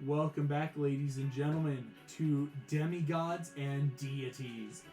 Welcome back, ladies and gentlemen, to Demigods and Deities.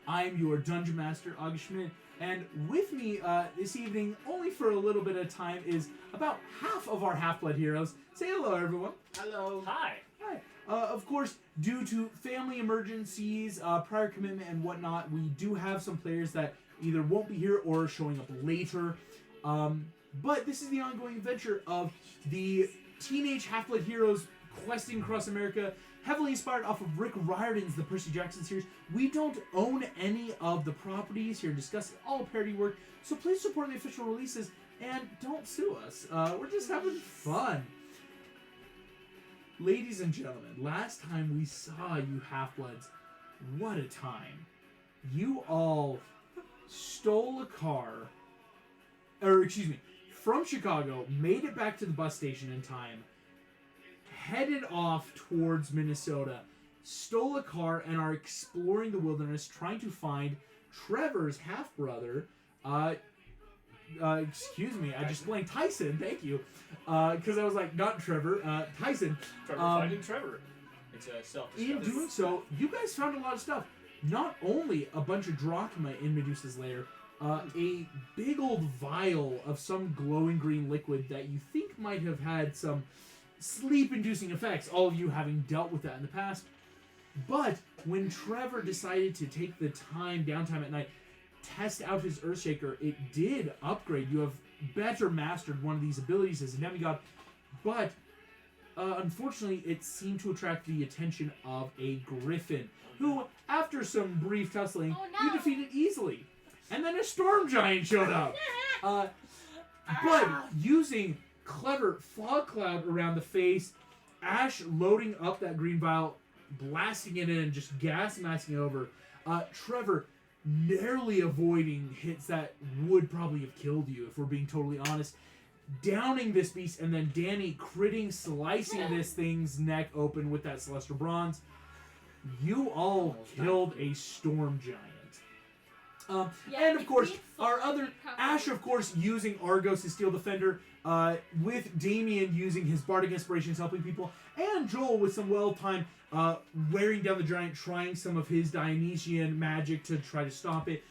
I am your Dungeon Master, August Schmidt, and with me this evening, only for a little bit of time, is about half of our Half-Blood heroes. Say hello, everyone. Hello. Hi. Hi. Of course, due to family emergencies, prior commitment, and whatnot, we do have some players that either won't be here or are showing up later. But this is the ongoing adventure of the teenage Half-Blood heroes questing across America, heavily inspired off of Rick Riordan's The Percy Jackson series. We don't own any of the properties here, discuss all parody work, so please support the official releases and don't sue us. We're just having fun. Ladies and gentlemen, last time we saw you Half-Bloods, what a time. You all stole a car, from Chicago, made it back to the bus station in time, headed off towards Minnesota, stole a car, and are exploring the wilderness trying to find Trevor's half-brother. Excuse me, I just blanked. Tyson, thank you. Because I was like, not Trevor, Tyson. Trevor finding Trevor. It's a self-discovery. In doing so, you guys found a lot of stuff. Not only a bunch of drachma in Medusa's lair, a big old vial of some glowing green liquid that you think might have had some sleep-inducing effects, all of you having dealt with that in the past. But when Trevor decided to take the downtime at night, test out his Earthshaker, it did upgrade. You have better mastered one of these abilities as a demigod, but unfortunately it seemed to attract the attention of a griffin, who, after some brief tussling, you defeated easily. And then a storm giant showed up. But using clever fog cloud around the face, Ash loading up that green vial, blasting it in, just gas masking it over. Trevor narrowly avoiding hits that would probably have killed you, if we're being totally honest. Downing this beast, and then Danny critting, slicing this thing's neck open with that Celestial Bronze. You all killed a storm giant. And of course, our other Ash, of course, using Argos, his Steel Defender, with Damien using his Bardic Inspirations, helping people, and Joel with some well-timed wearing down the giant, trying some of his Dionysian magic to try to stop it.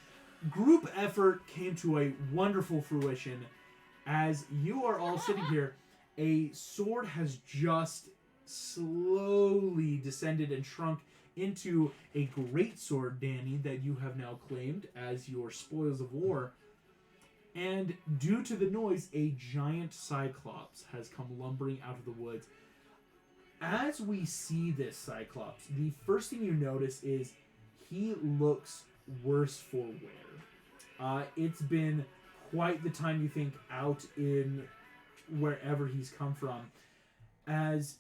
Group effort came to a wonderful fruition. As you are all sitting here, a sword has just slowly descended and shrunk into a great sword, Danny, that you have now claimed as your spoils of war. And due to the noise, a giant Cyclops has come lumbering out of the woods. As we see this Cyclops, the first thing you notice is he looks worse for wear. It's been quite the time, you think, out in wherever he's come from. As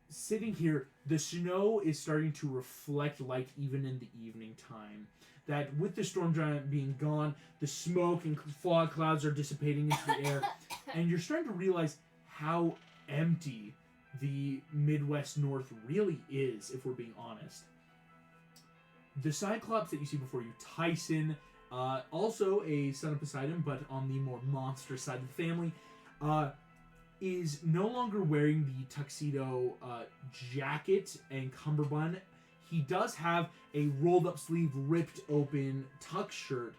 sitting here, the snow is starting to reflect light even in the evening time. That with the storm giant being gone, the smoke and fog clouds are dissipating into the air, and you're starting to realize how empty the Midwest North really is, if we're being honest. The Cyclops that you see before you, Tyson, also a son of Poseidon, but on the more monstrous side of the family, is no longer wearing the tuxedo jacket and cummerbund. He does have a rolled up sleeve, ripped open tux shirt,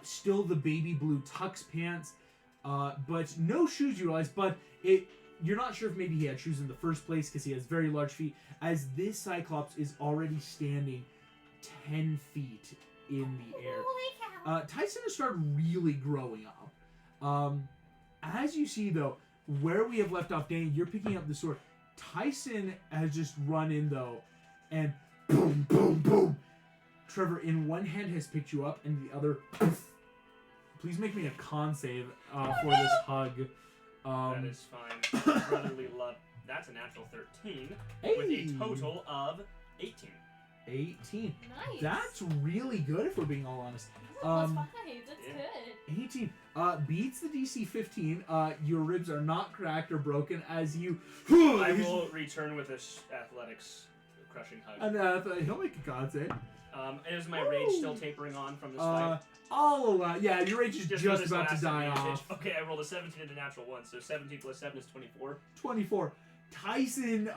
still the baby blue tux pants, but no shoes, you realize, but you're not sure if maybe he had shoes in the first place because he has very large feet, as this Cyclops is already standing 10 feet in the air. Holy cow. Tyson has started really growing up. As you see, though, where we have left off, Danny, you're picking up the sword. Tyson has just run in, though, and boom, boom, boom. Trevor, in one hand, has picked you up, and the other, poof. Please make me a con save for this hug. That is fine. Brotherly love. That's a natural 13 with a total of 18. 18. Nice. That's really good, if we're being all honest. That's 5. That's good. 18. Beats the DC 15. Your ribs are not cracked or broken as you... I will return with this athletics crushing hug. And he'll make a con save. Is my rage still tapering on from this fight? I'll allow... Yeah, your rage is just about to last die advantage. off. Okay, I rolled a 17 and a natural 1, so 17 plus 7 is 24. 24. Tyson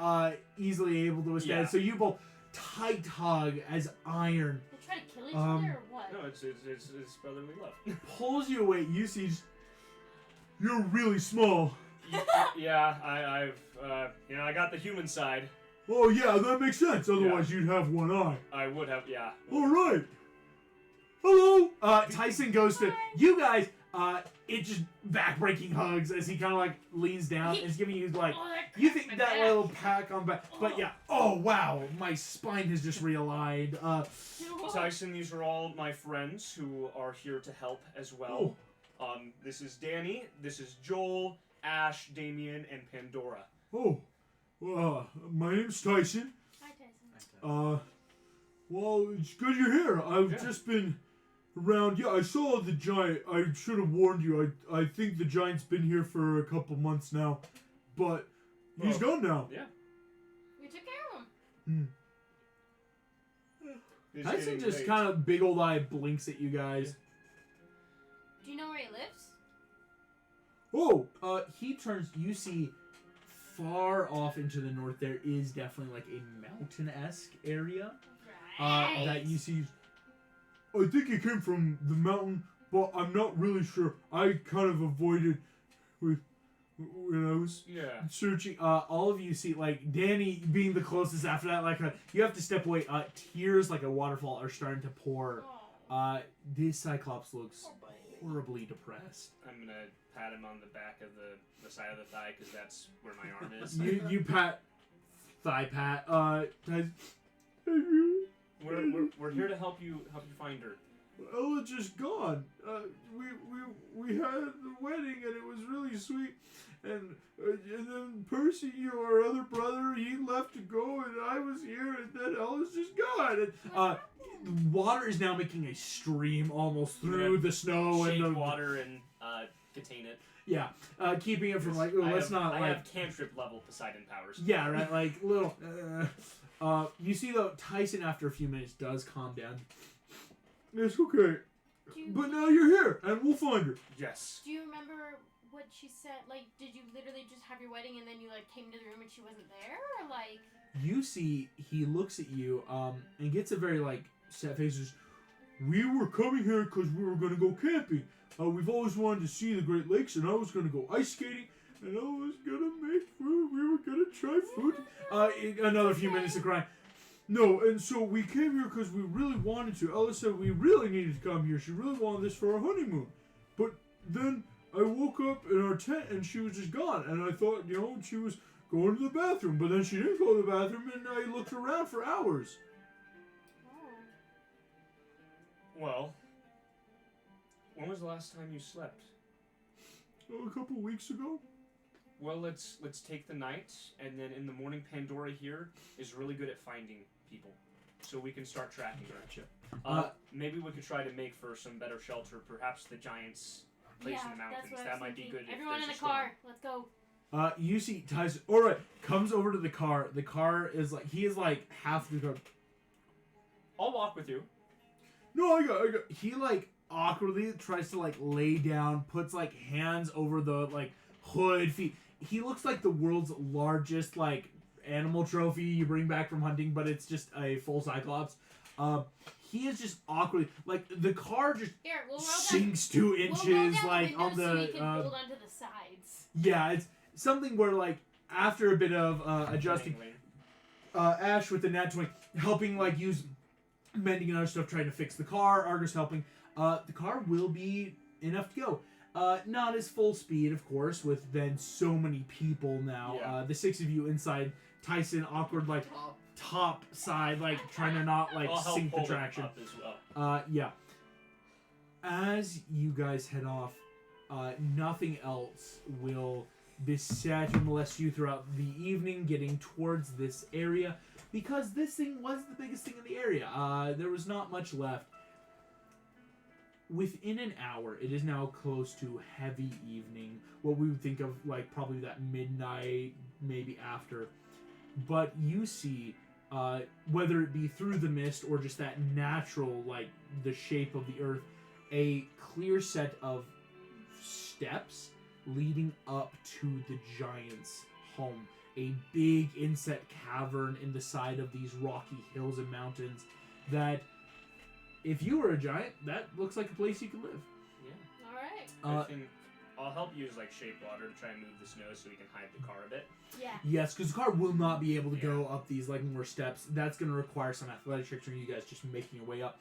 easily able to withstand. Yeah. So you both tight hug as iron They try to kill each other or what? No, it's brotherly love. pulls you away. You see, you're really small. Yeah, I got the human side. Oh yeah, that makes sense. Otherwise, you'd have one eye. I would have, yeah. All right. Hello. Tyson goes to you guys. It just back-breaking hugs as he kind of like leans down and is giving you like you think that little pack on back, but yeah. Oh wow, my spine has just realigned. Tyson, these are all my friends who are here to help as well. This is Danny. This is Joel, Ash, Damien, and Pandora. Oh, my name's Tyson. Hi, Tyson. Well, it's good you're here. I've just been around. Yeah, I saw the giant. I should have warned you. I think the giant's been here for a couple months now, but he's gone now. Yeah. We took care of him. Tyson just kind of big old eye blinks at you guys. Do you know where he lives? Oh, he turns. You see, far off into the north, there is definitely like a mountain-esque area. Right. That you see. I think he came from the mountain, but I'm not really sure. I kind of avoided when I was searching. All of you see, like, Danny being the closest after that, like, you have to step away. Tears, like a waterfall, are starting to pour. This Cyclops looks horribly depressed. I'm going to pat him on the back of the side of the thigh, because that's where my arm is. you pat, thigh pat, We're here to help you find her. Ella just gone. We had the wedding and it was really sweet, and then Percy, our other brother, he left to go, and I was here, and then Ella's just gone. And water is now making a stream almost through the snow and the water and contain it. Yeah, keeping it from like I have cantrip level Poseidon powers. Yeah, right, like little. You see though, Tyson after a few minutes does calm down. It's okay. But now you're here, and we'll find her. Yes. Do you remember what she said? Like, did you literally just have your wedding and then you, like, came to the room and she wasn't there? Or, like... You see, he looks at you, and gets a very, like, sad face. Says, we were coming here because we were going to go camping. We've always wanted to see the Great Lakes, and I was going to go ice skating, and I was going to make food. We were going to try food. Another few minutes of crying. No, and so we came here because we really wanted to. Ella said we really needed to come here. She really wanted this for our honeymoon. But then I woke up in our tent and she was just gone. And I thought, she was going to the bathroom. But then she didn't go to the bathroom, and I looked around for hours. Well, when was the last time you slept? A couple weeks ago. Well, let's take the night, and then in the morning, Pandora here is really good at finding people, so we can start tracking her. Gotcha. Maybe we could try to make for some better shelter, perhaps the giant's place in the mountains. That might be good. Everyone in the car, let's go. You see Tyson. All right, comes over to the car. The car is like he is like half the car. I'll walk with you. No, I got. He like awkwardly tries to like lay down, puts like hands over the like hood. Feet. He looks like the world's largest like animal trophy you bring back from hunting, but it's just a full Cyclops. He is just awkwardly like the car just sinks 2 inches like on the. So we can hold onto the sides. Yeah, it's something where like after a bit of adjusting, Ash with the nat 20 helping like use mending and other stuff, trying to fix the car. Argus helping. The car will be enough to go. Not as full speed, of course, with then so many people now. Yeah. The 6 of you inside. Tyson awkward like top side, like trying to not like sink the traction. Up as well. Yeah. As you guys head off, nothing else will beset or molest you throughout the evening, getting towards this area, because this thing was the biggest thing in the area. There was not much left. Within an hour, it is now close to heavy evening, what we would think of like probably that midnight, maybe after. But you see, whether it be through the mist or just that natural, like the shape of the earth, a clear set of steps leading up to the giant's home. a big inset cavern in the side of these rocky hills and mountains that, if you were a giant, that looks like a place you could live. Yeah. All right. I'll help use like shape water to try and move the snow so we can hide the car a bit. Yeah. Yes, because the car will not be able to go up these like more steps. That's going to require some athletic tricks from you guys just making your way up.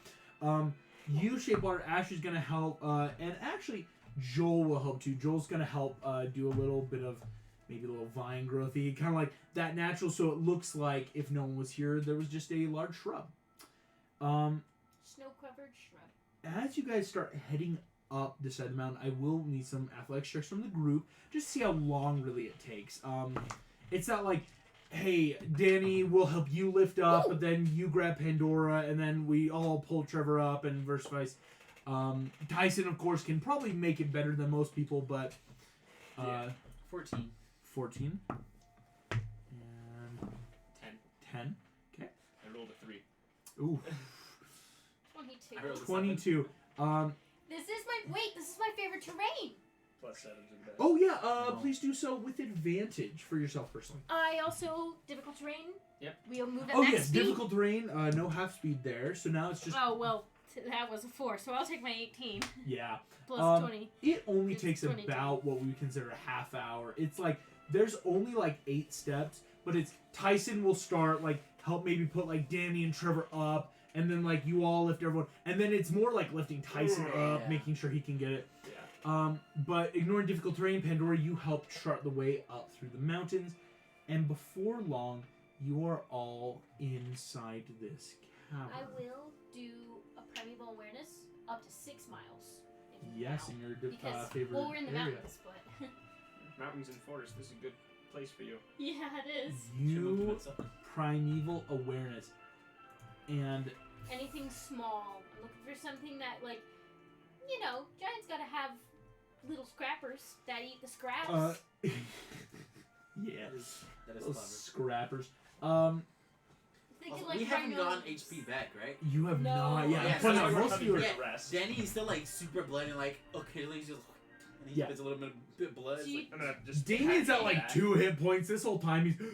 You shape water. Ash is going to help, and actually Joel will help too. Joel's going to help do a little bit of maybe a little vine growthy, kind of like that natural. So it looks like if no one was here, there was just a large shrub. Snow-covered shrub. As you guys start heading up this side of the mountain, I will need some athletics checks from the group just to see how long really it takes. It's not like, hey, Danny, we'll help you lift up, but then you grab Pandora, and then we all pull Trevor up, and vice. Tyson, of course, can probably make it better than most people, but 14. 14 and 10. Okay. I rolled a 3. Ooh. 22. I rolled a 22. This is my favorite terrain. Plus 7's in best. Oh yeah. Please do so with advantage for yourself personally. I also difficult terrain. Yep. We'll move at Oh max yes, speed. difficult terrain. No half speed there. So now it's just Oh well, that was a 4, so I'll take my 18 yeah. plus 20. It only It's takes 22. about what we would consider a half hour. It's like there's only like 8 steps, but it's Tyson will start like help maybe put like Danny and Trevor up, and then like you all lift everyone, and then it's more like lifting Tyson up, Yeah. making sure he can get it. Yeah. But ignoring difficult terrain, Pandora, you help chart the way up through the mountains, and before long, you are all inside this cavern. I will do a primeval awareness up to 6 miles. Yes, in your Because favorite well, we're in the area. mountains, but Mountains and forests. This is a good place for you. yeah, it is. You primeval awareness, and Anything small. I'm looking for something that, like, you know, giants gotta have little scrappers that eat the scraps. yeah, That is those clever. scrappers. Thinking, Also, like, we haven't gone primates. HP back, right? You have No. not. Yeah, Yeah, funny so enough, we're most of you are. Yeah, rest. Danny is still like super bloody, like occasionally he's just and he Yeah. spits a little bit of blood. It's Do you- like, I'm gonna just. Damien's pat at like back. 2 hit points this whole time. He's.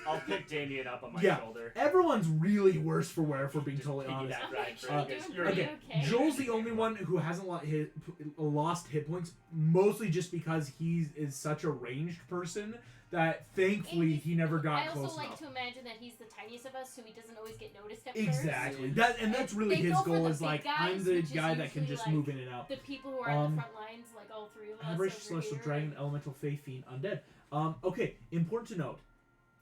I'll pick Damien up on my Yeah. shoulder. Everyone's really worse for wear, for being Just totally honest. piggyback ride for Uh, you guys. doing You're pretty Okay, okay. Joel's the only one who hasn't lost hit points, mostly just because he is such a ranged person that thankfully he never got I close also like enough. to imagine that he's the tiniest of us, so he doesn't always get noticed at Exactly. first. That's really They his go for goal the is big like guys, I'm the which is guy that can usually, just like, move in and out. The people who are on the front lines, like all 3 of us. Average over celestial here. dragon, elemental, fae, fiend, undead. Okay, important to note.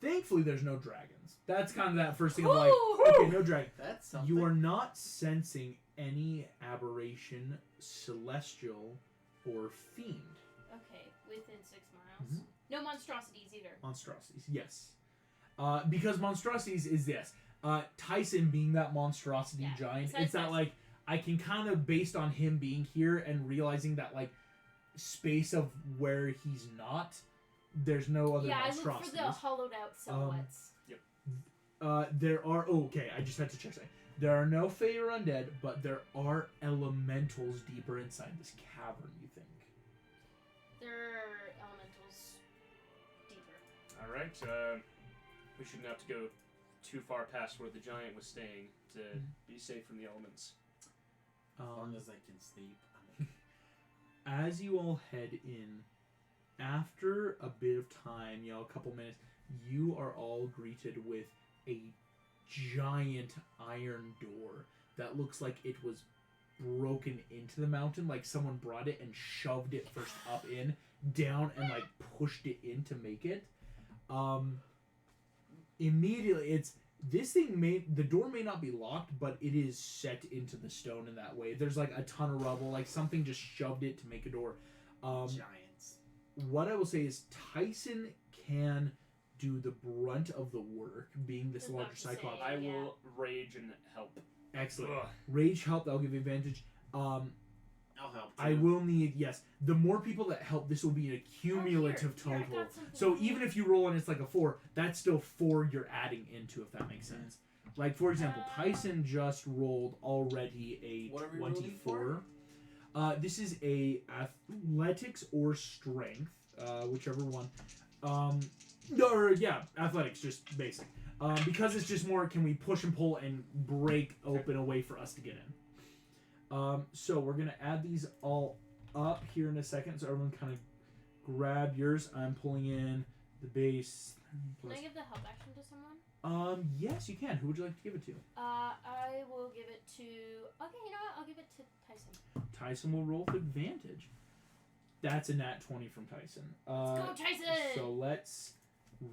Thankfully, there's no dragons. That's kind of that first thing of like, Woo! okay, no dragon. that's something. You are not sensing any aberration, celestial, or fiend. Okay, within 6 miles. Mhm. No monstrosities either. Monstrosities, yes. Because monstrosities is this. Tyson being that monstrosity Yeah, giant, besides it's not Tyson. like I can kind of, based on him being here and realizing that like space of where he's not, there's no other Yeah, I look for monstrosities. the hollowed out silhouettes. There are. Oh, okay, I just had to check something. There are no fae or undead, but there are elementals deeper inside this cavern. You think? There are elementals deeper. All right. We shouldn't have to go too far past where the giant was staying to be safe from the elements. As long as I can sleep. As you all head in, after a bit of time, a couple minutes, you are all greeted with a giant iron door that looks like it was broken into the mountain, like someone brought it and shoved it first up in, down, and like pushed it in to make it. Immediately, it's this thing the door may not be locked, but it is set into the stone in that way. There's like a ton of rubble, like something just shoved it to make a door. Giants. What I will say is Tyson can do the brunt of the work, being this I was about larger to say. cyclops. I Yeah. will rage and help. Excellent. Ugh. Rage help, that'll give you advantage. I'll help too. I will need, yes, the more people that help, this will be an accumulative Here, I total. got something So for you. even if you roll and it's like a 4, that's still 4 you're adding into, if that makes sense. Like, for example, Tyson just rolled already a What are we rolling 24. This is a athletics or strength, whichever one. Or yeah, athletics, just basic. Because it's just more, can we push and pull and break open a way for us to get in? So we're gonna add these all up here in a second. So everyone kind of grab yours. I'm pulling in the base. Can I give the help action to someone? Yes, you can. Who would you like to give it to? I will give it to. Okay, you know what? I'll give it to Tyson. Tyson will roll with advantage. That's a nat 20 from Tyson. Let's go, Tyson! So let's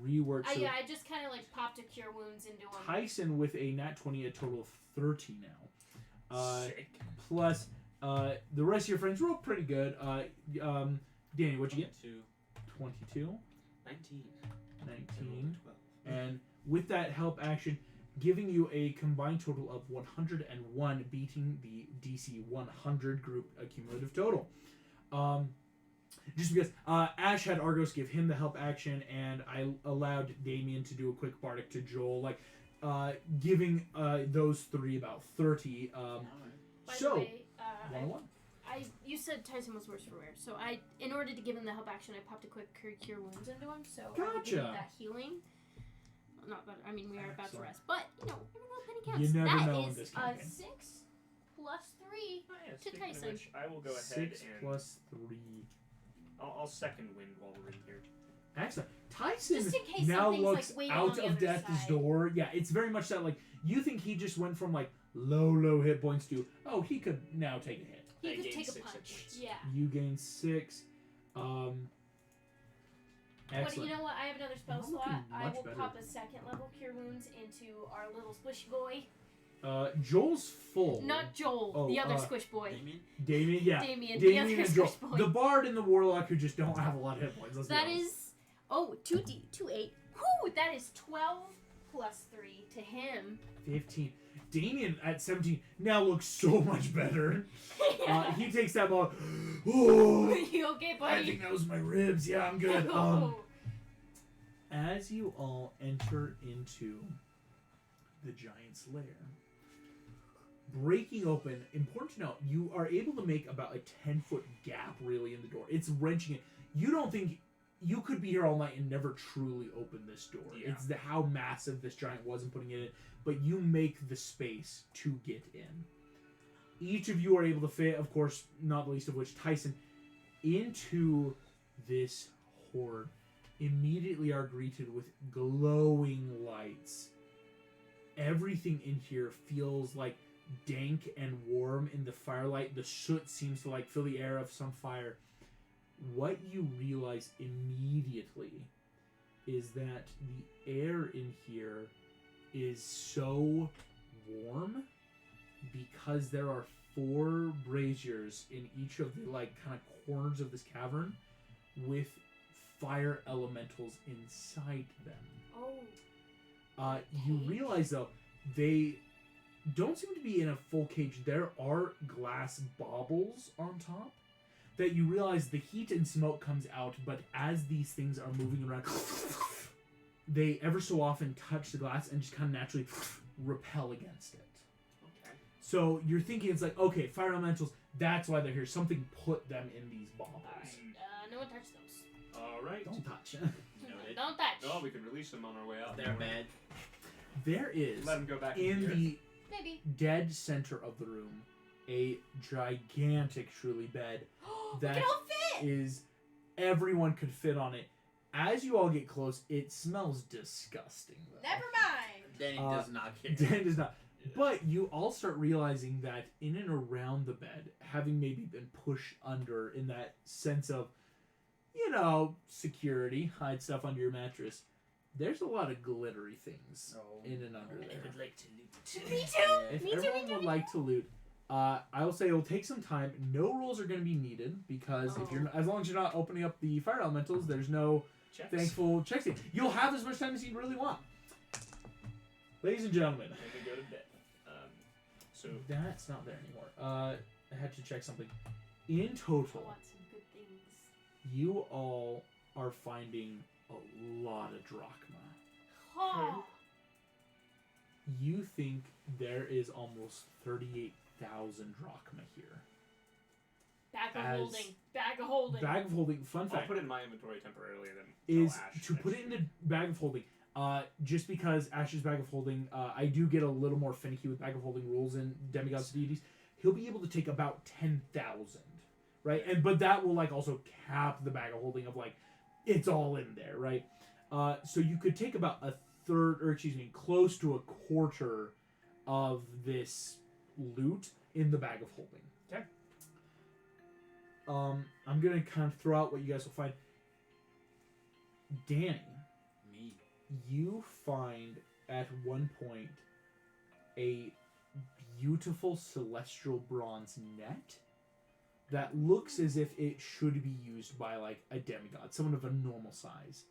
rework. So yeah, I just kind of like popped a cure wounds into him. Tyson with a nat 20, a total of 30 now. Sick. Plus, the rest of your friends rolled pretty good. Danny, what'd you get? 22. 19. 19. And with that help action, giving you a combined total of 101, beating the DC 100 group cumulative total. Just because Ash had Argos give him the help action, and I allowed Damien to do a quick bardic to Joel, like giving those three about 30. By So, the way, 101. you said Tyson was worse for wear, so in order to give him the help action, I popped a quick cure wounds into him, so I would give him Gotcha. that healing. Not that, I mean, we are about to Excellent. rest, but every little penny counts. You never That know in is this a campaign. 6 plus 3. Oh, yeah, To speaking Tyson. of which, I will go ahead 6 and plus 3. I'll second wind while we're in here. Excellent. Tyson Just in case now something's, looks like, waiting out on the of other death's side. door. Yeah, it's very much that, like, you think he just went from, like, low hit points to, oh, he could now take a hit. He I could gained take a 6 hit punch. points. Yeah. You gain 6. What, Excellent. you know what? I have another spell You're slot. looking I much will better. pop a second level cure wounds into our little squish boy. Joel's full. Not Joel, Oh, the other squish boy. Damien? Damien, yeah. Damien, the Damien other and Joel. squish boy. The bard and the warlock who just don't have a lot of hit points. Let's be That honest. is 2 8. Whoo! That is 12 plus 3 to him. 15. Damien at 17 now looks so much better. He takes that ball. Oh, You okay, buddy? I think that was my ribs. Yeah, I'm good. Oh. As you all enter into the giant's lair, breaking open, important to note, you are able to make about a 10-foot gap really in the door. It's wrenching it. You don't think you could be here all night and never truly open this door. Yeah. It's how massive this giant was in putting it in, but you make the space to get in. Each of you are able to fit, of course, not the least of which Tyson, into this horde. Immediately are greeted with glowing lights. Everything in here feels like dank and warm in the firelight. The soot seems to like fill the air of some fire. What you realize immediately is that the air in here is so warm because there are 4 braziers in each of the like kind of corners of this cavern with fire elementals inside them. Oh. You realize though they don't seem to be in a full cage. There are glass baubles on top that you realize the heat and smoke comes out, but as these things are moving around, they ever so often touch the glass and just kind of naturally repel against it. Okay. So you're thinking it's like, okay, fire elementals, that's why they're here. Something put them in these baubles. Alright. No one touch those. Alright. Don't touch. Noted. Don't touch. Oh, we can release them on our way out. They're bad. There is, Let them go back in here. the Maybe. dead center of the room, a gigantic, truly bed We that can all fit! is everyone could fit on it. As you all get close, it smells disgusting. Though. Never mind. Danny does not care. Dan does not. But you all start realizing that in and around the bed, having maybe been pushed under in that sense of, you know, security, hide stuff under your mattress, there's a lot of glittery things in and under I there. would like to loot. Me too. If Me too, everyone me too, would me like to loot, I will say it'll take some time. No rolls are going to be needed because if you're as long as you're not opening up the fire elementals, there's no Checks. thankful checks. You'll have as much time as you really want. Ladies and gentlemen, And we go to bed. So that's not there anymore. I had to check something. In I total, want some good things. you all are finding a lot of drachma. Oh. You think there is almost 38,000 drachma here. Bag of As- holding. Bag bag of holding. Bag of holding. Fun I'll fact put it in my inventory temporarily and then is tell Ash to put it in the bag of holding. Just because Ash's bag of holding, I do get a little more finicky with bag of holding rules in Demigods and Deities. He'll be able to take about 10,000, right? But that will like also cap the bag of holding of like it's all in there, right? So you could take about a third, or excuse me, close to a quarter of this loot in the bag of holding. Okay. I'm gonna kind of throw out what you guys will find. Danny, Me. you find at one point a beautiful celestial bronze net that looks as if it should be used by like a demigod, someone of a normal size.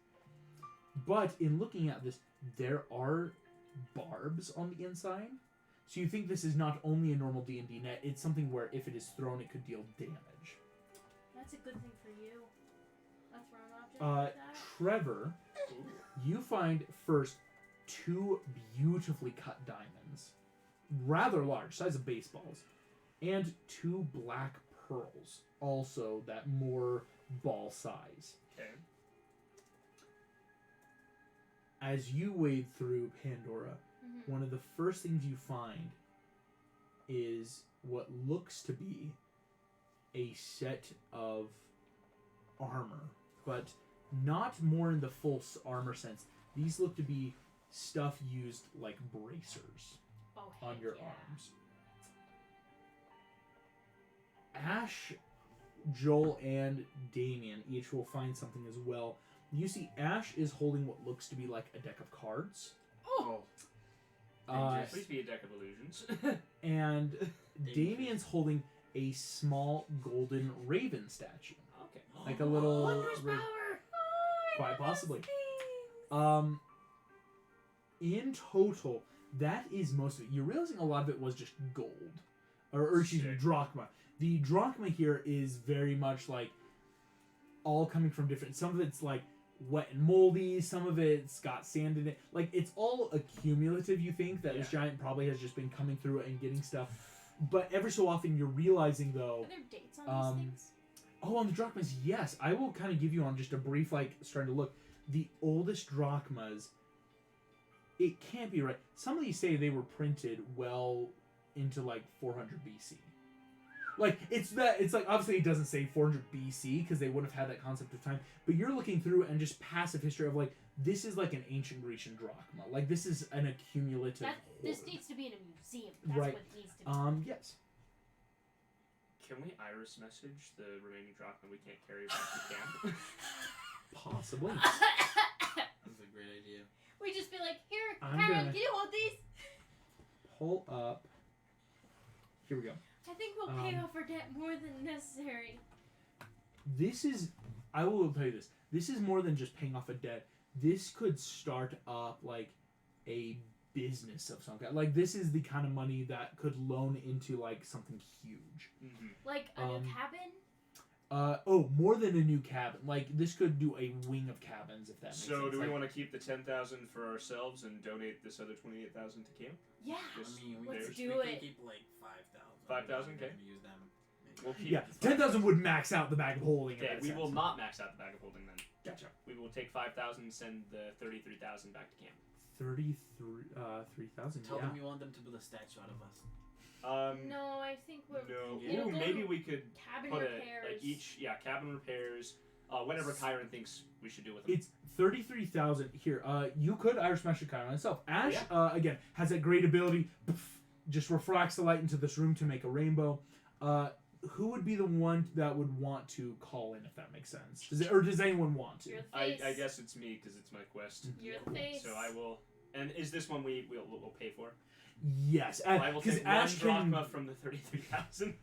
But in looking at this, there are barbs on the inside. So you think this is not only a normal D&D net, it's something where if it is thrown, it could deal damage. That's a good thing for you. A thrown object like that. Trevor, you find first 2 beautifully cut diamonds, rather large, size of baseballs, and 2 black pearls, also that more ball size. Okay. As you wade through Pandora, one of the first things you find is what looks to be a set of armor, but not more in the full armor sense. These look to be stuff used like bracers on your arms. Ash, Joel, and Damien each will find something as well. You see Ash is holding what looks to be like a deck of cards. Oh. Please be a deck of illusions. And Damien's holding a small golden raven statue. Okay. Like a little... Wondrous power! Oh, Quite possibly. things. In total, that is most of it. You're realizing a lot of it was just gold. Or excuse me, Sick. drachma. The drachma here is very much like all coming from different... Some of it's like wet and moldy, some of it's got sand in it. Like, it's all accumulative, you think, that this giant probably has just been coming through and getting stuff. But every so often you're realizing, though... Are there dates on these things? Oh, on the drachmas, yes. I will kind of give you on just a brief, like, starting to look. The oldest drachmas, it can't be right. Some of these say they were printed well into, like, 400 BC. Like, it's like, obviously it doesn't say 400 BC, because they would have had that concept of time. But you're looking through and just passive history of, like, this is like an ancient Grecian drachma. Like, this is an accumulative This hoard. needs to be in a museum. That's Right. what it needs to be. Yes. Can we iris message the remaining drachma we can't carry back to camp? Possibly. That's a great idea. We just be like, here, I'm Karen, gonna- can you hold these? Pull up. Here we go. I think we'll pay off our debt more than necessary. This is, I will tell you this. This is more than just paying off a debt. This could start up like a business of some kind. Like, this is the kind of money that could loan into like something huge. Mm-hmm. Like a new cabin? More than a new cabin. Like, this could do a wing of cabins, if that makes sense. So, do we Like, want to keep the 10,000 for ourselves and donate this other 28,000 to camp? Yeah. Just I mean, Let's theirs? do we it. can keep like 5,000. 5,000, okay. Use them. We'll keep Yeah, 10,000 would max out the bag of holding. in Okay, that we sense. will not max out the bag of holding then. Gotcha. We will take 5,000 and send the 33,000 back to camp. 3,000. Tell Yeah. them you want them to build a statue out of us. No, I think we're... No. It'll Ooh, go maybe to we could cabin put repairs. like each, cabin repairs, whatever Kyron thinks we should do with them. It's 33,000 here. You could Irish Master Chiron itself. Ash, again, has that great ability. Just refracts the light into this room to make a rainbow. Who would be the one that would want to call in, if that makes sense? Does anyone want to? You're the I face. guess it's me because it's my quest. You're the face. So I will. And is this one we'll pay for? Yes. I will Because take one Ash can... drachma from the 33,000.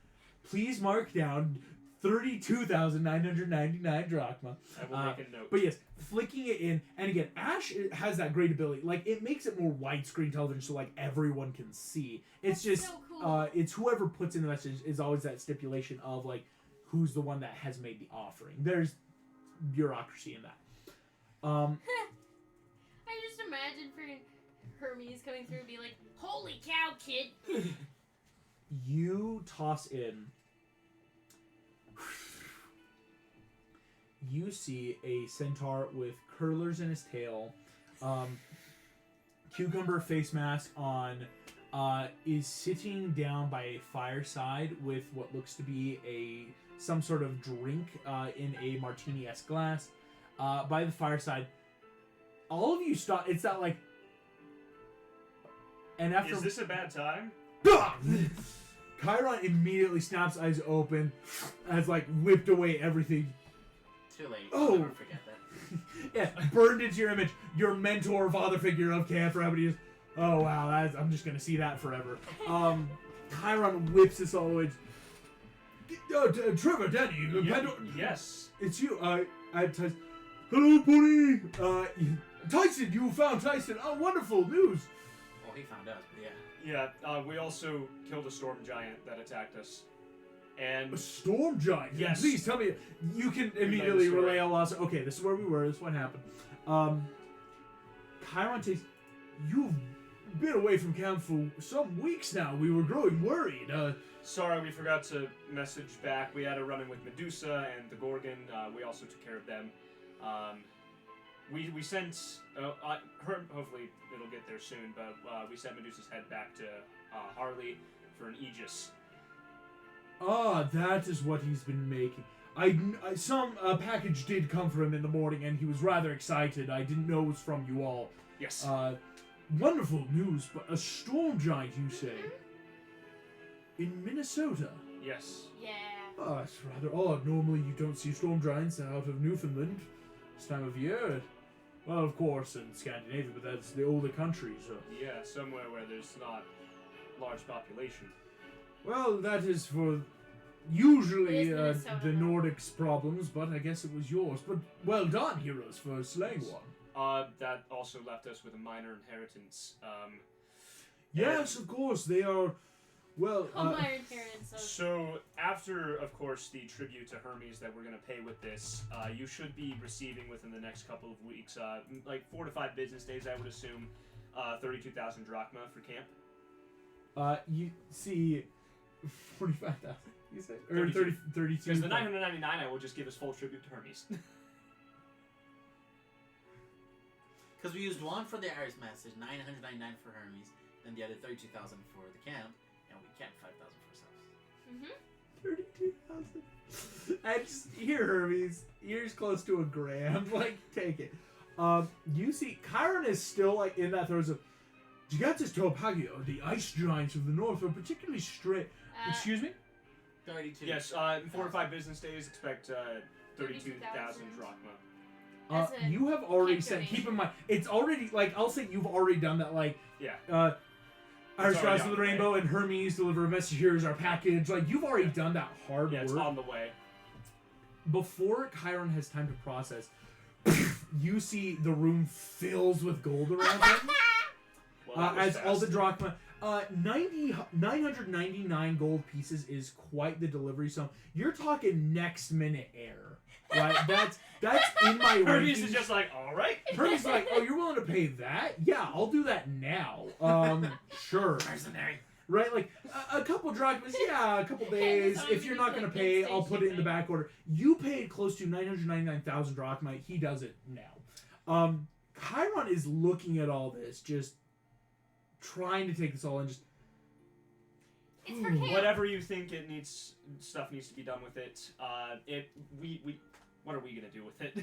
Please mark down 32,999 drachma. I will make a note. But yes, flicking it in, and again, Ash has that great ability. Like, it makes it more widescreen television, so like everyone can see. It's That's just, so cool. it's whoever puts in the message is always that stipulation of like who's the one that has made the offering. There's bureaucracy in that. I just imagine freaking Hermes coming through and be like, "Holy cow, kid!" You toss in you see a centaur with curlers in his tail, cucumber face mask on, is sitting down by a fireside with what looks to be some sort of drink in a martini-esque glass. By the fireside, all of you stop. It's that like, and after Is this a bad time? Chiron immediately snaps eyes open, has like whipped away everything. Too late. Oh. I'll never forget that. Yeah, burned into your image. Your mentor, father figure of camp for how many years. Oh wow, I'm just gonna see that forever. Chiron whips this all away. Trevor, Danny, Yes. it's you. I Tyson. Hello, Pony. Tyson, you found Tyson. Oh, wonderful news. Well, he found us, but yeah. Yeah, we also killed a storm giant that attacked us. And A storm giant. Yes. Please tell me. You can immediately relay all us. Okay, this is where we were. This is what happened. Chiron takes. You've been away from camp for some weeks now. We were growing worried. sorry, we forgot to message back. We had a run-in with Medusa and the Gorgon. We also took care of them. We sent her. Hopefully, it'll get there soon. But we sent Medusa's head back to Harley for an Aegis. Ah, that is what he's been making. Some package did come for him in the morning, and he was rather excited. I didn't know it was from you all. Yes. Wonderful news, but a storm giant, you say? In Minnesota? Yes. Yeah. Oh, that's rather odd. Normally you don't see storm giants out of Newfoundland this time of year. Well, of course, in Scandinavia, but that's the older countries. Yeah, somewhere where there's not large population. Well, that is for usually It is Minnesota, the though. Nordics' problems, but I guess it was yours. But well done, heroes, for slaying one. That also left us with a minor inheritance. Yes, of course, they are. Well, My inheritance of So after, of course, the tribute to Hermes that we're going to pay with this, you should be receiving within the next couple of weeks, like 4 to 5 business days, I would assume, 32,000 drachma for camp. you see 45,000, you say? Or 32. 32. Because the 999 I will just give as full tribute to Hermes. Because we used one for the Iris message, 999 for Hermes, then the other 32,000 for the camp, and we kept 5,000 for ourselves. 32,000. And just, here, Hermes. Here's close to $1,000. Like, take it. You see, Chiron is still like in that throes of Gigantes Topagio, the ice giants of the north, are particularly strict. Excuse me? 32. Yes, in 4 to 5 business days, expect 32,000 drachma. As a You have already camp sent. Keep donation. in mind, it's already like I'll say you've already done that. Like, Yeah. Iris already Skies on of the the way. Rainbow and Hermes deliver a message. Here's our package. Like, you've already done that hard Yeah, it's work. on the way. Before Chiron has time to process, you see the room fills with gold around him. Well, that was As all the fast. drachma. 999 gold pieces is quite the delivery sum. You're talking next minute air, right? That's in my Hermes rankings. is just like, all right. Hermes is like, oh, you're willing to pay that? Yeah, I'll do that now. Sure. Mercenary. Right, like a couple drachmas, yeah, a couple days. It's If you're not gonna like pay, gas I'll put it in the station, back order. You paid close to 999,000 drachma. He does it now. Chiron is looking at all this, just trying to take this all in. Just It's for camp. Whatever you think stuff needs to be done with it. What are we gonna do with it?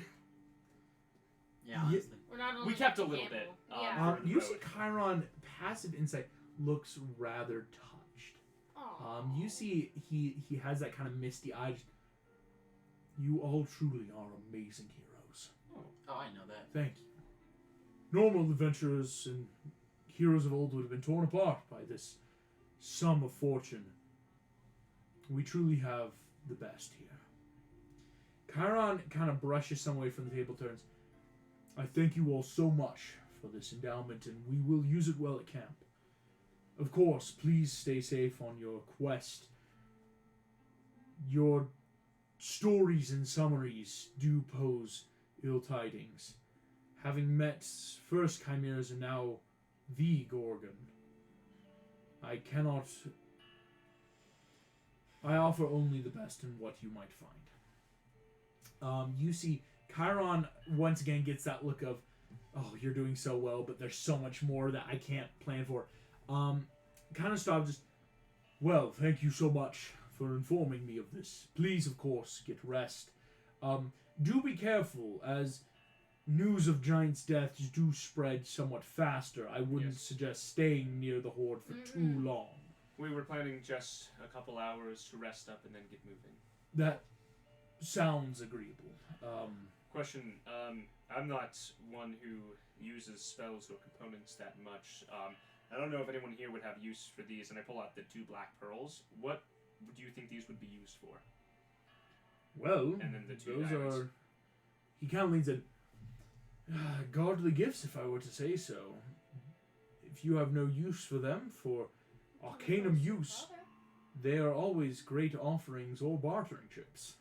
Yeah, honestly. We're not only We kept a at the little gamble. bit, Yeah. for the you see road. Chiron passive insight looks rather touched. Aw. You see he has that kind of misty eye. Just, you all truly are amazing heroes. Oh, I know that. Thank you. Normal adventurers and heroes of old would have been torn apart by this sum of fortune. We truly have the best here. Chiron kind of brushes some away from the table, turns. I thank you all so much for this endowment, and we will use it well at camp. Of course, please stay safe on your quest. Your stories and summaries do pose ill tidings. Having met first chimeras and now the Gorgon, I offer only the best in what you might find. You see Chiron once again gets that look of, oh, you're doing so well, but there's so much more that I can't plan for. Kind of stop just, well, thank you so much for informing me of this. Please, of course, get rest. Do be careful, as news of Giant's deaths do spread somewhat faster. I wouldn't suggest staying near the Horde for too long. We were planning just a couple hours to rest up and then get moving. That sounds agreeable. Question, I'm not one who uses spells or components that much. I don't know if anyone here would have use for these, and I pull out the 2 black pearls. What do you think these would be used for? Well, And then the 2 those diamonds. are... He kind of leans in. Godly gifts, if I were to say so. If you have no use for them, for arcanum use, they are always great offerings or bartering chips.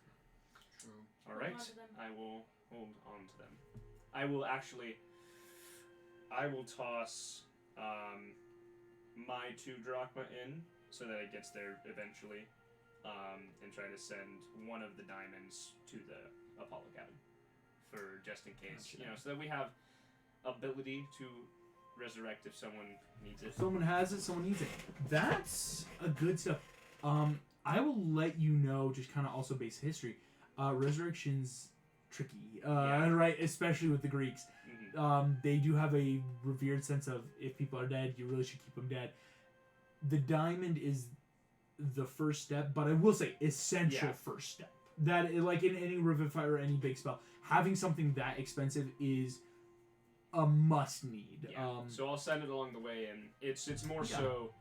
True. Alright, Hold on to them. I will hold on to them. I will toss my 2 drachma in so that it gets there eventually, and try to send one of the diamonds to the Apollo cabin for just in case, Gotcha. so that we have ability to resurrect if someone needs it. Someone has it, someone needs it. That's a good stuff. I will let you know, just kind of also base history. Resurrection's tricky, right? Especially with the Greeks. They do have a revered sense of, if people are dead, you really should keep them dead. The diamond is the first step, but I will say essential first step. That, like in any Revivify or any big spell, having something that expensive is a must need. Yeah. So I'll send it along the way, and it's more so,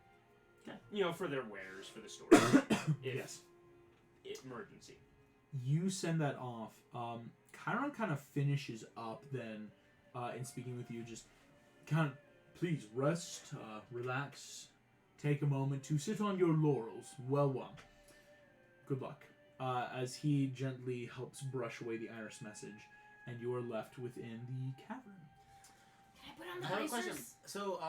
for their wares for the store. Yes. Emergency. You send that off. Chiron kind of finishes up then, in speaking with you. Just kind of, please rest, relax, take a moment to sit on your laurels. Well won. Good luck. As he gently helps brush away the iris message, and you are left within the cavern. Can I put on the I have a question. bracers? So,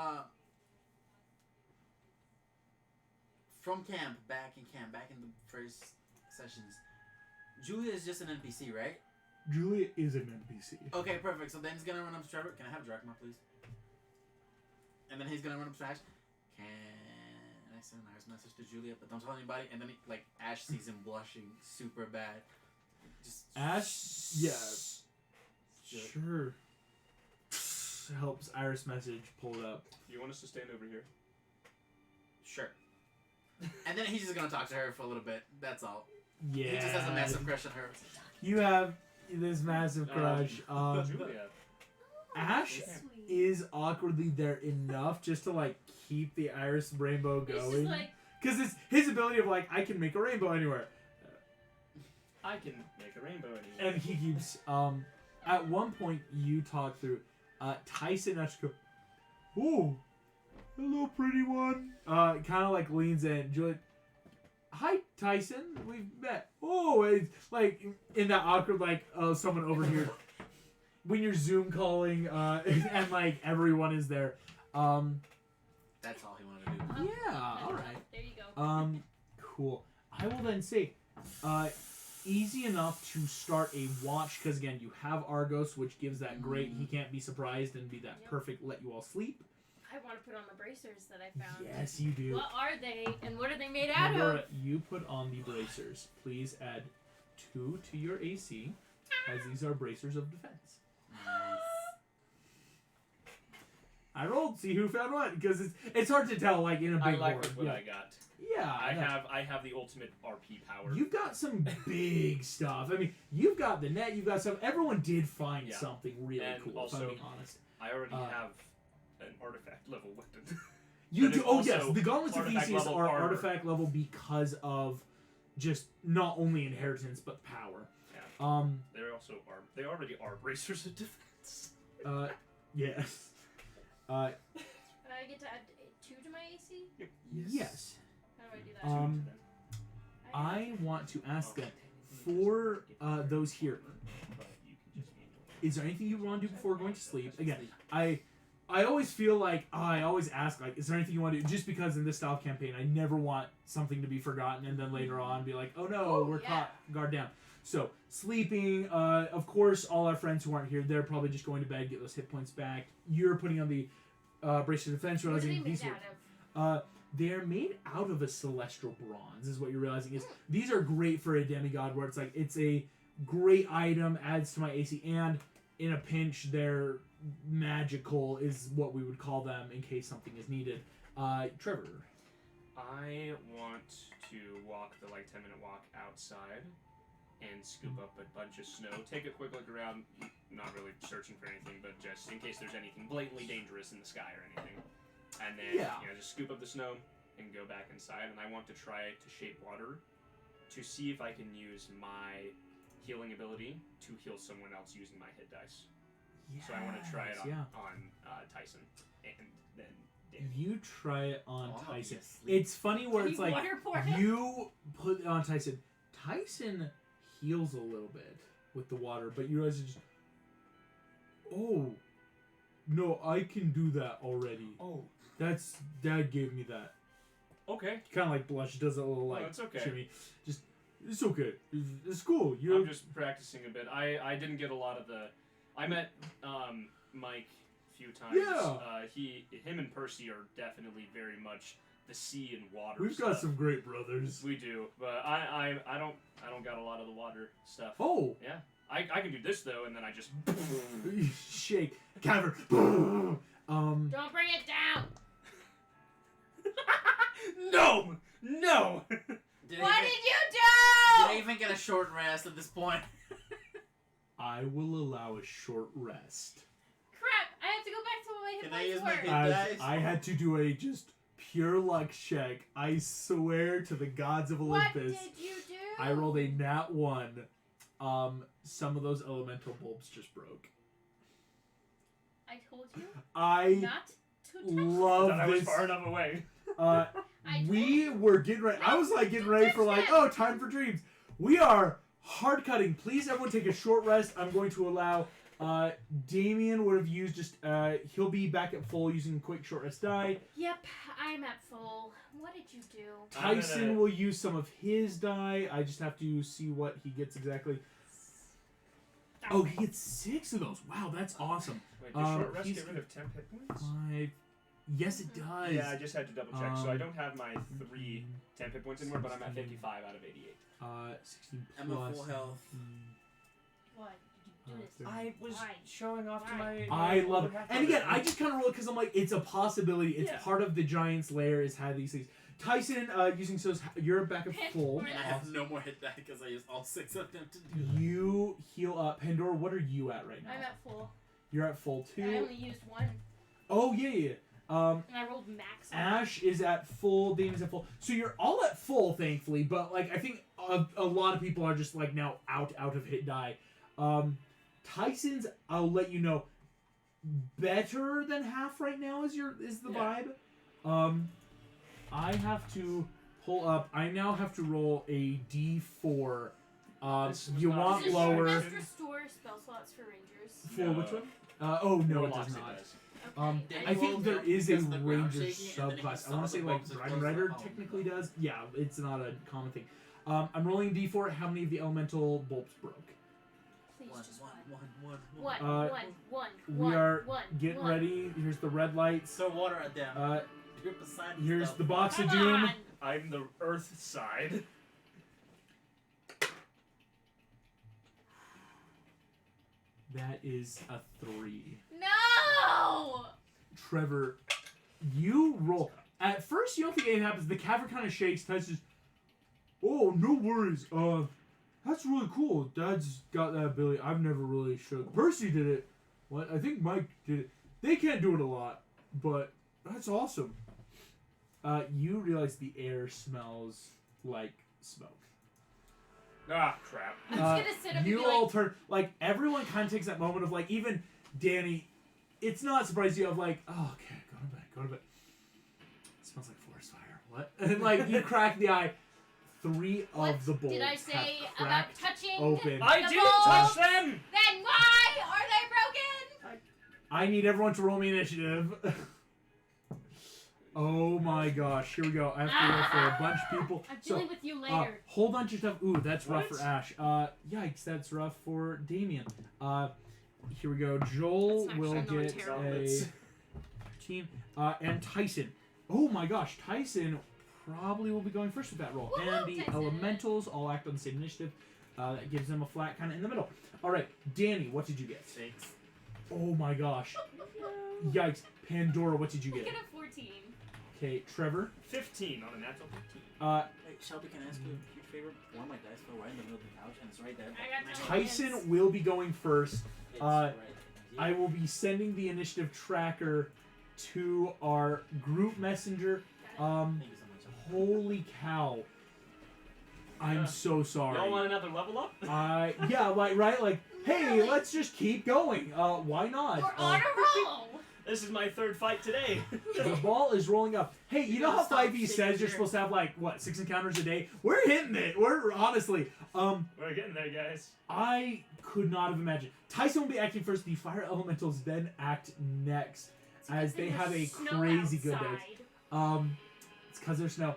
from camp, back in the first sessions, Julia is just an NPC, right? Julia is an NPC. Okay, perfect. So then he's gonna run up to Trevor. Can I have Drachma, please? And then he's gonna run up to Ash. Can I send a nice message to Julia, but don't tell anybody? And then Ash sees him blushing super bad. Just Ash, sure. Helps iris message pull it up. You want us to stand over here? Sure. And then he's just gonna talk to her for a little bit. That's all. Yeah. He just has a massive crush on her. You have this massive crush. Julia. Ash Sweet. is awkwardly there enough just to keep the iris rainbow It's just going. like, Because it's his ability of I can make a rainbow anywhere. I can make a rainbow anywhere. And he keeps at one point you talk through Tyson actually go, "Oh, hello pretty one." Kinda leans in. Juliet, "Hi Tyson, we've met." Oh, it's in that awkward someone over here. When you're Zoom calling and everyone is there. That's all he wanted to do. Yeah, alright. there you go. Cool. I will then say, easy enough to start a watch, because again, you have Argos, which gives that great, he can't be surprised and be that perfect let you all sleep. I want to put on the bracers that I found. Yes, you do. What are they, and what are they made out Laura, of? you put on the bracers. Please add 2 to your AC, as these are bracers of defense. Nice. I rolled, see who found what, because it's hard to tell, in a big I like board. what Yeah. I got. Yeah, I have the ultimate RP power. You've got some big stuff. I mean, you've got the net, you've got some. Everyone did find something really And cool, if also, I'm being honest. I already have an artifact level weapon. You But do. it's Oh, also yes. The Gauntlets of artifact Theseus level are armor. artifact level because of just not only inheritance, but power. Yeah. They're also they already are bracers of defense. Yes. I get to add 2 to my AC? Yes. How do I do that? I want to ask that for those here, is there anything you want to do before going to sleep? Again, I always feel like I always ask like, is there anything you want to do? Just because in this style of campaign, I never want something to be forgotten and then later on be like, oh no, we're caught, guard down. So sleeping. Of course, all our friends who aren't here, they're probably just going to bed, get those hit points back. You're putting on the brace of defense. What are they Realizing made these out are, of? they're made out of a celestial bronze, is what you're realizing. Is these are great for a demigod, where it's like it's a great item, adds to my AC, and in a pinch, they're magical, is what we would call them in case something is needed. Trevor. I want to walk the 10-minute walk outside and scoop up a bunch of snow. Take a quick look around, not really searching for anything, but just in case there's anything blatantly dangerous in the sky or anything. And then just scoop up the snow and go back inside. And I want to try to shape water to see if I can use my healing ability to heal someone else using my hit dice. Yes, So I want to try it on Tyson and then Danny. You try it on Oh, Tyson. yes. It's funny where Can it's you like water pour him? you put it on Tyson. Tyson heals a little bit with the water, but you realize it's just, oh, no, I can do that already. Oh, Dad gave me that. okay. Kind of like blush, does a little like it's okay. shimmy. Just, it's okay. It's cool. I'm just practicing a bit. I didn't get a lot of the. I met Mike a few times. Yeah. Him and Percy are definitely very much the sea and water. We've stuff. got some great brothers. We do, but I don't got a lot of the water stuff. Oh, Yeah, I can do this though, and then I just. shake, cavern. Don't bring it down. No. Did What I did even, you did I do? even get a short rest at this point? I will allow a short rest. Crap! I have to go back to what my hit Can I use points my were. hit As dice? I had to do a just pure luck check. I swear to the gods of What Olympus, did you do? I rolled a nat 1. Some of those elemental bulbs just broke. I told you I not to touch. love I was this. far enough away. Uh, I told we you. were getting ready. I was like getting ready for like, oh, time for dreams. We are hard cutting. Please, everyone, take a short rest. I'm going to allow. Damien would have used just. He'll be back at full using quick short rest die. Yep, I'm at full. What did you do? I'm Tyson gonna- will use some of his die. I just have to see what he gets exactly. Oh, he gets 6 of those. Wow, that's awesome. Wait, does short rest he's- get rid of 10 hit points? 5. Yes, it does. Yeah, I just had to double check. So I Um, don't have my 3 10 hit points anymore, but I'm at 55 out of 88. 16 I'm at plus. full health. What did you do this? I was Why? showing off to Why? my. I love it. And again, I just kind of roll it because I'm like, it's a possibility. It's Yeah. part of the Giant's lair is how these things. Tyson, using those, you're back at full. And I have no more hit die because I used all 6 of them to do that. You heal up. Pandora, what are you at right now? I'm at full. You're at full I too. only used one, Oh, yeah. and I rolled max. on it. Ash is at full. Damien's at full. So you're all at full, thankfully. But like, I think a lot of people are just like now out of hit die. Tyson's, I'll let you know, better than half right now is the vibe. I have to pull up. I now have to roll a d4. This was You not want Does a short lower rest restore spell slots for rangers? for No. which one? Oh no, it Warlocks does it not. does. Um, Okay. I think there is a Because the ground ranger shaking, and then he subclass. saw I want to the say like bumps and Dragon goes Rider like, oh, technically no. does. Yeah, it's not a common thing. I'm rolling d4. How many of the elemental bulbs broke? Please, One, just one, one. one, One, Uh, one, we one, are one, Getting one. ready. Here's the red lights. Throw water at them. You're beside Here's stuff. the box of Come doom. on. I'm the Earth side. That is a 3. No! Trevor, you roll. At first, you don't think anything happens. The cavern kind of shakes. Touches. Oh, no worries. That's really cool. Dad's got that ability. I've never really shook. Percy did it. What? I think Mike did it. They can't do it a lot, but that's awesome. You realize the air smells like smoke. Ah, crap. I'm just gonna sit up and You be all like, turn, like, everyone kind of takes that moment of, like, even Danny, it's not surprising you of, like, oh, okay, go to bed. It smells like forest fire. What? And, like, you crack the eye. 3 what of the bolts did I say have about cracked touching? open. I The didn't touch bolts? them! Then why are they broken? I need everyone to roll me initiative. Oh my gosh, here we go. I have to roll for a bunch of people. I'm dealing with you later. Hold on to your stuff. Ooh, that's rough What? for Ash. Yikes, that's rough for Damien. Here we go. Joel That's will actually not get terrible. a 13. And Tyson. Oh my gosh, Tyson probably will be going first with that roll. Woohoo, And the Tyson. elementals all act on the same initiative. That gives them a flat kind of in the middle. All right, Danny, what did you get? 6. Oh my gosh. Yikes. Pandora, what did you I get? get a 14. Okay, Trevor. 15 on a natural 15. Wait, Shelby, can I ask you your favorite? One of my dice fell right in the middle of the couch, and it's right there. I got no Tyson will be going first. It's uh, right. I will be sending the initiative tracker to our group messenger. Thank you so much. Holy cow. I'm Yeah. so sorry. Y'all want another level up? Yeah, like, right? Like, hey, Really? let's just keep going. Why not? We're on a roll. This is my third fight today. The ball is rolling up. Hey, you know how Stop 5e shaking says you're your- supposed to have, like, what, 6 encounters a day? We're hitting it. We're, honestly, We're getting there, guys. I could not have imagined. Tyson will be acting first. The fire elementals then act next, as they have a crazy good day. It's because there's snow.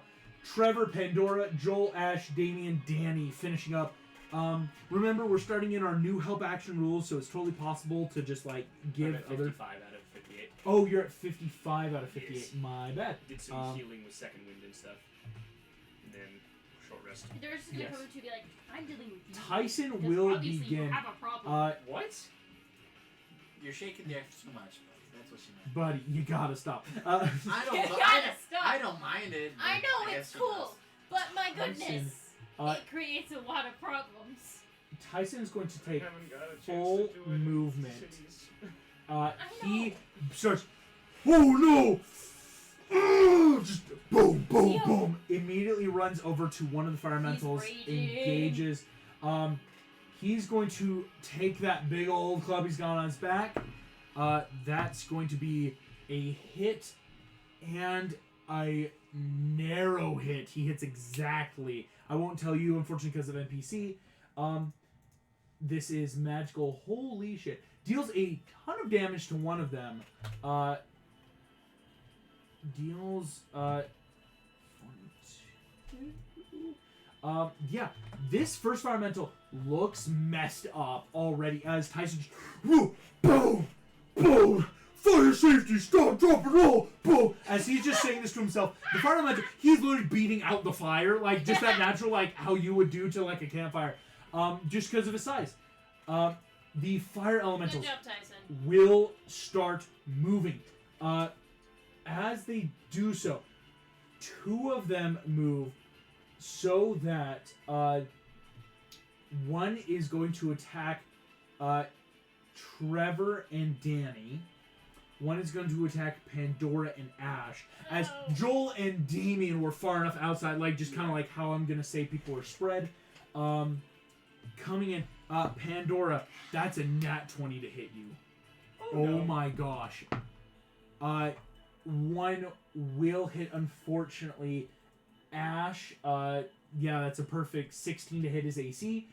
Trevor, Pandora, Joel, Ash, Damien, Danny finishing up. Remember, we're starting in our new help action rules, so it's totally possible to just like give I'm at 55 other. out of 58. Oh, you're at 55 out of 58. Yes. My bad. Did some healing with second wind and stuff. And then short rest. They're just gonna Yes. come to be like, I'm dealing with you. Tyson Because will obviously begin. You have a problem. What? You're shaking there too much. That's what she meant. Buddy, you gotta stop. I don't. You I, gotta stop. I don't mind it. I but know guess it's she cool, does. but my Tyson, goodness, uh, it creates a lot of problems. Tyson's going to take Haven't got a chance full to do it. movement. Jeez. He starts. Oh no! Just boom, boom, Yo. boom. Immediately runs over to one of the firementals, raging. engages. He's going to take that big old club he's got on his back. That's going to be a hit and a narrow hit. He hits exactly. I won't tell you, unfortunately, because of NPC. This is magical. Holy shit. Deals a ton of damage to one of them. Deals, yeah, this first firemental looks messed up already as Tyson just, whoo, boom, boom, fire safety, stop, drop, and roll, boom, as he's just saying this to himself. The fire elemental, he's literally beating out the fire, like, just that natural, like, how you would do to, like, a campfire, just because of his size. The fire Good elementals job, Tyson. will start moving. As they do so, two of them move so that one is going to attack Trevor and Danny. One is going to attack Pandora and Ash. As Oh. Joel and Damien were far enough outside, like just kind of like how I'm going to say people are spread. Coming in, Pandora, that's a nat 20 to hit you. Oh no. my gosh. One will hit, unfortunately. Ash, yeah, that's a perfect 16 to hit his AC.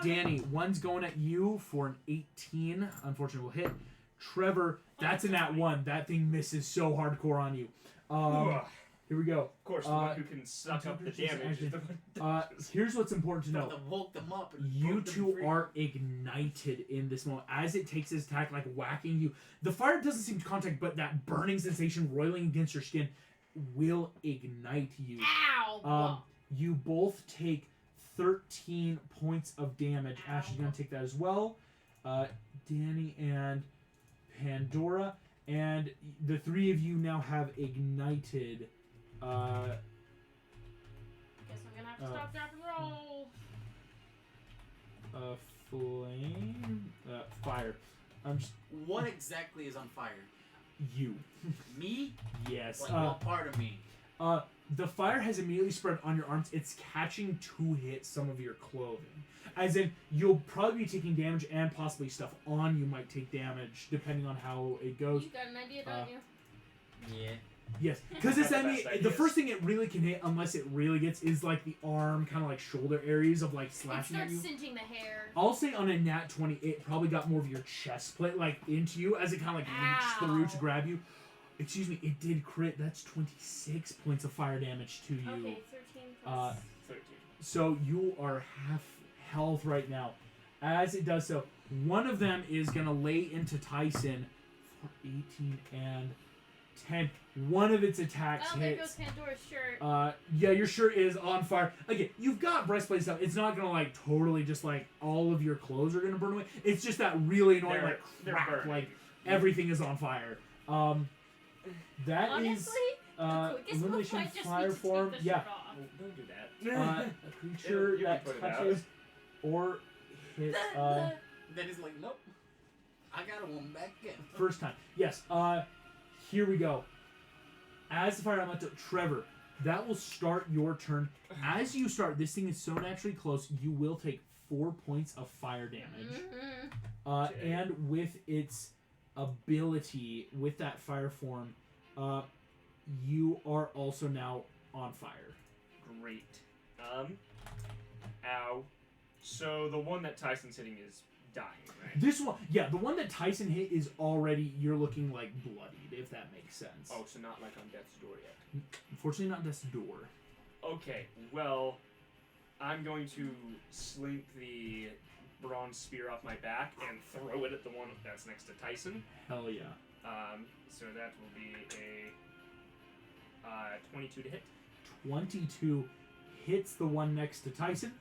Danny, one's going at you for an 18. Unfortunately, will hit. Trevor, that's a nat 1. That thing misses so hardcore on you. Ugh. Here we go. Of course, the one who can suck up the damage is the one. Here's what's important to know. But woke them up. And You broke them two free. are ignited in this moment. As it takes its attack, like whacking you, the fire doesn't seem to contact, but that burning sensation roiling against your skin will ignite you. Ow! You both take 13 points of damage. Ash is going to take that as well. Danny and Pandora. And the three of you now have ignited. Guess I'm gonna have to stop, drop, and roll. Flame. Fire. I'm just. What exactly is on fire? You. Me? Yes. Like what part of me? The fire has immediately spread on your arms. It's catching to hit some of your clothing. As in, you'll probably be taking damage and possibly stuff on you might take damage, depending on how it goes. You got an idea, don't you? Yeah. Yes, because Not this the enemy, best the ideas. first thing it really can hit, unless it really gets, is like the arm, kind of like shoulder areas of like It slashing at starts you. singeing the hair. I'll say on a nat 20, it probably got more of your chest plate like into you as it kind of like reached through to Ow. grab you. Excuse me, it did crit. That's 26 points of fire damage to you. Okay, 13 plus. 13. So you are half health right now. As it does so, one of them is gonna lay into Tyson for 18 and 10. One of its attacks Oh, there goes hits. Pandora's shirt. Yeah, your shirt is on fire. Again, you've got breastplate stuff. It's not gonna like totally just like all of your clothes are gonna burn away. It's just that really annoying like They're crack, burning. like everything is on fire. That is Honestly, the quickest move elimination might just fire be to form. take the Yeah, shirt off. Well, don't do that. a creature You can that put it out. touches or hits Then he's like, nope. I got a one back in. first time. Yes. Here we go. As the fire elemental, Trevor, that will start your turn. As you start, this thing is so naturally close, you will take 4 points of fire damage. Okay. And with its ability, with that fire form, you are also now on fire. Great. Ow. So the one that Tyson's hitting is dying, right? This one, yeah, the one that Tyson hit is already, you're looking like bloodied, if that makes sense. Oh, so not like on death's door yet. Unfortunately, not this door. Okay, well, I'm going to slink the bronze spear off my back and throw it at the one that's next to Tyson. Hell yeah. So that will be a 22 to hit. 22 hits the one next to Tyson,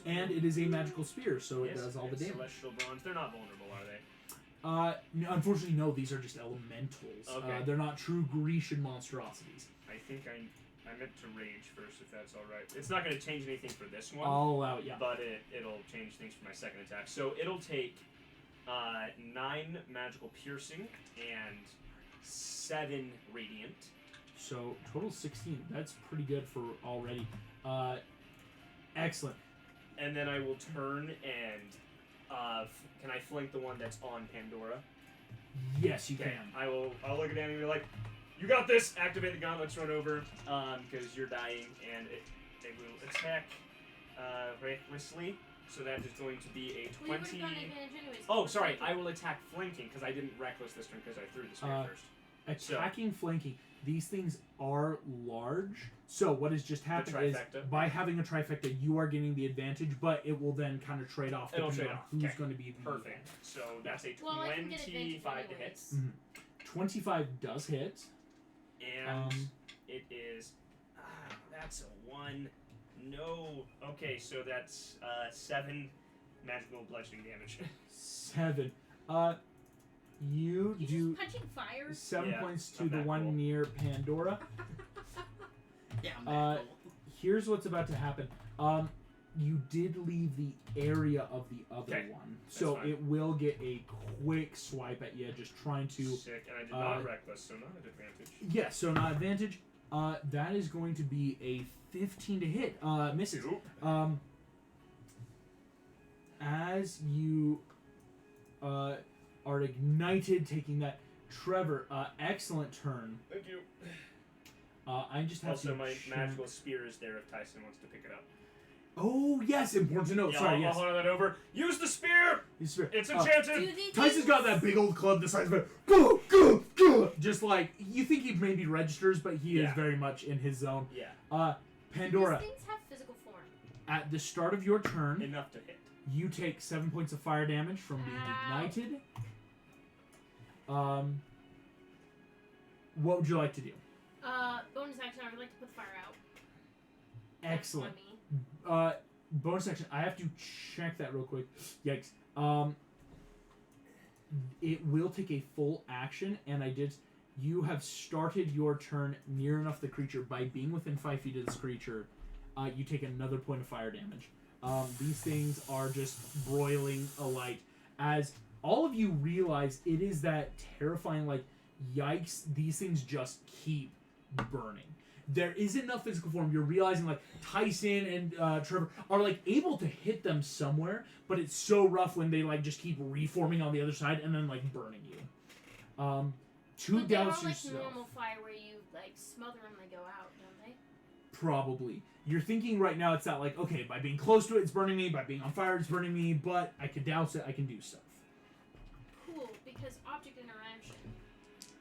and it is a magical spear, so it Yes, does all the it's damage. Celestial bronze. They're not vulnerable, are they? Unfortunately, no. These are just elementals. Okay. They're not true Grecian monstrosities. I think I meant to rage first, if that's all right. It's not going to change anything for this one, I'll allow it. Yeah. but it'll change things for my second attack. So it'll take 9 magical piercing and 7 radiant. So total 16. That's pretty good for already. Excellent. And then I will turn and can I flank the one that's on Pandora? Yes, you Okay. can. I'll look at Danny and be like, "You got this. Activate the gauntlets. Run over, because you're dying, and it will attack recklessly. So that is going to be a Well, you 20. would've gotten advantage anyways. Oh, sorry. I will attack flanking because I didn't reckless this turn because I threw the spear first. Attacking, flanking. These things are large. So what has just happened is trifecta. by having a trifecta, you are getting the advantage, but it will then kind of trade off It'll depending trade on off. who's Okay. going to be the Perfect. So that's a Well, I can get advantage 25 to hit, anyways. 25 does hit. and it is that's a 1. No. Okay, so that's 7 magical bludgeoning damage. 7. You You do just punching fire? 7 Yeah, points to I'm the that one cool. near Pandora. Yeah, I'm that cool. Here's what's about to happen. You did leave the area of the other Okay, one, so fine. it will get a quick swipe at you, just trying to. Sick, and I did not reckless, so not an advantage. Yeah, so not advantage. That is going to be a 15 to hit. Misses. Nope. As you are ignited, taking that, Trevor. Excellent turn. Thank you. I just have Also, to. my check- magical spear is there if Tyson wants to pick it up. Oh yes, important to know. Yeah, Sorry, I'll yes. hold that over. Use the spear! It's fair. It's Do enchanted! these Tyson's got that big old club the size of it. Go, go, go! Just like, you think he maybe registers, but he is Yeah. very much in his zone. Yeah, Pandora, These things have physical form. at the start of your turn, enough to hit. you take 7 points of fire damage from being Ow. ignited. What would you like to do? Bonus action, I would like to put the fire out. Excellent. That's on me. Bonus action. I have to check that real quick. Yikes. It will take a full action, and I did. You have started your turn near enough the creature by being within 5 feet of this creature. You take another point of fire damage. These things are just broiling alight. As all of you realize, it is that terrifying, like, yikes, these things just keep burning. There isn't enough physical form. You're realizing, like, Tyson and Trevor are, like, able to hit them somewhere, but it's so rough when they, like, just keep reforming on the other side and then, like, burning you. to But they are douse like yourself. normal fire where you like smother them, they go out, don't they? Probably. You're thinking right now it's not like, okay, by being close to it, it's burning me. By being on fire, it's burning me. But I can douse it. I can do stuff. Cool, because object interaction.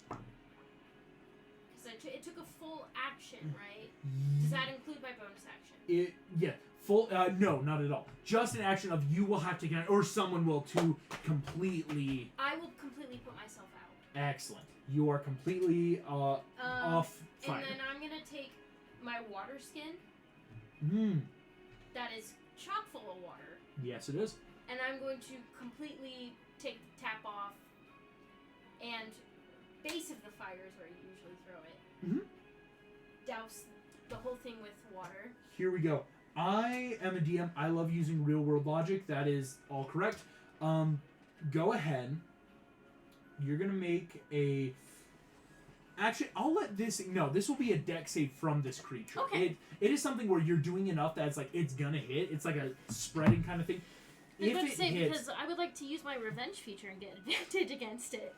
Because it took a full action, right? Does that include my bonus action? Yeah. Full. No, not at all. Just an action of you will have to get, or someone will to completely. I will completely put myself out. Excellent. You are completely off fire. And then I'm gonna take my water skin. That is chock full of water. Yes, it is. And I'm going to completely take the tap off. And base of the fire is where you usually throw it. Douse the whole thing with water. Here we go. I am a DM. I love using real world logic. That is all correct. Go ahead. You're gonna make a. Actually, I'll let this. No, this will be a dex save from this creature. Okay. It is something where you're doing enough that it's like it's gonna hit. It's like a spreading kind of thing. I was If about it to say, hits, because I would like to use my revenge feature and get advantage against it.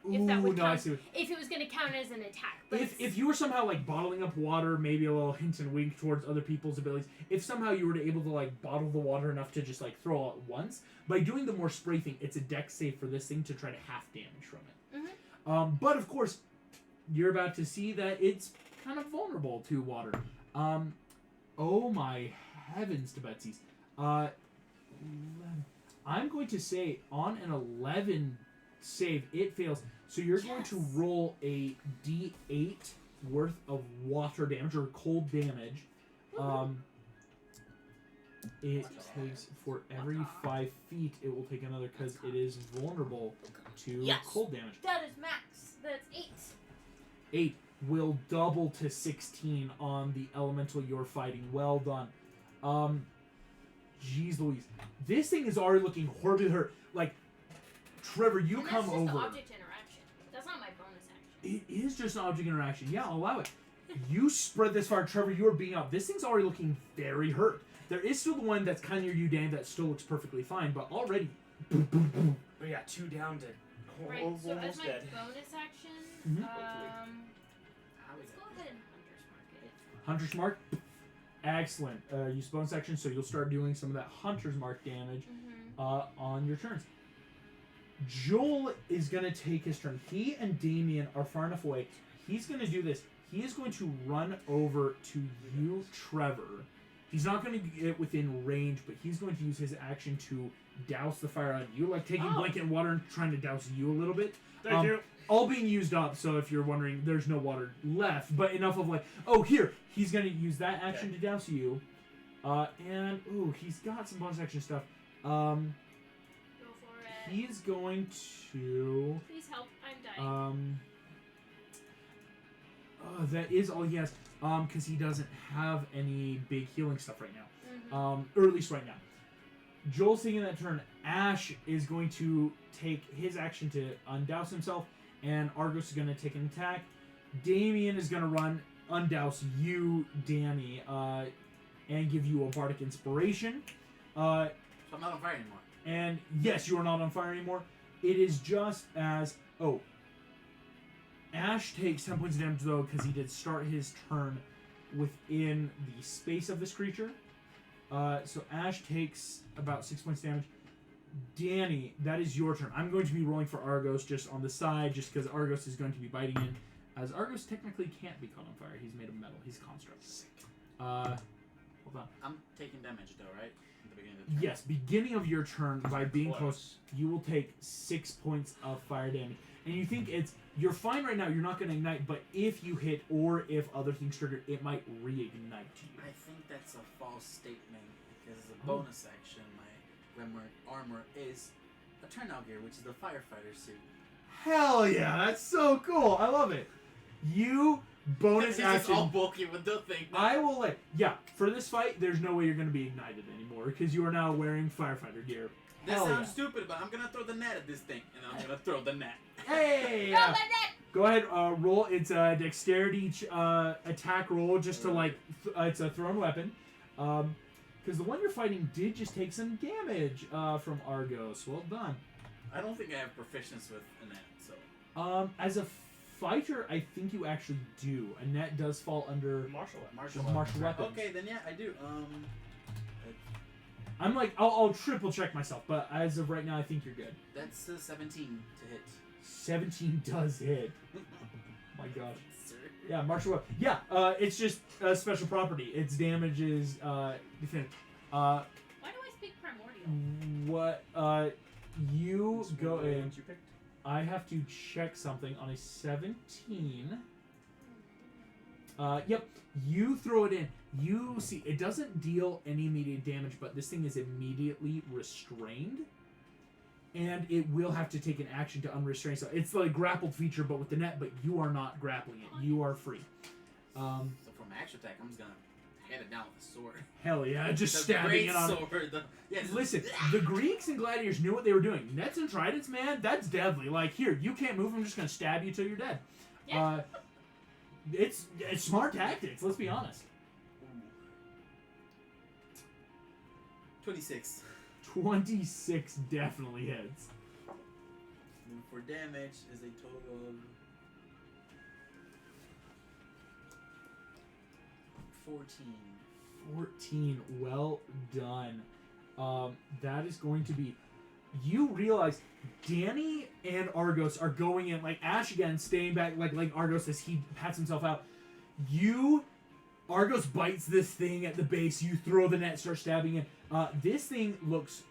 Ooh, that would no, I count. see. If it was going to count as an attack. But If you were somehow like bottling up water, maybe a little hint and wink towards other people's abilities. If somehow you were able to like bottle the water enough to just like throw out once, by doing the more spray thing, it's a dex save for this thing to try to half damage from it. But of course, you're about to see that it's kind of vulnerable to water. Oh my heavens to Betsy's. 11. I'm going to say on an 11 save, it fails. So you're going to roll a d8 worth of water damage or cold damage. It takes for every 5 feet, it will take another because it is vulnerable to cold damage. that is max. That's 8. 8 will double to 16 on the elemental you're fighting. Well done. Jeez Louise. This thing is already looking horribly hurt. Like, Trevor, you And come that's just over. object interaction. That's not my bonus action. It is just an object interaction. Yeah, I'll allow it. You spread this fire, Trevor. You are being out. This thing's already looking very hurt. There is still the one that's kind of near you, Dan, that still looks perfectly fine, but already. Oh yeah, 2 down to Right, almost so as my dead. bonus action, Mhm. let's go ahead and Hunter's Mark it. Hunter's Mark. Excellent. Use bonus action, so you'll start doing some of that Hunter's Mark damage on your turns. Joel is going to take his turn. He and Damien are far enough away. He's going to do this. He is going to run over to you, Trevor. He's not going to get within range, but he's going to use his action to douse the fire on you, like taking blanket and water and trying to douse you a little bit. Thank you. All being used up, so if you're wondering, there's no water left, but enough of like, oh, here, he's going to use that action to douse you. And, ooh, he's got some bonus action stuff. Go for it. He's going to... Please help. I'm dying. That is all he has, because he doesn't have any big healing stuff right now. Or at least right now. Joel's taking that turn. Ash is going to take his action to undouse himself, and Argos is going to take an attack. Damien is going to run, undouse you, Danny, and give you a bardic inspiration. So I'm not on fire anymore. And yes, you are not on fire anymore. It is just as... Oh. Ash takes 10 points of damage, though, because he did start his turn within the space of this creature. So Ash takes about 6 points damage. Danny, that is your turn. I'm going to be rolling for Argos just on the side, just because Argos is going to be biting in. As Argos technically can't be caught on fire. He's made of metal. He's construct. Hold on. I'm taking damage though, right? At the beginning of the turn. Yes, beginning of your turn, by being Close. close, you will take 6 points of fire damage. And you think you're fine right now, you're not going to ignite, but if you hit or if other things trigger, it might reignite you. I think that's a false statement because as a bonus action, my Grimmer armor is a turnout gear, which is the firefighter suit. Hell yeah, that's so cool. I love it. You bonus He's just all action. bulky with the thing. I will for this fight, there's no way you're going to be ignited anymore because you are now wearing firefighter gear. This Hell sounds yeah. stupid, but I'm gonna throw the net at this thing, and I'm gonna throw the net. Hey! Throw the net! Go ahead, roll. It's a dexterity attack roll, just to it's a thrown weapon. Because the one you're fighting did just take some damage from Argos. Well done. I don't think I have proficiency with Annette, so. As a fighter, I think you actually do. Annette does fall under Martial art. martial weapons. Okay, then yeah, I do. I'm like, I'll triple check myself, but as of right now, I think you're good. That's 17 to hit. 17 does hit. My gosh. Sir. Yeah, martial weapon. Yeah, it's just a special property. Its damage is definitive. Why do I speak primordial? What? You This go one of the in. ones you picked? I have to check something on a 17. Yep. You throw it in. You see, it doesn't deal any immediate damage, but this thing is immediately restrained. And it will have to take an action to unrestrain. So it's like a grappled feature, but with the net, but you are not grappling it. You are free. So for my action attack, I'm just gonna hand it down with a sword. Hell yeah, just The stabbing great it on sword. Yeah, Listen, the Greeks and gladiators knew what they were doing. Nets and tridents, man, that's deadly. Like, here, you can't move, I'm just gonna stab you till you're dead. Yeah. It's smart tactics, let's be honest. 26. 26 definitely hits. And for damage is a total of 14. 14, well done. That is going to be... You realize Danny and Argos are going in, like Ash again, staying back like Argos as he pats himself out. Argos bites this thing at the base, you throw the net, start stabbing it. This thing looks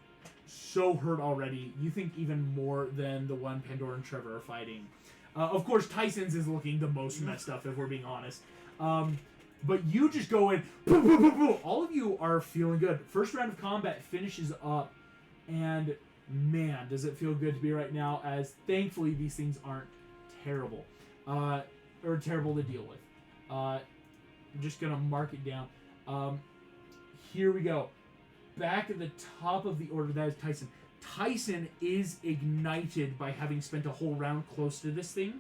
so hurt already. You think even more than the one Pandora and Trevor are fighting. Of course, Tyson's is looking the most messed up, if we're being honest. But you just go in, boom, boom, boom, boom. All of you are feeling good. First round of combat finishes up, and man, does it feel good to be right now, as thankfully these things aren't terrible. Or terrible to deal with. I'm just going to mark it down. Here we go. Back at the top of the order, that is Tyson. Tyson is ignited by having spent a whole round close to this thing,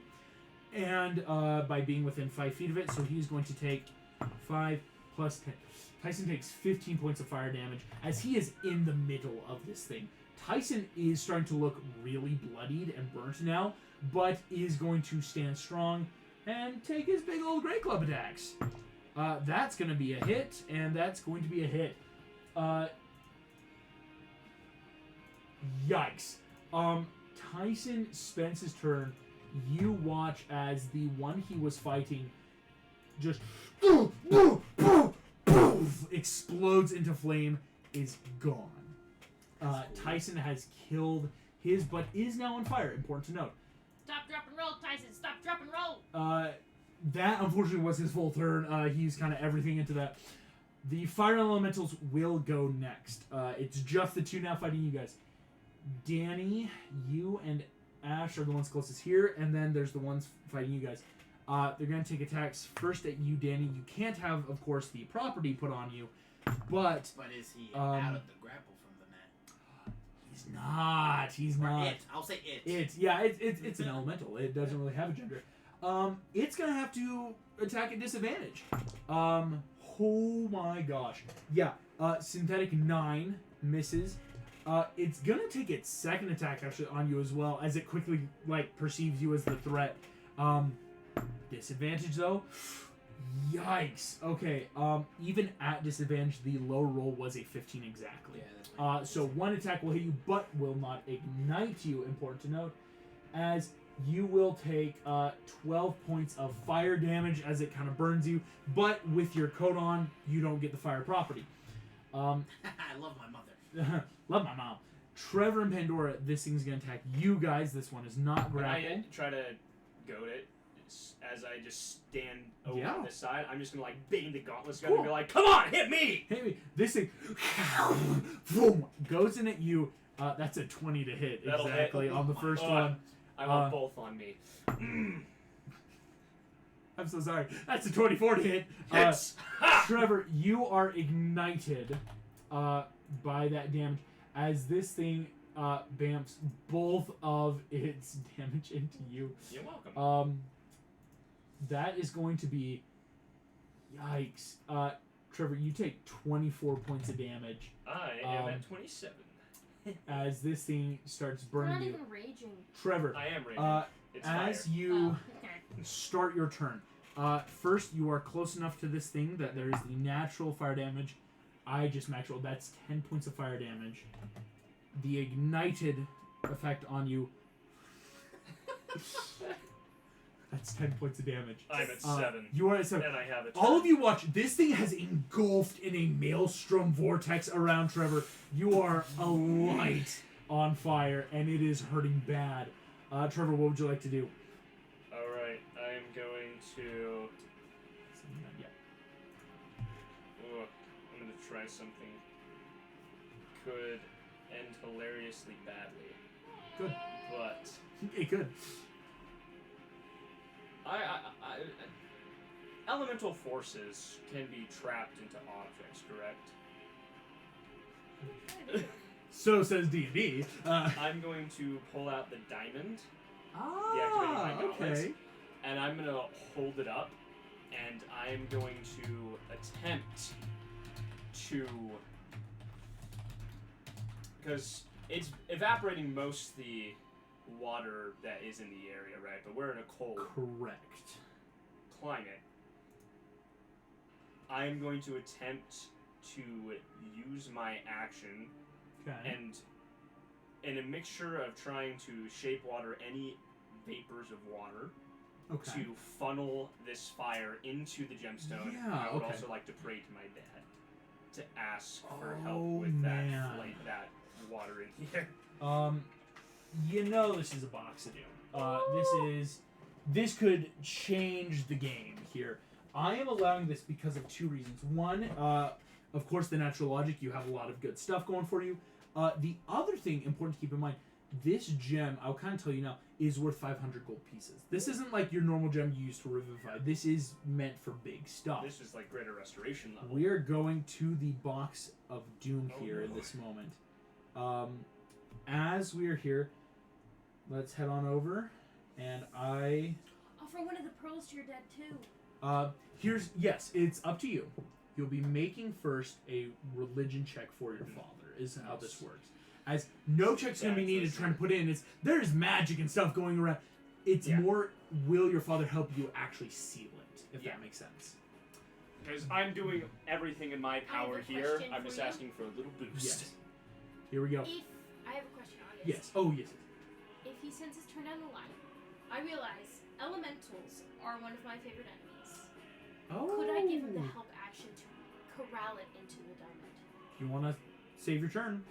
and by being within 5 feet of it, so he's going to take 5 plus 10. Tyson takes 15 points of fire damage as he is in the middle of this thing. Tyson is starting to look really bloodied and burnt now, but is going to stand strong and take his big old Great Club attacks. That's going to be a hit, and that's going to be a hit. Yikes. Tyson spends his turn. You watch as the one he was fighting just explodes into flame, is gone. Tyson has killed his, but is now on fire. Important to note. Stop, drop, and roll, Tyson. Stop, drop, and roll. That unfortunately was his full turn. He used kind of everything into that. The fire elementals will go next. It's just the two now fighting you guys. Danny, you and Ash are the ones closest here, and then there's the ones fighting you guys. They're going to take attacks first at you, Danny. You can't have, of course, the property put on you, but... But is he out of the grapple from the net? He's not. He's Or not. it. I'll say it. It's an elemental. It doesn't really have a gender. It's going to have to attack at disadvantage. Oh my gosh. Yeah, Synthetic 9 misses. It's gonna take its second attack actually on you as well, as it quickly perceives you as the threat. Disadvantage though. Yikes. Okay. Even at disadvantage, the low roll was a 15 exactly. Yeah, So one attack will hit you, but will not ignite you. Important to note, as you will take 12 points of fire damage as it kind of burns you, but with your coat on, you don't get the fire property. I love my mother. Love my mom. Trevor and Pandora, this thing's gonna attack you guys. This one is not grappled. I try to goad it as I just stand over on this side. I'm just gonna bang the gauntlets gun and be like, "Come on, hit me!" Hit me. This thing boom, goes in at you. That's a 20 to hit. That'll exactly hit. on the first one. I want both on me. I'm so sorry. That's a 24 to hit. Hits. Trevor, you are ignited by that damage as this thing bamps both of its damage into you. You're welcome. That is going to be... Yikes. Trevor, you take 24 points of damage. I am at 27. as this thing starts We're burning not you. even raging. Trevor, I am raging. It's as fire. you okay. start your turn, first you are close enough to this thing that there is the natural fire damage. I just max rolled. That's 10 points of fire damage. The ignited effect on you. That's 10 points of damage. I'm at 7. You are at 7. And I have a All turn. of you watch. This thing has engulfed in a maelstrom vortex around Trevor. You are alight on fire, and it is hurting bad. Trevor, what would you like to do? Alright, I'm going to... Yeah. Ugh, I'm going to try something. Could end hilariously badly. Good. But... It could. Elemental forces can be trapped into objects, correct? So says D&D. I'm going to pull out the diamond, deactivating my gauntlets, Okay. and I'm going to hold it up, and I'm going to attempt to... Because it's evaporating most of the water that is in the area, right? But we're in a cold Correct. climate. I'm going to attempt to use my action Okay. and in a mixture of trying to shape water any vapors of water Okay. to funnel this fire into the gemstone. Yeah, I would okay. also like to pray to my dad to ask for Oh, help with man. that water in here. You know this is a box of doom. This could change the game here. I am allowing this because of two reasons. One, of course, the natural logic. You have a lot of good stuff going for you. The other thing important to keep in mind, this gem, I'll kind of tell you now, is worth 500 gold pieces. This isn't like your normal gem you use to revivify. This is meant for big stuff. This is like greater restoration level. We are going to the box of doom Oh, here in no. this moment. As we are here, let's head on over, and Offer one of the pearls to your dad too. yes, it's up to you. You'll be making first a religion check for your father, is how this works. As no check's going to be needed trying to put in, there's magic and stuff going around. It's more, will your father help you actually seal it, if that makes sense. Because I'm doing everything in my power I have a here. question I'm for just you. asking for a little boost. Yes. Here we go. If I have a question, August. Yes. Oh, yes. If he sends his turn down the line, I realize elementals are one of my favorite enemies. Oh. Could I give him the help action to corral it into the diamond? You want to save your turn?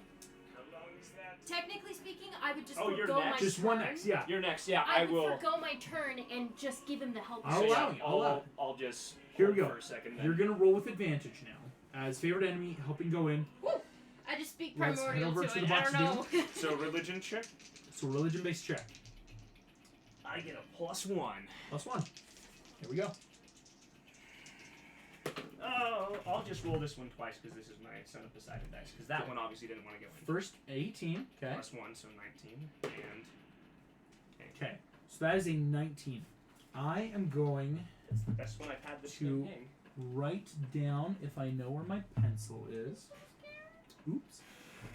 How long is that? Technically speaking, I would just Oh, you're forgo my next? Just turn. one next, yeah. You're next. Yeah, I I would will. forgo my turn and just give him the help. I'll action. allow you, I'll allow you. I'll just Here we hold go. for a second. You're going to roll with advantage now. As favorite enemy, helping go in. Woo! I just speak Let's head primordial over to to it. the box I don't know. So religion check. It's a religion-based check. I get a +1. +1. Here we go. Oh, I'll just roll this one twice because this is my Son of Poseidon dice. Because that one obviously didn't want to go in. First, 18. Okay. +1, so 19. And Okay. So that is a 19. I am going it's the best one I've had this To- game. write down if I know where my pencil is. Oops.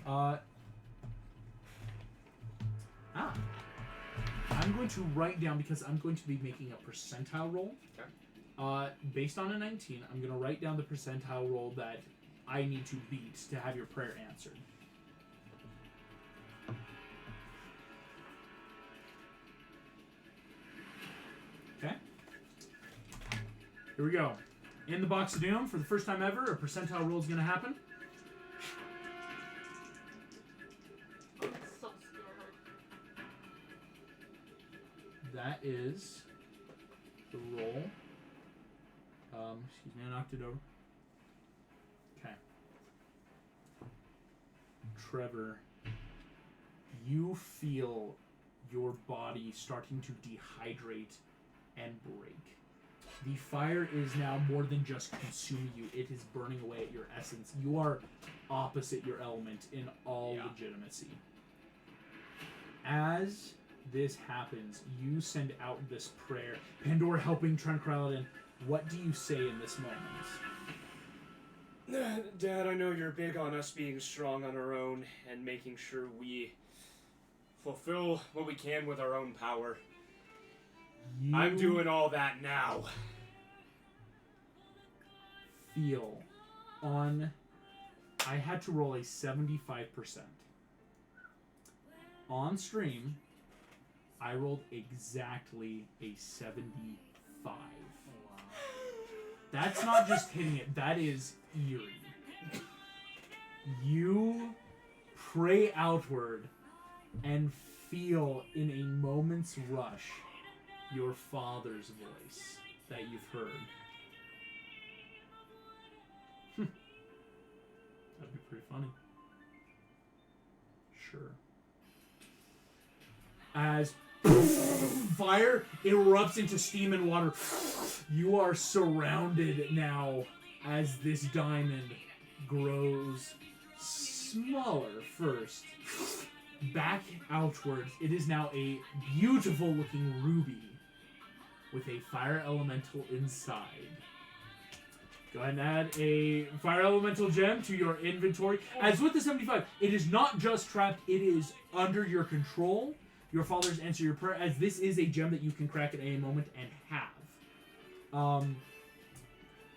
I'm going to write down because I'm going to be making a percentile roll. Okay. Based on a 19, I'm going to write down the percentile roll that I need to beat to have your prayer answered. Okay. Here we go. In the box of doom, for the first time ever, a percentile roll is going to happen. I'm so scared. That is the roll. Excuse me, I knocked it over. Okay. Trevor, you feel your body starting to dehydrate and break. The fire is now more than just consuming you, it is burning away at your essence. You are opposite your element in all legitimacy. As this happens, you send out this prayer. Pandora helping try and corral it in. What do you say in this moment? Dad, I know you're big on us being strong on our own and making sure we fulfill what we can with our own power. I'm doing all that now. Feel on. I had to roll a 75%. On stream, I rolled exactly a 75. Wow. That's not just hitting it, that is eerie. You pray outward and feel in a moment's rush your father's voice that you've heard. That'd be pretty funny. Sure. As fire erupts into steam and water, you are surrounded now as this diamond grows smaller first. Back outwards, it is now a beautiful looking ruby with a fire elemental inside. Go ahead and add a fire elemental gem to your inventory. As with the 75, it is not just trapped, it is under your control. Your father's answer your prayer, as this is a gem that you can crack at any moment and have.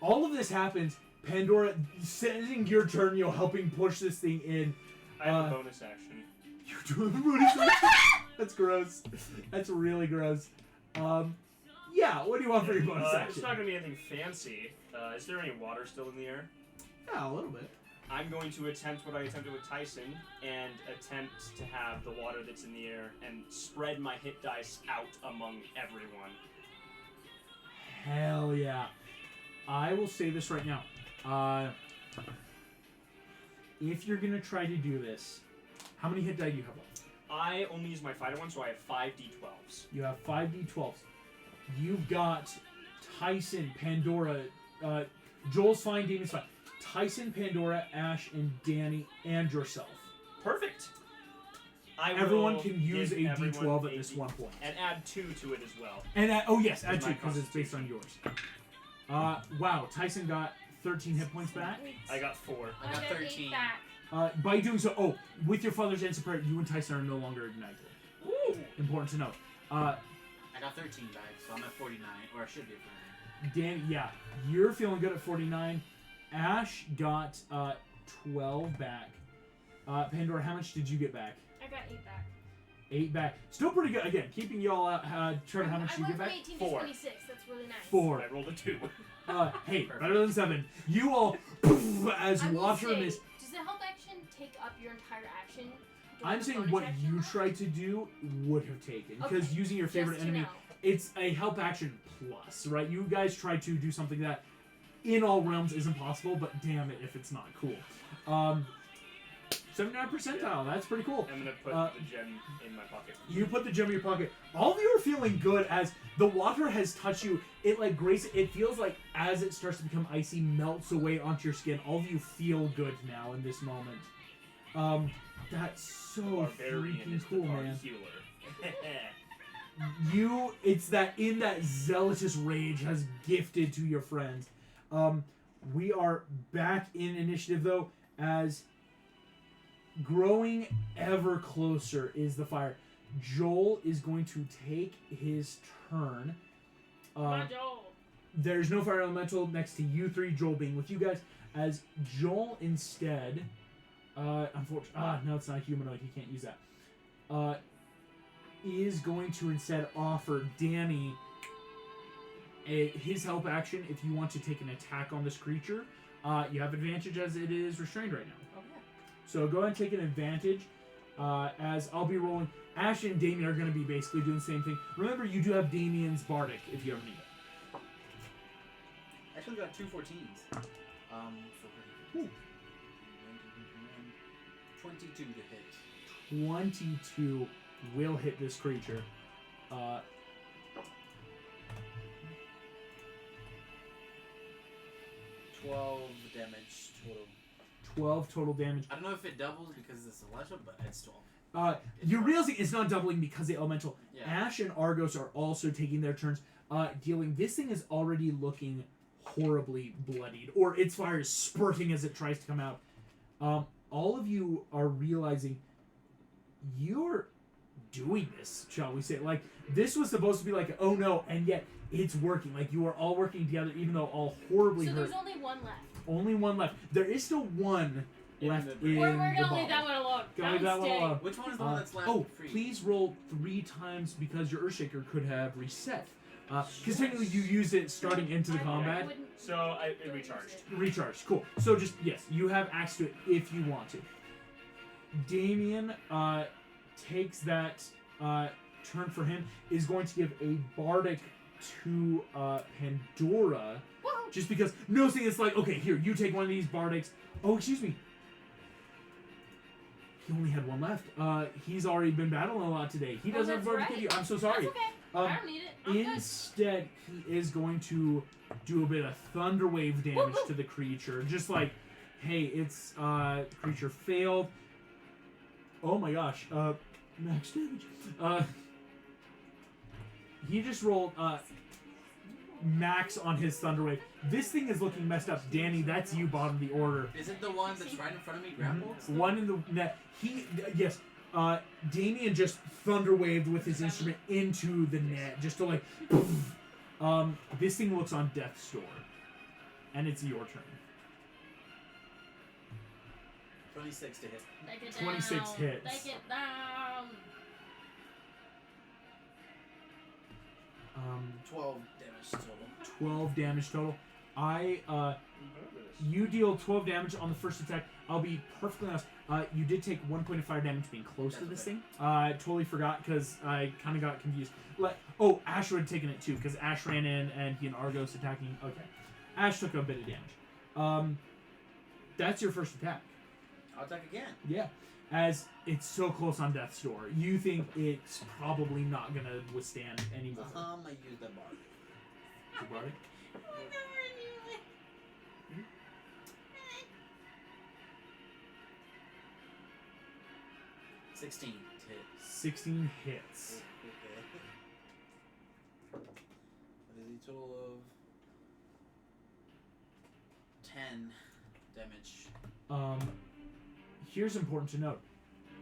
All of this happens. Pandora, sending your turn, helping push this thing in. I have a bonus action. You're doing the bonus action? That's gross. That's really gross. Yeah, what do you want for your bonus action? It's not going to be anything fancy. Is there any water still in the air? Yeah, a little bit. I'm going to attempt what I attempted with Tyson and attempt to have the water that's in the air and spread my hit dice out among everyone. Hell yeah. I will say this right now. If you're going to try to do this, how many hit die do you have left? I only use my fighter one, so I have 5 d12s. You have 5 d12s. You've got Tyson, Pandora, Joel's fine, Damien's fine. Tyson, Pandora, Ash, and Danny, and yourself. Perfect. Everyone can use a give d12 everyone at this a one point. And add 2 to it as well. And oh yes, add With 2 my because it's based on constitution. yours. Wow, Tyson got 13 hit points back. I got 4. I got 13. By doing so, with your father's answer prayer, you and Tyson are no longer ignited. Woo! Important to know. I got 13 back, so I'm at 49, or I should be at 49. Danny, yeah, you're feeling good at 49. Ash got 12 back. Pandora, how much did you get back? I got 8 back. 8 back. Still pretty good. Again, keeping you all out. Trevor, how much I did you get went back? from 18 4. to 26. That's really nice. 4. I rolled a 2. Hey, Perfect. better than 7. You all, as I will water say, mist. does the help action take up your entire action? during I'm the saying bonus what action you round? tried to do would have taken. Because Okay, using your favorite just to enemy, know. it's a help action plus, right? You guys tried to do something that in all realms isn't possible, but damn it if it's not cool. 79 percentile, that's pretty cool. I'm going to put the gem in my pocket. You put the gem in your pocket. All of you are feeling good as the water has touched you. It like it feels like as it starts to become icy, melts away onto your skin. All of you feel good now in this moment. That's so Barbarian freaking is cool, the man. healer. It's that in that zealotous rage has gifted to your friends. We are back in initiative though, as growing ever closer is the fire. Joel is going to take his turn. My Joel. There's no fire elemental next to you three, Joel being with you guys, as Joel instead, unfortunately, no, it's not humanoid, he can't use that, is going to instead offer Danny his help action. If you want to take an attack on this creature, you have advantage as it is restrained right now. Oh, yeah. So go ahead and take an advantage, as I'll be rolling. Ash and Damien are going to be basically doing the same thing. Remember, you do have Damien's Bardic if you ever need it. I actually got 2 14s. So Ooh. 22 to hit. 22 will hit this creature. 12 damage total. 12 total damage. I don't know if it doubles because it's celestial, but it's 12. You're realizing it's not doubling because the elemental. Yeah. Ash and Argos are also taking their turns, dealing. This thing is already looking horribly bloodied, or its fire is spurting as it tries to come out. All of you are realizing you're doing this, shall we say. Like, this was supposed to be like, oh no, and yet it's working. Like, you are all working together, even though all horribly So hurt. there's only one left. Only one left. There is still one left in We're the gonna bottle. leave that one alone. Gonna leave that one Stay. alone. Which one is the one that's left? Oh, free? please roll 3 times because your Earthshaker could have reset. Because technically you use it starting into the I combat. wouldn't So it use recharged. it. Recharge, cool. So just, yes, you have access to it if you want to. Damien takes that turn for him, is going to give a Bardic to Pandora. Whoa. Just because, noticing it's like, okay, here, you take one of these Bardics. Oh, excuse me. He only had one left. He's already been battling a lot today. He Oh, doesn't have that's Bardic to give you. right. I'm so sorry. That's okay. I don't need it. I'm good. Instead, he is going to do a bit of thunder wave damage Woo-hoo. to the creature. Just like, hey, it's creature failed. Oh my gosh, max damage. He just rolled max on his thunder wave. This thing is looking messed up. Danny, that's you, bottom of the order. Is it the one that's right in front of me, grappled? One in the net. Yes. Damien just thunder waved with his instrument into the net, just to like. Poof. This thing looks on death's door, and it's your turn. 26 to hit. Take it 26 down. hits. Take it down. 12 damage total. 12 damage total. You deal 12 damage on the first attack. I'll be perfectly honest. You did take 1 point of fire damage being close to this thing. Totally forgot because I kind of got confused. Ash would have taken it too because Ash ran in and he and Argos attacking. Okay. Ash took a bit of damage. That's your first attack. I'll attack again. Yeah. As it's so close on death's door, you think it's probably not going to withstand any more. I use the bar. You brought it? 16 to hit. 16 hits. That is a total of 10 damage. Here's important to note.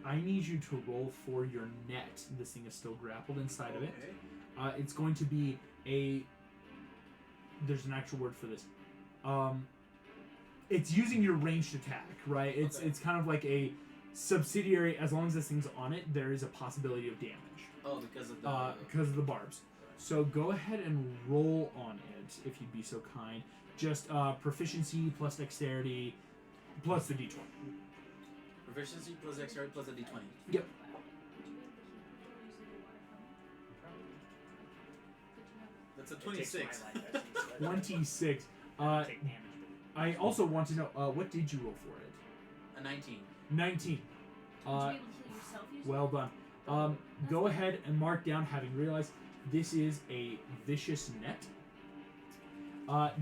I need you to roll for your net. This thing is still grappled inside of it. It's going to be there's an actual word for this. It's using your ranged attack, right? It's kind of like a subsidiary. As long as this thing's on it, there is a possibility of damage. Oh, Because of the barbs. So go ahead and roll on it, if you'd be so kind. Just proficiency plus dexterity plus the d20. Proficiency plus dexterity plus a d20. Yep. 26. 26. I also want to know, what did you roll for it? A 19. 19. Would you be able to heal yourself using Well done. Go ahead and mark down, having realized this is a vicious net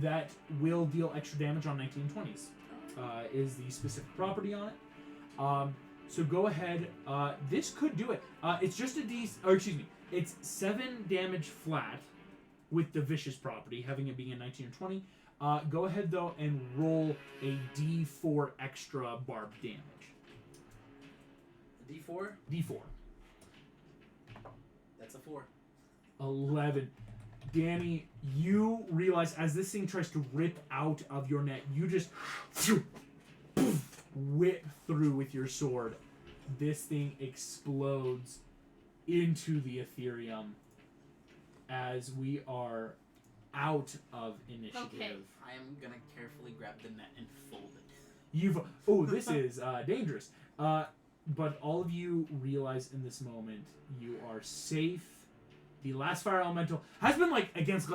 that will deal extra damage on 1920s. Is the specific property on it. So go ahead. This could do it. It's just it's 7 damage flat with the vicious property, having it being a 19 or 20. Go ahead though and roll a D4 extra barb damage. A d4? D4. That's a 4. 11. Danny, you realize as this thing tries to rip out of your net, you just whip through with your sword. This thing explodes into the Ethereum as we are out of initiative. Okay. I am gonna carefully grab the net and fold it. This is dangerous. But all of you realize in this moment you are safe. The last fire elemental has been against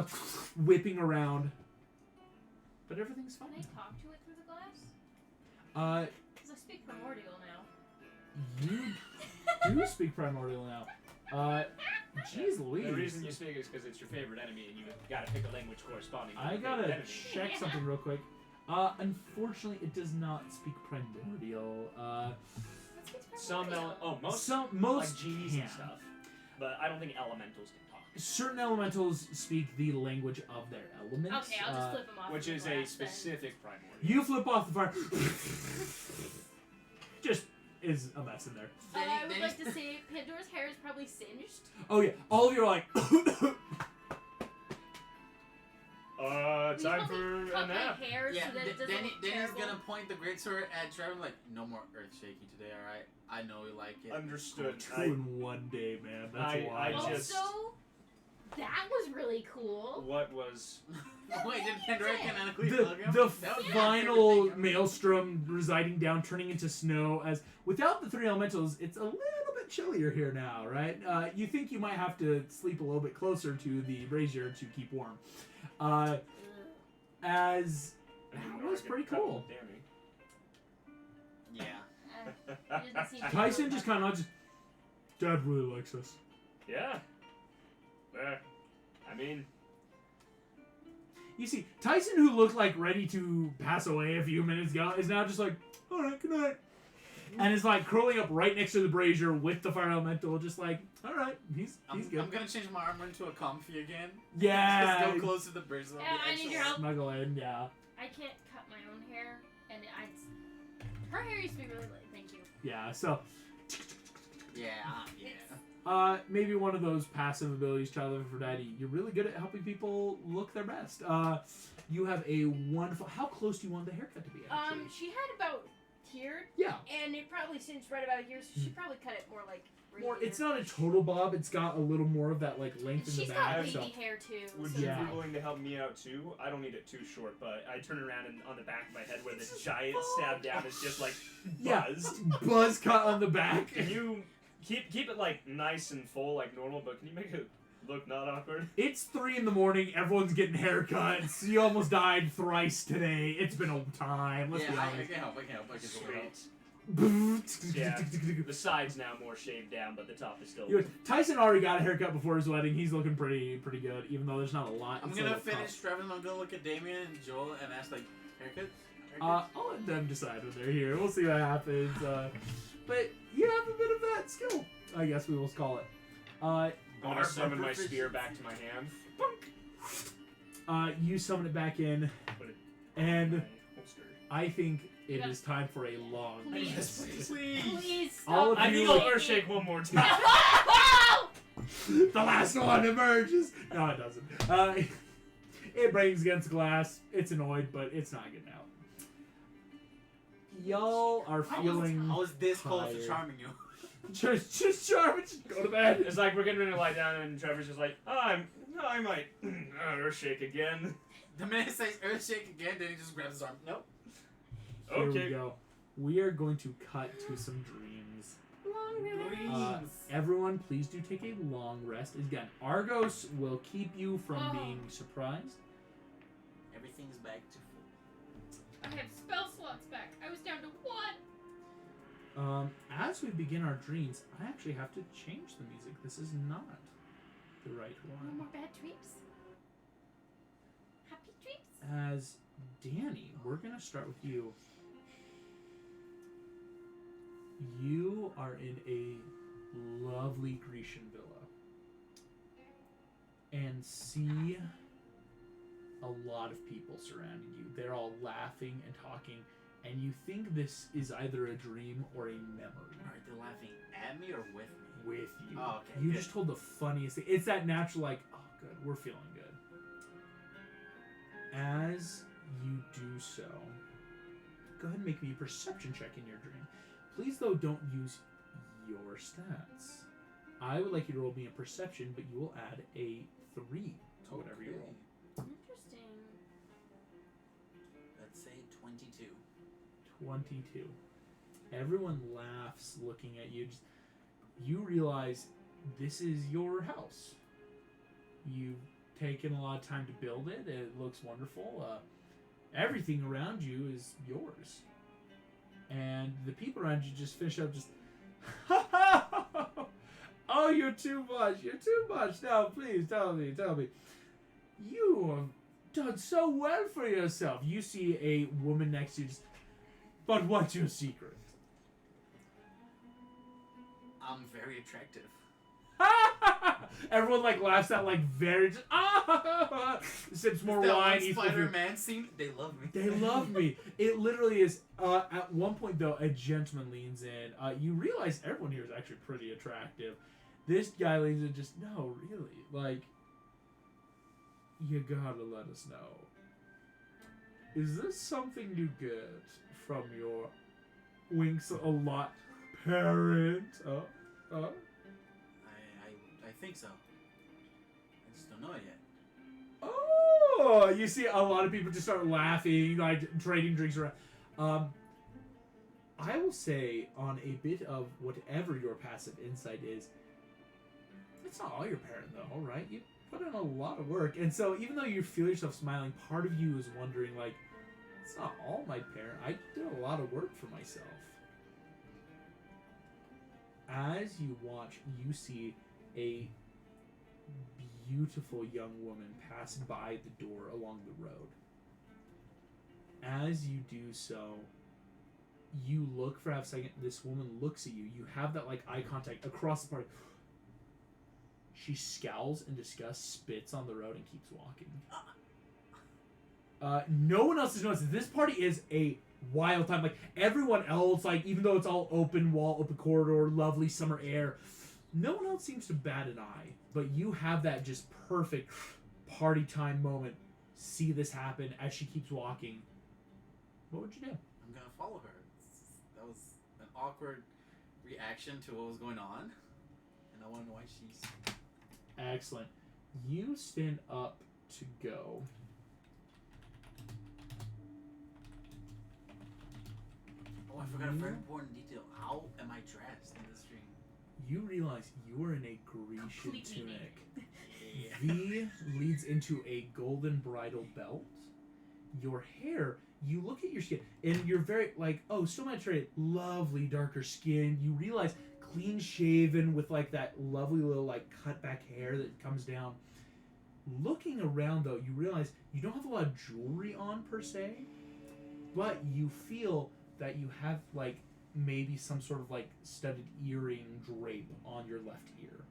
whipping around, but everything's fine. Can I talk to it through the glass? Because I speak primordial now. You do speak primordial now. Jeez Louise. The reason you speak is because it's your favorite enemy, and you gotta pick a language corresponding. To I your favorite gotta enemy. check something real quick. Unfortunately, it does not speak primordial. Most most like genies can. and stuff, but I don't think elementals can talk. certain elementals speak the language of their elements. Okay, I'll just flip them off. Which in is the a glass, then. specific primordial. You flip off the fire. Just is a mess in there. I would like to say Pandora's hair is probably singed. Oh yeah, all of you are like. Time for cut a nap. my hair Yeah, so that it doesn't Danny's look terrible. gonna point the greatsword at Trevor like, no more earth shaking today, alright? I know you like it. Understood. 2 in 1 day, man. That's I wild. just- Also, that was really cool. What was? Wait, did Pandora canonically the plug him? the That was my final favorite thing. maelstrom residing down, turning into snow. As without the 3 elementals, it's a little bit chillier here now, right? You think you might have to sleep a little bit closer to the brazier to keep warm. As I didn't that know I was could pretty cut cool. Danny. Yeah. It doesn't seem to Tyson go just that kind of just. Dad really likes us. Yeah. I mean, You see, Tyson, who looked like ready to pass away a few minutes ago, is now just like, all right, good night. And is like curling up right next to the brazier with the fire elemental, just like, all right, he's good. I'm gonna change my armor into a comfy again. Yeah. Just go close to the bridge. So Yeah, I need your help. Snuggle in, yeah. I can't cut my own hair, and her hair used to be really light. Thank you. Yeah, so, Yeah. maybe one of those passive abilities, Child of Aphrodite. You're really good at helping people look their best. You have a wonderful. How close do you want the haircut to be? Actually? She had about here, Yeah. and it probably singed right about here, so she probably cut it more like. Right More. here. It's not a total bob. It's got a little more of that like length in She's the got back. baby So. hair too. would so you Yeah. be willing to help me out too? I don't need it too short, but I turn around and on the back of my head where the giant stab down is just like Yeah. buzzed. Buzz cut on the back. Can you keep it like nice and full like normal, but can you make it look not awkward? It's 3 a.m. Everyone's getting haircuts. You almost died thrice today. It's been a time. Let's be Yeah, I honest. can help. I can help. I can help. Yeah. The side's now more shaved down, but the top is still. Tyson already got a haircut before his wedding. He's looking pretty good, even though there's not a lot. I'm It's a gonna little finish tough. Trevor and I'm gonna look at Damien and Joel and ask like, haircuts? I'll let them decide when they're here. We'll see what happens. But you have a bit of that skill, I guess we will call it. I'm gonna Our summon my proficiency. spear back to my hand. You summon it back in, Put it and in my holster. I think it Yeah. is time for a long Please. rest. Please. Please stop. All of I you- need a Earthshake one more time. The last one emerges. No, it doesn't. It bangs against glass. It's annoyed, but it's not getting out. Y'all are feeling I was this close to tired. charming you. just charm it. Just go to bed. It's like we're getting ready to lie down, and Trevor's just like, I might Earthshake again. The minute it says Earthshake again, then he just grabs his arm. Nope. Here we Okay. go. We are going to cut to some dreams. Long rest. Everyone, please do take a long rest. Again, Argos will keep you from Oh. being surprised. Everything's back to full. I have spell slots back. I was down to 1. As we begin our dreams, I actually have to change the music. This is not the right No one. more bad dreams. Happy dreams. As Danny, we're gonna start with you. You are in a lovely Grecian villa and see a lot of people surrounding you. They're all laughing and talking, and you think this is either a dream or a memory. Are they laughing at me or with me? With you. Oh, okay, You good. just told the funniest thing. It's that natural, like, oh, good, we're feeling good. As you do so, go ahead and make me a perception check in your dream. Please, though, don't use your stats. I would like you to roll me a perception, but you will add a 3 to whatever you roll. Interesting. Let's say 22. 22. Everyone laughs looking at you. You realize this is your house. You've taken a lot of time to build it. It looks wonderful. Everything around you is yours. And the people around you just finish up just, oh, you're too much. You're too much. Now, please, tell me. You have done so well for yourself. You see a woman next to you just, but what's your secret? I'm very attractive. Everyone like laughs out like very just sips more That wine. one Eats Spider-Man scene. They love me. They love me. It literally is. At one point though, a gentleman leans in. You realize everyone here is actually pretty attractive. This guy leans in. Just no, really, like you gotta let us know. Is this something you get from your winks a lot parent? I think so. I just don't know it yet. Oh, you see a lot of people just start laughing, like trading drinks around. I will say on a bit of whatever your passive insight is, it's not all your parent though, right? You put in a lot of work, and so even though you feel yourself smiling, part of you is wondering like, it's not all my parent. I did a lot of work for myself. As you watch, you see a beautiful young woman pass by the door along the road. As you do so, you look for half a second. This woman looks at you. You have that like eye contact across the party. She scowls in disgust, spits on the road, and keeps walking. No one else has noticed. This party is a wild time. Like everyone else, like even though it's all open wall, open corridor, lovely summer air, no one else seems to bat an eye. But you have that just perfect party time moment. See this happen as she keeps walking. What would you do? I'm gonna follow her. That was an awkward reaction to what was going on, and I want to know why she's. Excellent. You stand up to go. Oh, I forgot a very important detail. How am I dressed in this dream? You realize you are in a Grecian Completely tunic. Yeah. V leads into a golden bridal belt. Your hair, you look at your skin, and you're very, like, oh, so much right, lovely darker skin. You realize clean shaven with, like, that lovely little, like, cut back hair that comes down. Looking around, though, you realize you don't have a lot of jewelry on, per se, but you feel that you have, like, maybe some sort of, like, studded earring drape on your left ear.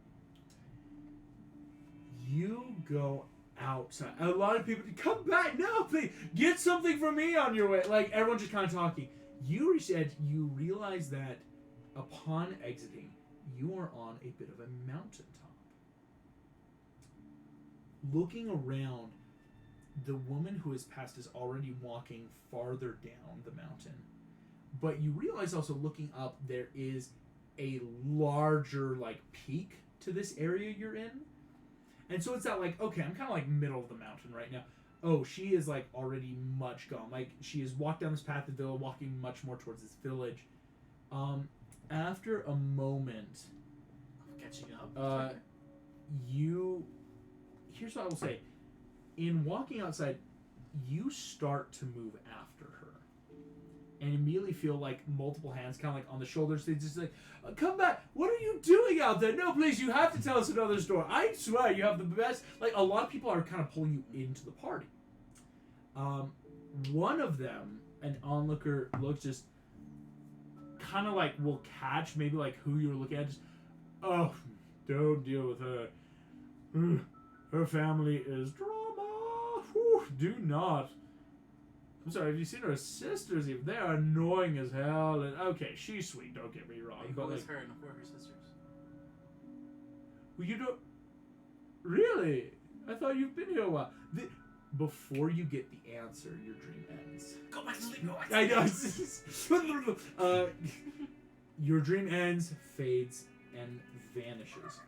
You go outside. A lot of people come back. No, please get something from me on your way. Like everyone's just kind of talking. You said you realize that upon exiting, you are on a bit of a mountaintop. Looking around, the woman who has passed is already walking farther down the mountain. But you realize also looking up, there is a larger like peak to this area you're in. And so it's that like, okay, I'm kind of like middle of the mountain right now. Oh, she is like already much gone. Like she has walked down this path to the village, walking much more towards this village. After a moment, Catching up. Here's what I will say. In walking outside, you start to move after her. And immediately feel like multiple hands kind of like on the shoulders. They just like, come back. What are you doing out there? No, please, you have to tell us another story. I swear you have the best. Like a lot of people are kind of pulling you into the party. One of them, an onlooker, looks just kind of like will catch maybe like who you're looking at. Just, oh, don't deal with her. Her family is drama. Whew, do not. I'm sorry, have you seen her sisters? Even they are annoying as hell. And okay, she's sweet. Don't get me wrong. Wait, But who like, is her and who are her sisters? well, you don't really. I thought you've been here a while. Before you get the answer, your dream ends. Go back to sleep. Go back I to know. Your dream ends, fades, and vanishes.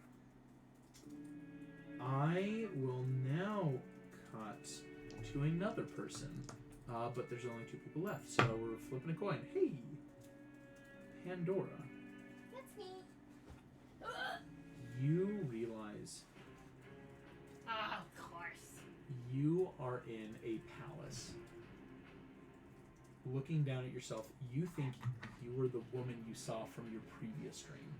I will now cut to another person. But there's only 2 people left, so we're flipping a coin. Hey, Pandora. That's me. You realize Of course. you are in a palace. Looking down at yourself, you think you were the woman you saw from your previous dream.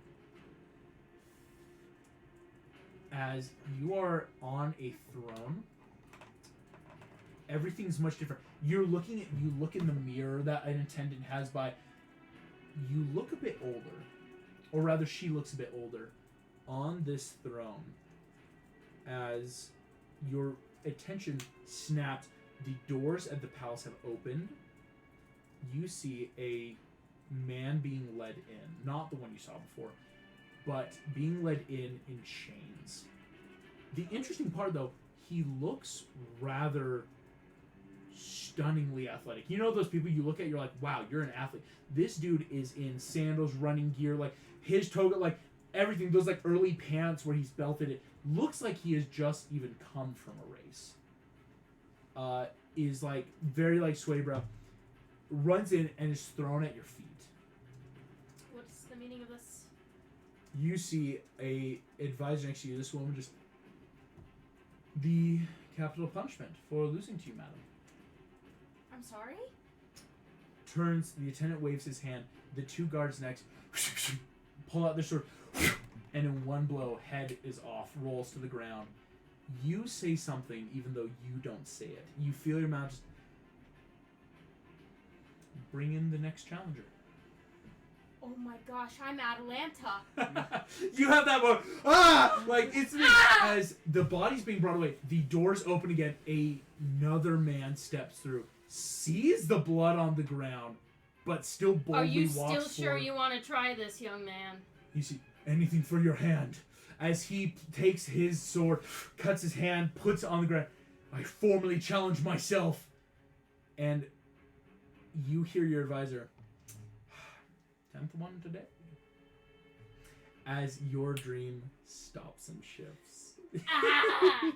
As you are on a throne, everything's much different. You look in the mirror that an attendant has by. You look a bit older, or rather, she looks a bit older. on this throne, as your attention snaps, the doors at the palace have opened. You see a man being led in, not the one you saw before, but being led in chains. The interesting part, though, he looks rather stunningly athletic. You know those people you look at, you're like, wow, you're an athlete. This dude is in sandals, running gear, like his toga, like everything, those like early pants where he's belted it. Looks like he has just even come from a race. Is like very like sweaty brow. Runs in and is thrown at your feet. What's the meaning of this? You see a advisor next to you. This woman just... The capital punishment for losing to you, madam. I'm sorry? Turns, the attendant waves his hand. The two guards next pull out their sword, and in one blow, head is off, rolls to the ground. You say something even though you don't say it. You feel your mouth just... Bring in the next challenger. Oh my gosh, I'm Atalanta. You have that one. Ah! Like, it's as the body's being brought away, the doors open again. Another man steps through, sees the blood on the ground, but still boldly Are you walks still sure forward. you want to try this, young man? You see, anything for your hand. As he takes his sword, cuts his hand, puts it on the ground. I formally challenge myself. And you hear your advisor, 10th one today. As your dream stops and shifts.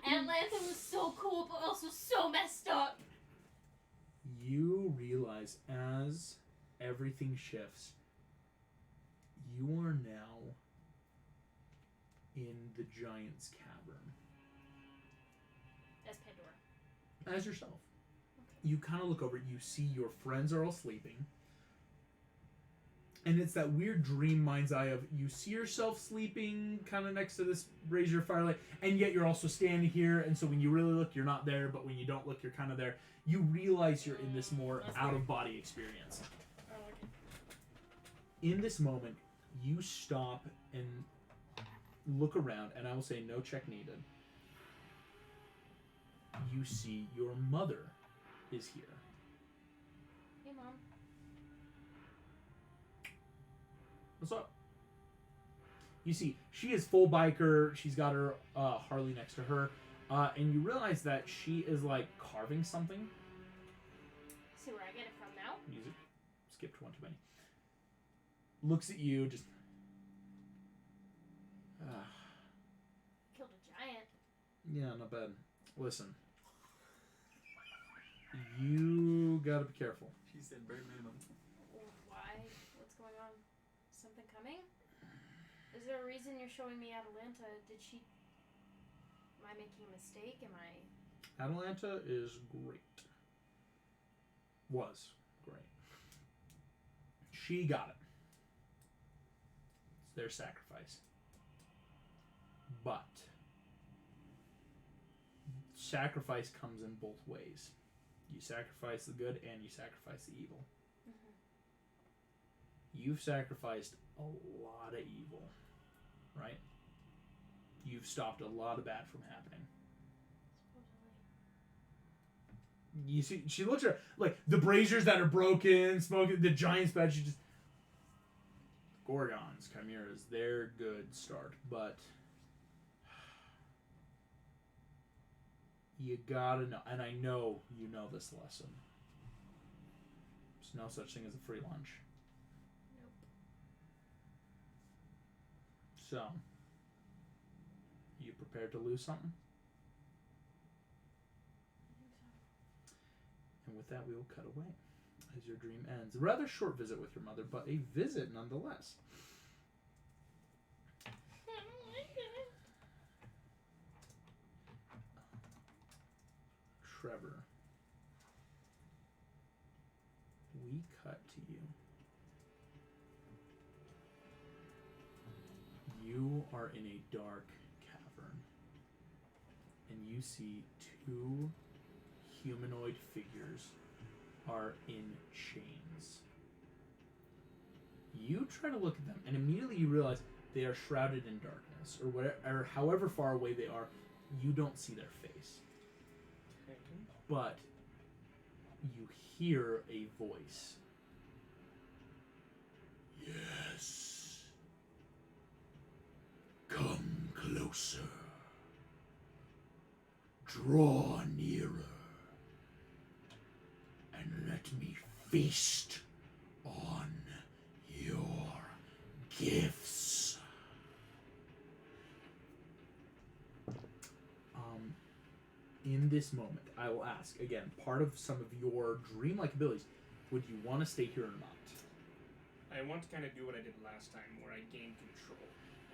Atlanta was so cool, but also so messed up. You realize as everything shifts, you are now in the Giant's Cavern. As Pandora. As yourself. You kind of look over, you see your friends are all sleeping. And it's that weird dream mind's eye of you see yourself sleeping kind of next to this brazier firelight, and yet you're also standing here, and so when you really look, you're not there, but when you don't look, you're kind of there. You realize you're in this more out-of-body experience. Oh, okay. In this moment, you stop and look around, and I will say no check needed. You see your mother is here. Hey, Mom. What's up? You see, she is full biker. She's got her Harley next to her. And you realize that she is like carving something. See where I get it from now? Music. Skipped one too many. Looks at you, just... Killed a giant. Yeah, not bad. Listen. You gotta be careful. She said bare minimum. Why? What's going on? Something coming? Is there a reason you're showing me Atalanta? Am I making a mistake? Am I... Atalanta is great. Was great. She got it. It's their sacrifice. But sacrifice comes in both ways. You sacrifice the good and you sacrifice the evil. Mm-hmm. You've sacrificed a lot of evil, right? You've stopped a lot of bad from happening. You see, she looks at her, like, the braziers that are broken, smoking, the giant's bed, she just... Gorgons, chimeras, they're good start, but... You gotta know, and I know you know this lesson. There's no such thing as a free lunch. Nope. So, you prepared to lose something? And with that, we will cut away as your dream ends. A rather short visit with your mother, but a visit nonetheless. I don't like it. Trevor, we cut to you. You are in a dark cavern, and you see two humanoid figures are in chains. You try to look at them, and immediately you realize They are shrouded in darkness, or whatever, or however far away they are. You don't see their face, but you hear a voice. Yes. Come closer. Draw nearer. And let me feast on your gifts. In this moment, I will ask, again, part of some of your dreamlike abilities, would you want to stay here or not? I want to kind of do what I did last time, where I gain control.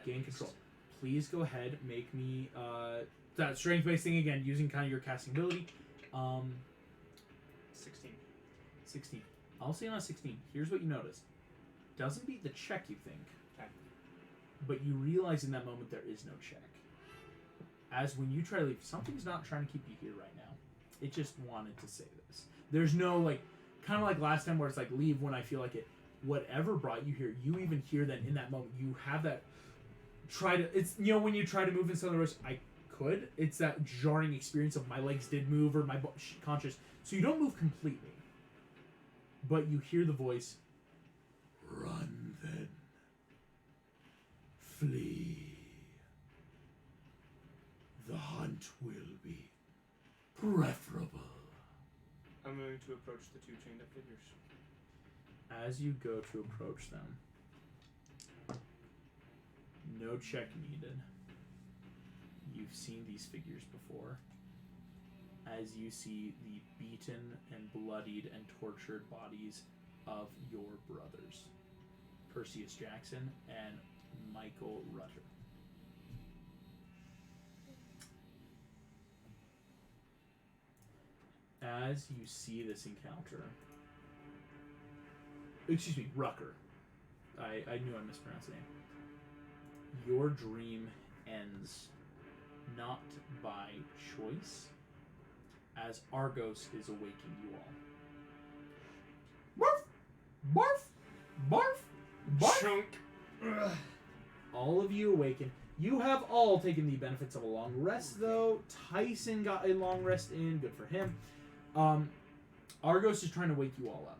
Gain control. Please go ahead, make me, that strength-based thing again, using kind of your casting ability. 16. 16. I'll say on a 16. Here's what you notice. Doesn't beat the check you think. Okay. But you realize in that moment there is no check. As when you try to leave, something's not trying to keep you here right now. It just wanted to say this. There's no, like, kind of like last time where it's like, leave when I feel like it. Whatever brought you here, you even hear that in that moment. You have that, it's, you know, when you try to move in some of the rest, I could. It's that jarring experience of my legs did move or my conscious. So you don't move completely. But you hear the voice, run then. Flee. The hunt will be preferable. I'm going to approach the two chained up figures. As you go to approach them, no check needed. You've seen these figures before. As you see the beaten and bloodied and tortured bodies of your brothers, Perseus Jackson and Michael Rutter. As you see this encounter, excuse me, Rucker. I knew I mispronounced the name. Your dream ends not by choice, as Argos is awaking you all. Barf! Barf! Barf! Barf! Chunk! All of you awaken. You have all taken the benefits of a long rest, though. Tyson got a long rest in. Good for him. Argos is trying to wake you all up.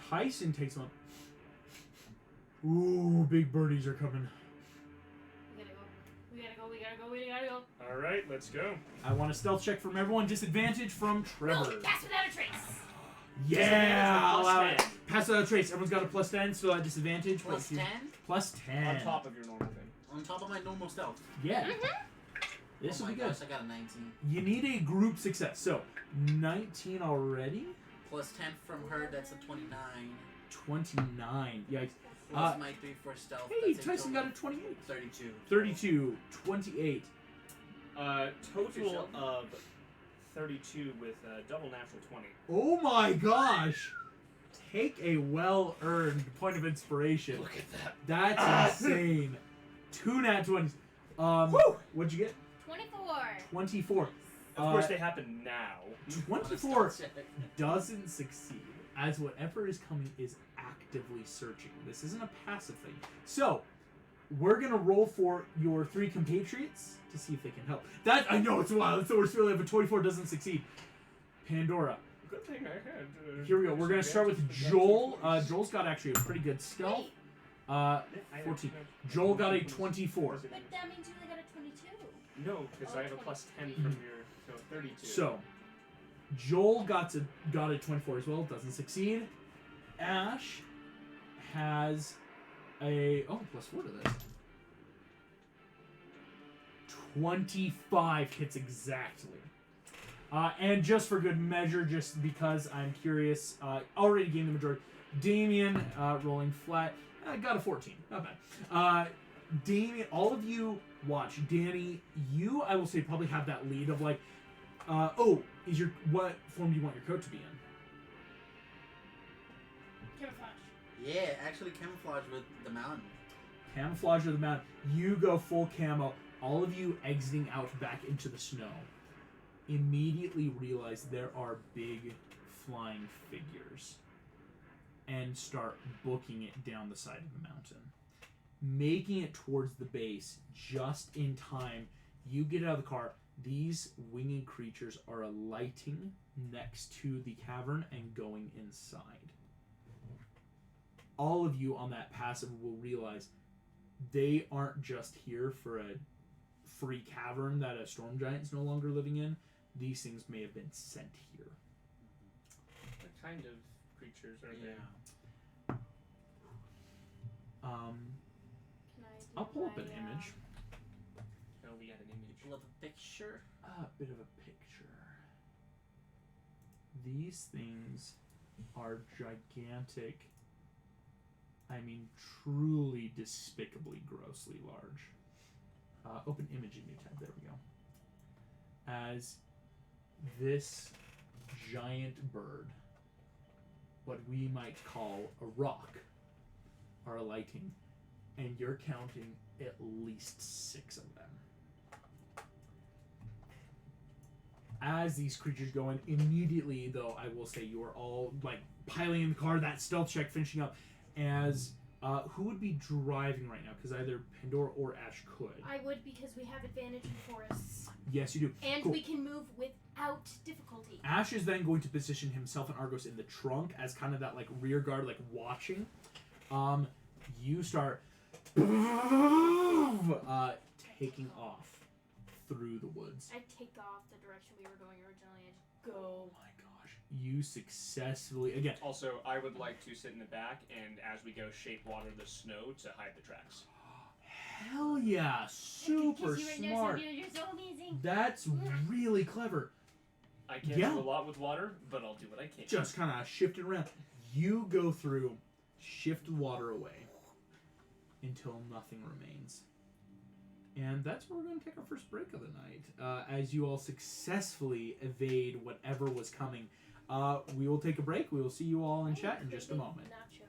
Tyson takes one. Ooh, big birdies are coming. We gotta go. Alright, let's go. I want a stealth check from everyone. Disadvantage from Trevor. No, cast without a trace. Yeah! Plus Allow 10. it. Pass without a trace. Everyone's got a plus 10, so at disadvantage. Plus 10? Plus 10. On top of your normal thing. On top of my normal stealth. Yeah. Mm-hmm. This Oh will my be good. gosh, I got a 19. You need a group success. So, 19 already. Plus 10 from her, that's a 29. 29. Yikes. Plus my 3 for stealth. Hey, that's a Tyson total got a 28. 32. 32. 28. Total of 32 with a double natural 20. Oh my gosh! Take a well-earned point of inspiration. Look at that. That's insane. 2 nat 20s. What'd you get? 24. 24. Of course, they happen now. 24 doesn't succeed, as whatever is coming is actively searching. This isn't a passive thing. So, we're gonna roll for your 3 compatriots to see if they can help. That, I know it's wild. It's the worst feeling if a 24 doesn't succeed. Pandora. Good thing I had. Here we go. We're gonna start with Joel. Joel's got actually a pretty good stealth. Wait, 14. Joel got a 24. but that means you only got a 22. No, because I have a plus 10 from your 32. So, Joel got a 24 as well. Doesn't succeed. Ash has a plus 4 to this. 25 hits exactly. And just for good measure, just because I'm curious, already gained the majority. Damien, rolling flat, got a 14. Not bad. Damien, all of you watch. Danny, you, I will say, probably have that lead of like, what form do you want your coat to be in? Camouflage. Yeah, actually camouflage with the mountain. Camouflage of the mountain. You go full camo. All of you exiting out back into the snow. Immediately realize there are big flying figures and start booking it down the side of the mountain. making it towards the base just in time. You get out of the car. These winged creatures are alighting next to the cavern and going inside. All of you on that passive will realize they aren't just here for a free cavern that a storm giant's no longer living in. These things may have been sent here. What kind of creatures are they? Can I do I'll pull up my, an image. Oh, we got an image. Pull up a picture. A bit of a picture. These things are gigantic. I mean, truly despicably grossly large. Open image in new tab. There we go. As this giant bird, what we might call a rock, are alighting, and you're counting at least 6 of them. As these creatures go in, immediately, though, I will say you are all like piling in the car, that stealth check finishing up. As who would be driving right now? Because either Pandora or Ash could. I would, because we have advantage in forests. Yes, you do. And Cool. we can move without difficulty. Ash is then going to position himself and Argos in the trunk as kind of that like rear guard, like watching. You start taking off through the woods. I take off the direction we were going originally and go. Oh my gosh! You successfully again. Also, I would like to sit in the back and, as we go, shape water the snow to hide the tracks. Hell yeah! Super smart. You're so amazing. That's really clever. I can't do a lot with water, but I'll do what I can. Just kind of shift it around. You go through, shift the water away until nothing remains. And that's where we're going to take our first break of the night. As you all successfully evade whatever was coming, we will take a break. We will see you all in chat in just a moment. Nachos.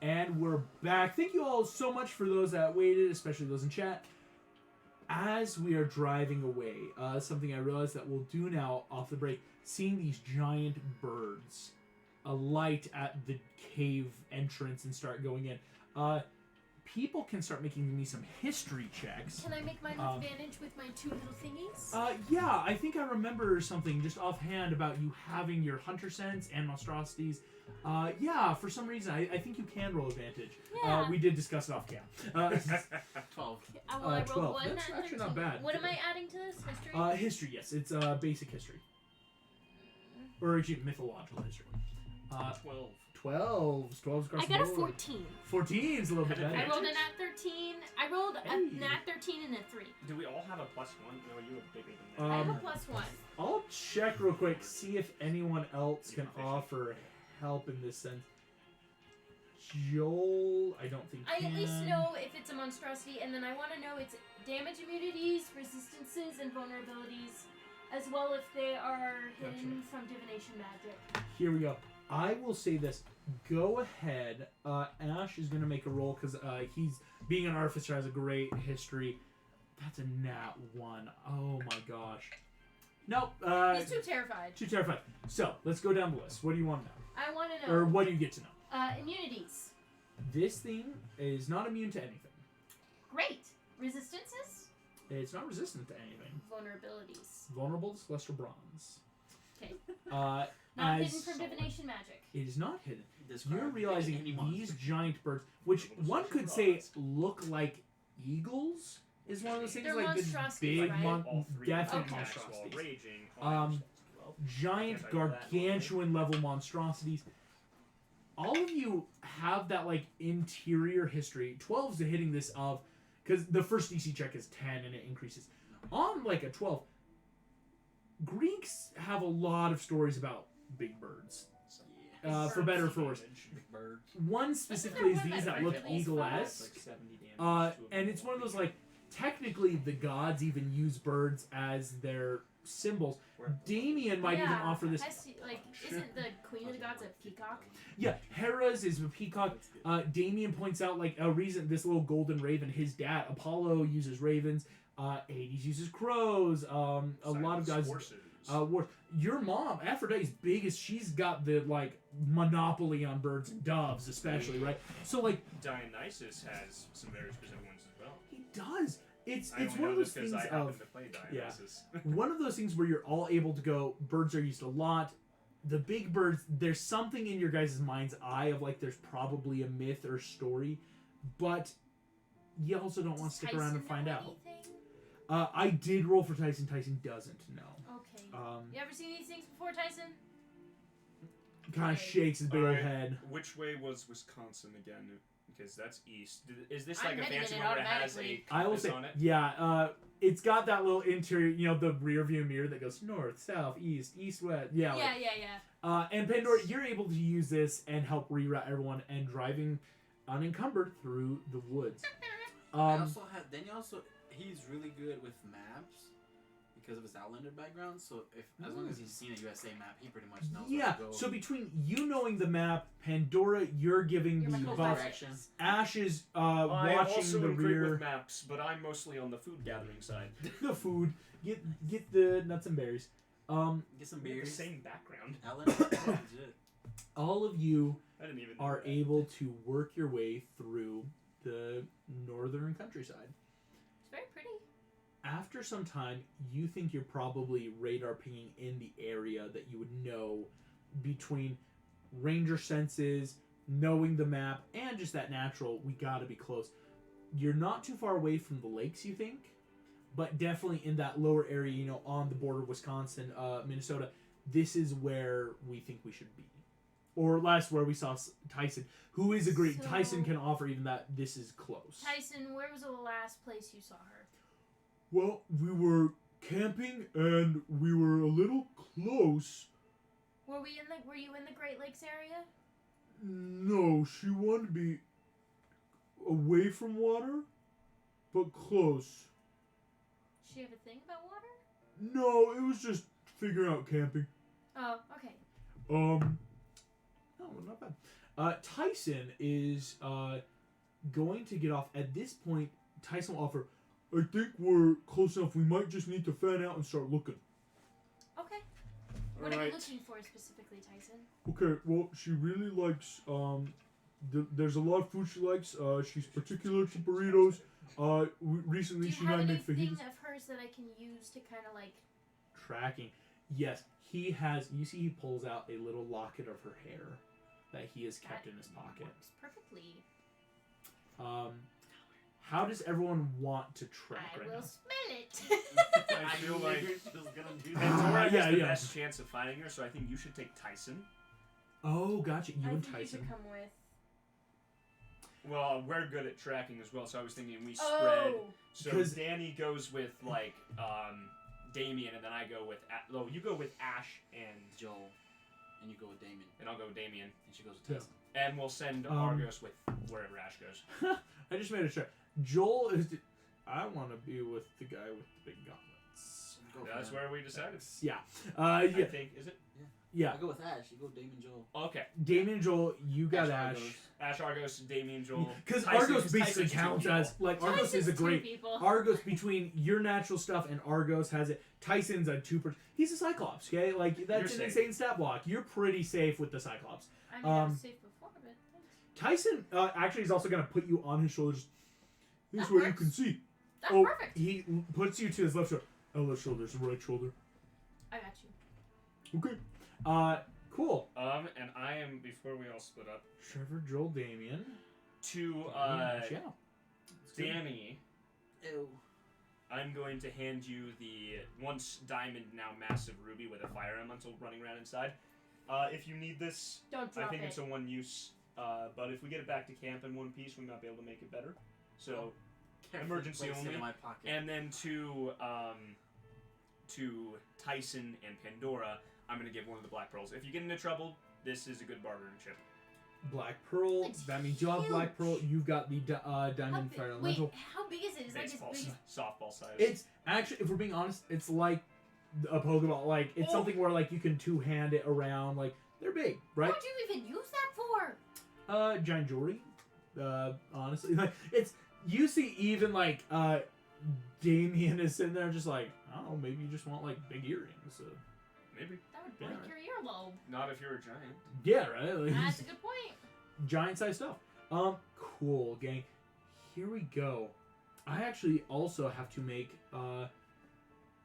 And we're back. Thank you all so much for those that waited, especially those in chat. As we are driving away, something I realized that we'll do now off the break, seeing these giant birds alight at the cave entrance and start going in. People can start making me some history checks. Can I make mine with advantage with my 2 little thingies? Yeah, I think I remember something just offhand about you having your hunter sense and monstrosities. Yeah, for some reason, I think you can roll advantage. Yeah. We did discuss it off cam. 12. Well, I rolled 12. 1 That's and actually 13. not bad. What am I adding to this? History? History, yes. It's basic history. Or actually, mythological history. 12. 12. 12's across I the got a board. 14. 14's a little bit better. I rolled a nat 13. I rolled Hey. a nat 13 and a 3. Do we all have a +1? No, you have bigger than that. I have a Um, +1. I'll check real quick, see if anyone else can offer help in this sense. Joel, I don't think I at least can. know if it's a monstrosity, and then I want to know its damage immunities, resistances, and vulnerabilities, as well if they are hidden from divination magic. Here we go. I will say this. Go ahead. Ash is going to make a roll because he's being an artificer has a great history. That's a nat 1. Oh my gosh. Nope. He's too terrified. Too terrified. So let's go down the list. What do you want to know? I want to know. Or what do you get to know? Immunities. This thing is not immune to anything. Great. Resistances. It's not resistant to anything. Vulnerabilities. Vulnerable to celestial bronze. Okay. Not Not hidden from divination magic. It is not hidden. Describe You're realizing any monster. these giant birds, which one could say look like eagles, is one of those things They're like this monstrosities, big, right? All three definite attacks monstrosities. while raging. Giant, Can't I do that gargantuan level monstrosities. All of you have that like interior history. 12's the hitting this of, because the first DC check is 10 and it increases. On like a 12, Greeks have a lot of stories about big birds. For better or for worse. Big birds. One specifically is one these that that look really is eagle-esque. Like 70 damage. And it's one of those like, technically the gods even use birds as their symbols. Damien might even offer this. Isn't the queen of the gods a peacock? Yeah, Hera's is a peacock. Damien points out like a reason this little golden raven. His dad Apollo uses ravens. Hades uses crows. A lot of guys. Your mom Aphrodite's big as she's got the like monopoly on birds and doves, especially right. So like Dionysus has some very specific ones as well. he does. It's I only one know of those this 'cause things I happen of to play Dionysus. one of those things where you're all able to go. Birds are used a lot. The big birds. There's something in your guys' mind's eye of like there's probably a myth or story, but you also don't want to stick around and find out. I did roll for Tyson. Tyson doesn't know. Okay. Um, You ever seen these things before, Tyson? kind of shakes his big old Alright. head. Which way was Wisconsin again? Because that's east. Is this I'm like a heading fancy in it one where it has a automatically. I will compass say, on it? yeah. It's got that little interior, you know, the rear view mirror that goes north, south, east, west. Yeah. Yeah, like- yeah. And Pandora, you're able to use this and help reroute everyone and driving unencumbered through the woods. He's really good with maps because of his Outlander background. So as long as he's seen a USA map, he pretty much knows Yeah. where to go. So between you knowing the map, Pandora, you're giving You're my the cool buff. direction. Ash is I watching also the am great rear. with maps, but I'm mostly on the food gathering side. The food. Get the nuts and berries. Get some We have the beers. same background. Outlander, legit. All of you I didn't even know are that. able to work your way through the northern countryside. It's very pretty. After some time, you think you're probably radar pinging in the area that you would know between ranger senses, knowing the map, and just that natural, we gotta be close. You're not too far away from the lakes, you think, but definitely in that lower area, you know, on the border of Wisconsin, Minnesota, this is where we think we should be. Or last where we saw Tyson, who is agreed. So- Tyson can offer even that this is close. Tyson, where was the last place you saw her? Well, we were camping and we were a little close. Were you in the Great Lakes area? No, she wanted to be away from water, but close. Does she have a thing about water? No, it was just figuring out camping. Oh, okay. No, not bad. Tyson is going to get off. At this point, Tyson will offer, I think we're close enough. We might just need to fan out and start looking. Okay. What are Alright. you looking for specifically, Tyson? Okay, well, she really likes, there's a lot of food she likes. She's particular to burritos. Recently Do she you have and I made anything fajitas. of hers that I can use to kind of like? Tracking. Yes, he has, you see he pulls out a little locket of her hair that he has kept in his pocket. Works perfectly. How does everyone want to track I right will now? smell it. I feel like she was gonna do Pandora has yeah, the yeah. best chance of finding her, so I think you should take Tyson. Oh, gotcha. You I and think you Tyson. should come with. Well, we're good at tracking as well, so I was thinking we spread. Oh. So 'Cause- Danny goes with like Damien, and then I go with you go with Ash and Joel, and you go with Damon, and I'll go with Damien, and she goes with Yeah. Tyson. and we'll send Argos with wherever Ash goes. I just made a check. Joel is. I want to be with the guy with the big gauntlets. Go for That's that. where we decided. Yeah. I Yeah. think is it? Yeah. I go with Ash. You go Damon, Joel. Okay. Damien and Joel, you got Ash. Argos. Ash, Argos, Damien, Joel. Because Tyson- Argos basically Tyson's two counts people. as like Argos is a Tyson's two great people. Argos between your natural stuff and Argos has it. Tyson's a 2%. He's a Cyclops, okay? Like that's You're an safe. insane stat block. You're pretty safe with the Cyclops. I mean, I Um, was safe before, but thanks. Tyson actually is also gonna put you on his shoulders. This That way you works. can see. That's Oh, perfect. he puts you to his left shoulder. Oh, left shoulder, his right shoulder. I got you. Okay. Cool. And I am before we all split up Trevor, Joel, Damien. to Yeah. That's good. Danny. Ew. I'm going to hand you the once diamond, now massive ruby with a fire elemental running around inside. If you need this, Don't I drop think it. it's a one use. But if we get it back to camp in one piece, we might be able to make it better. So, Carefully Emergency place it only. in my pocket. and then to Tyson and Pandora, I'm gonna give one of the black pearls. If you get into trouble, this is a good bartering chip. Black Pearl. It's That means you have Black Pearl. You've got the How Diamond big- Fire wait, Elemental. how big is it? Is it like as Baseball, big as... softball size. It's actually, if we're being honest, it's like a Pokeball. Like it's Oh. something where like you can two-hand it around. Like they're big, right? What would you even use that for? Giant jewelry. Honestly, like it's you see even like Damien is sitting there just like I don't know, maybe you just want like big earrings. Maybe That would Yeah. break your earlobe. not if you're a giant. Yeah, right. Like, That's a good point. giant size stuff. Cool, gang. Here we go. I actually also have to make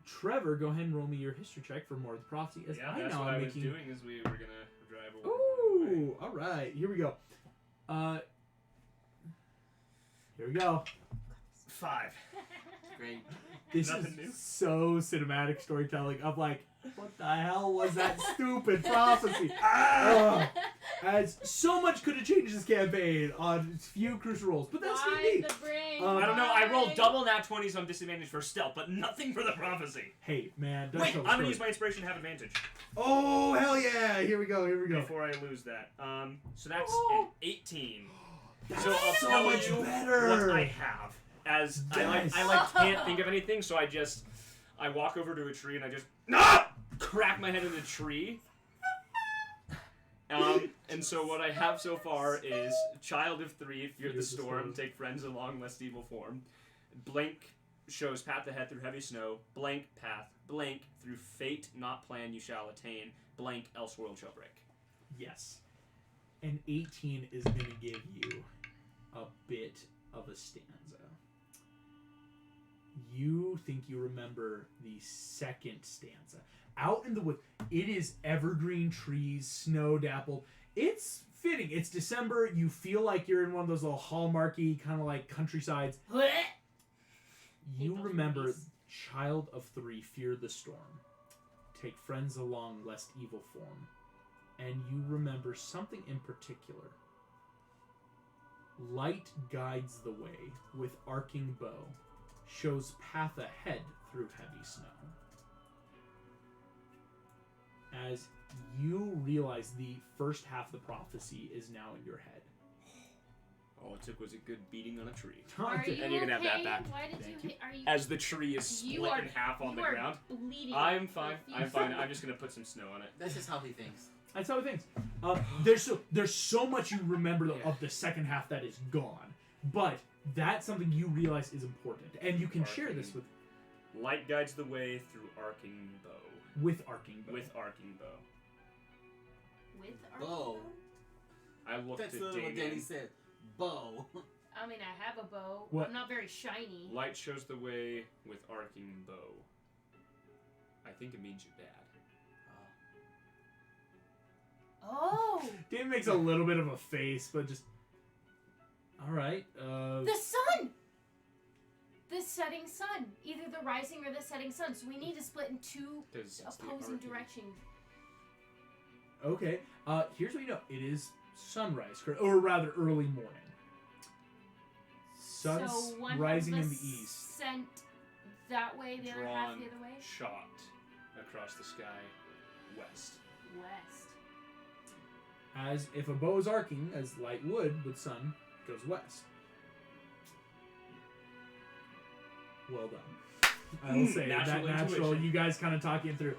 Trevor go ahead and roll me your history check for more of the prophecy. As Yeah, I that's now what am I was making. doing. Is we were gonna drive over. Ooh, all right. Here we go. Here we go. 5. Great. This Nothing is new? so cinematic storytelling. I'm like, what the hell was that stupid prophecy? Ugh. As so much could have changed this campaign on few crucial rolls, but that's Why me. the brain? I don't know. I rolled Why? double nat 20s on disadvantage for stealth, but nothing for the prophecy. Hey, man. That's Wait, so I'm gonna story. use my inspiration to have advantage Oh, hell yeah. Here we go. Here we go. before I lose that. So that's Oh. an 18. That's So I'll so tell much you better. what I have. As Yes. I can't think of anything, so I walk over to a tree and I just crack my head in the tree. And so what I have so far is Child of 3, Fear the Storm, take friends along lest evil form. Blank shows path ahead through heavy snow. Blank path. Blank through fate not planned you shall attain. Blank else world shall break. Yes. And 18 is going to give you a bit of a stanza. You think you remember the second stanza. Out in the woods, it is evergreen trees, snow dappled. It's fitting. It's December. You feel like you're in one of those little hallmarky kind of like countrysides. You those remember movies. Child of 3, Fear the Storm. Take friends along lest evil form. And you remember something in particular. Light guides the way with arcing bow, shows path ahead through heavy snow. As you realize the first half of the prophecy is now in your head. All it took was a good beating on a tree. Are you And you can have that okay? back. Why did Thank you? you. Are you? As the tree is You split are- in half on you the are ground. bleeding. I'm fine. I'm fine. profusely. I'm just gonna put some snow on it. This is how he thinks. That's how it thinks. There's so much you remember of the second half that is gone, but that's something you realize is important, and you can share this with. Light guides the way through arcing bow. With arcing bow. With arcing bow. With our Bow. I looked That's at literally what Danny Damien. said. Bow. I mean, I have a bow. What? I'm not very shiny. Light shows the way with arcing bow. I think it means you're bad. Oh! Dave makes a little bit of a face, but just. All right. The sun! The setting sun. Either the rising or the setting sun. So we need to split in two It's the opposing arcing. directions. Okay. Here's what you know. It is sunrise, or rather early morning. Sun's so one rising half in of the east. Sent that way, the other half Drawn the other way. shot across the sky west. West. As if a bow is arcing, as light would, with sun goes west. Well done. I will say that Natural natural. intuition. You guys kind of talking through.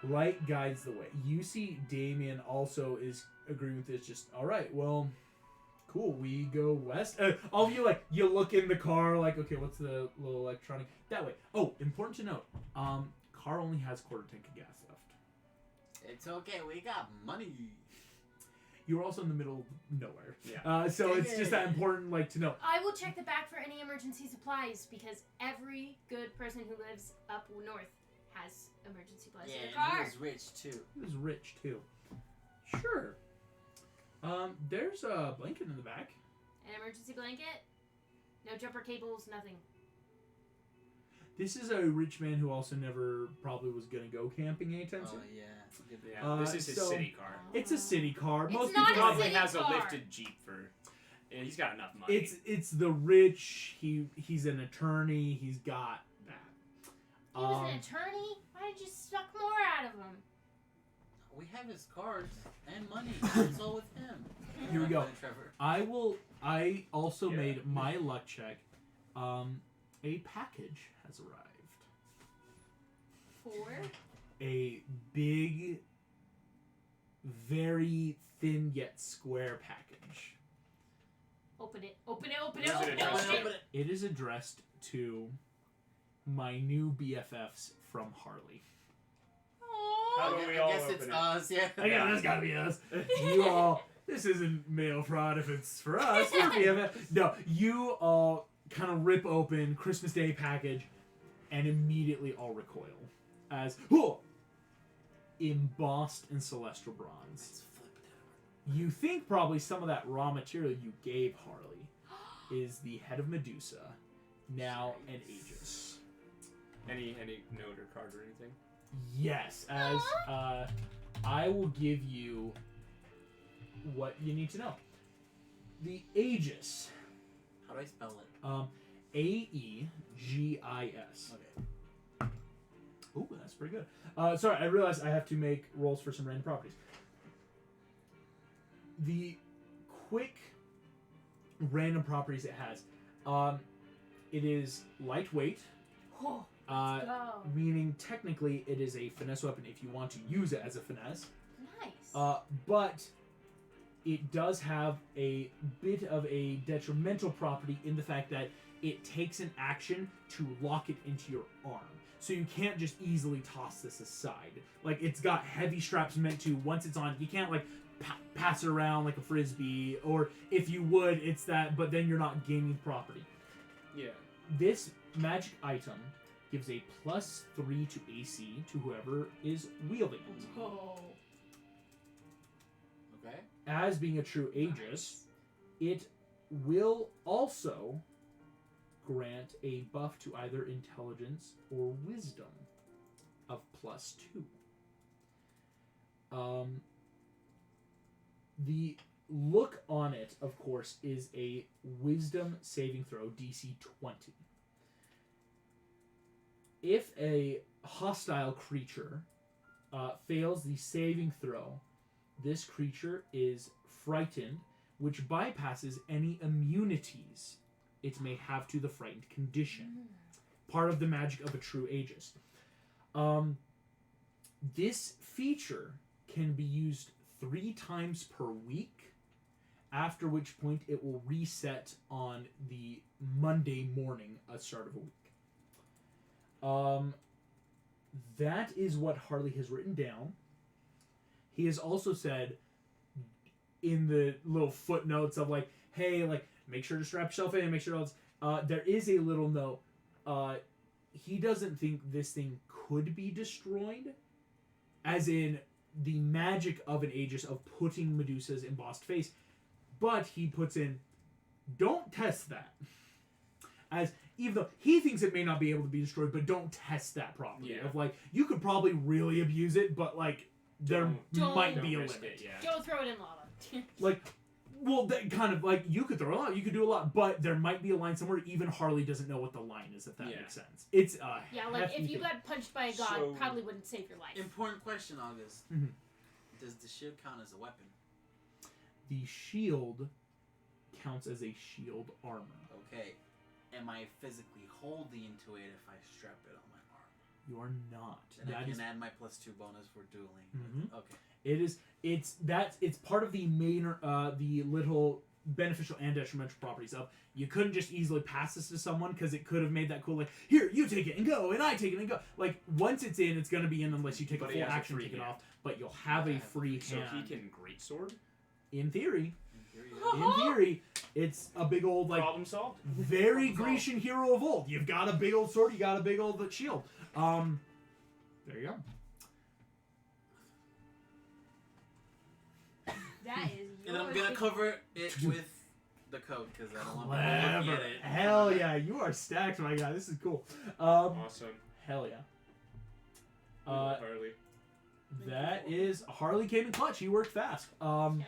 Light guides the way. You see, Damien also is agreeing with this. Just all right. Well, cool. We go west. All of you you look in the car like, okay, what's the little electronic that way? Oh, important to note. Car only has quarter tank of gas left. It's okay, we got money. You're also in the middle of nowhere. Yeah. So it's just that important, to know. I will check the back for any emergency supplies because every good person who lives up north has emergency supplies Yeah, in and their car. he was rich too. He was rich too. Sure. There's a blanket in the back. An emergency blanket. No jumper cables. Nothing. This is a rich man who also never probably was gonna go camping anytime Oh soon. yeah. Good Yeah, this is his so- city car. It's a city car. It's Most not people a Probably city has a car. lifted Jeep for. Yeah, he's got enough money. It's the rich. He's an attorney. He's got that. He was an attorney. Why did you suck more out of him? We have his cards and money. It's all with him. Here we go. Trevor. I also Yeah. made my luck check. A package has arrived. For? A big, very thin yet square package. Open it. Open it. Open it. Where's Open it it. addressed Open to? it. It is addressed to my new BFFs from Harley. How Aww. about we I all guess open it's it? us, yeah. Again, that's gotta be us. You all. This isn't mail fraud if it's for us. We're BFF. No, you all kind of rip open Christmas Day package and immediately all recoil as embossed in celestial bronze. Let's flip it You think probably some of that raw material you gave Harley is the head of Medusa, now an Aegis. Any note or card or anything? Yes, as I will give you what you need to know. The Aegis, How do I spell it? Aegis. Okay. Ooh, that's pretty good. Sorry, I realized I have to make rolls for some random properties. The quick random properties it has. It is lightweight, Oh, uh, go. meaning technically it is a finesse weapon if you want to use it as a finesse. Nice. But it does have a bit of a detrimental property in the fact that it takes an action to lock it into your arm. So you can't just easily toss this aside. It's got heavy straps meant to, once it's on, you can't pass it around like a frisbee, or if you would, it's that, but then you're not gaining property. Yeah. This magic item gives a +3 to AC to whoever is wielding it. Oh. Okay. As being a true Aegis, it will also grant a buff to either intelligence or wisdom of +2. The look on it, of course, is a wisdom saving throw, DC 20. If a hostile creature fails the saving throw, this creature is frightened, which bypasses any immunities it may have to the frightened condition. Part of the magic of a true Aegis. This feature can be used 3 times per week, after which point it will reset on the Monday morning at the start of a week. That is what Harley has written down. He has also said in the little footnotes of like, hey, like, make sure to strap yourself in, make sure all this, there is a little note. He doesn't think this thing could be destroyed, as in the magic of an Aegis of putting Medusa's embossed face, but he puts in, don't test that. As even though he thinks it may not be able to be destroyed, but don't test that property. Yeah. Of like, you could probably really abuse it, but like there Don't might be a risk limit. it, yeah. Don't throw it in lava. Like, well, that kind of like you could throw a lot, you could do a lot, but there might be a line somewhere. Even Harley doesn't know what the line is, if that Yeah. makes sense. It's Yeah, like hefty if you thing. got punched by a god, So- probably wouldn't save your life. Important question, August. Mhm. Does the shield count as a weapon? The shield counts as a shield armor. Okay. Am I physically holding into it if I strap it on my arm? You are not. Then I That can is, add my +2 bonus for dueling. Mhm. Okay. it is. It's part of the main the little beneficial and detrimental properties of you couldn't just easily pass this to someone because it could have made that cool like here you take it and go and I take it and go like once it's in it's gonna be in unless you take But a he full has a action free take it hand. off but you'll have a free So hand. he can greatsword. In theory, In theory, yeah. in theory, it's a big old like Problem solved. very Problem solved. Grecian hero of old. You've got a big old sword, you got a big old shield. There you go. That is And I'm yours. gonna cover it with the code because I don't want people to look Clever. at it. Hell yeah, you are stacked, my guy. This is cool. Awesome. Hell yeah. Harley. That is Harley came in clutch. He worked fast. Yeah, I did.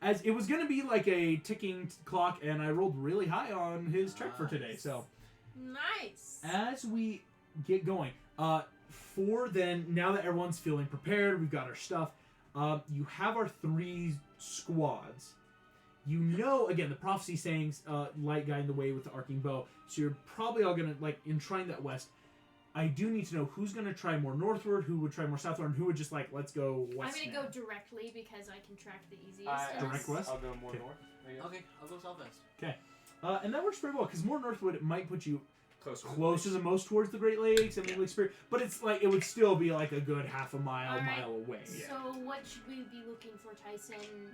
As it was gonna be like a ticking clock, and I rolled really high on his check for today. So Nice. as we get going, for then now that everyone's feeling prepared, we've got our stuff. You have our 3 squads. You know, again, the prophecy saying, light guiding the way with the arcing bow. So you're probably all gonna like in trying that west. I do need to know who's gonna try more northward, who would try more southward, and who would just like let's go west. I'm gonna now. go directly because I can track the easiest. Direct west? I'll go more Okay. north. There you go. Okay, I'll go southwest. And that works pretty well because more northward it might put you Closer. the most towards the Great Lakes and the Lake Spirit, but it's like it would still be like a good half a mile, Alright. mile away. So what should we be looking for, Tyson?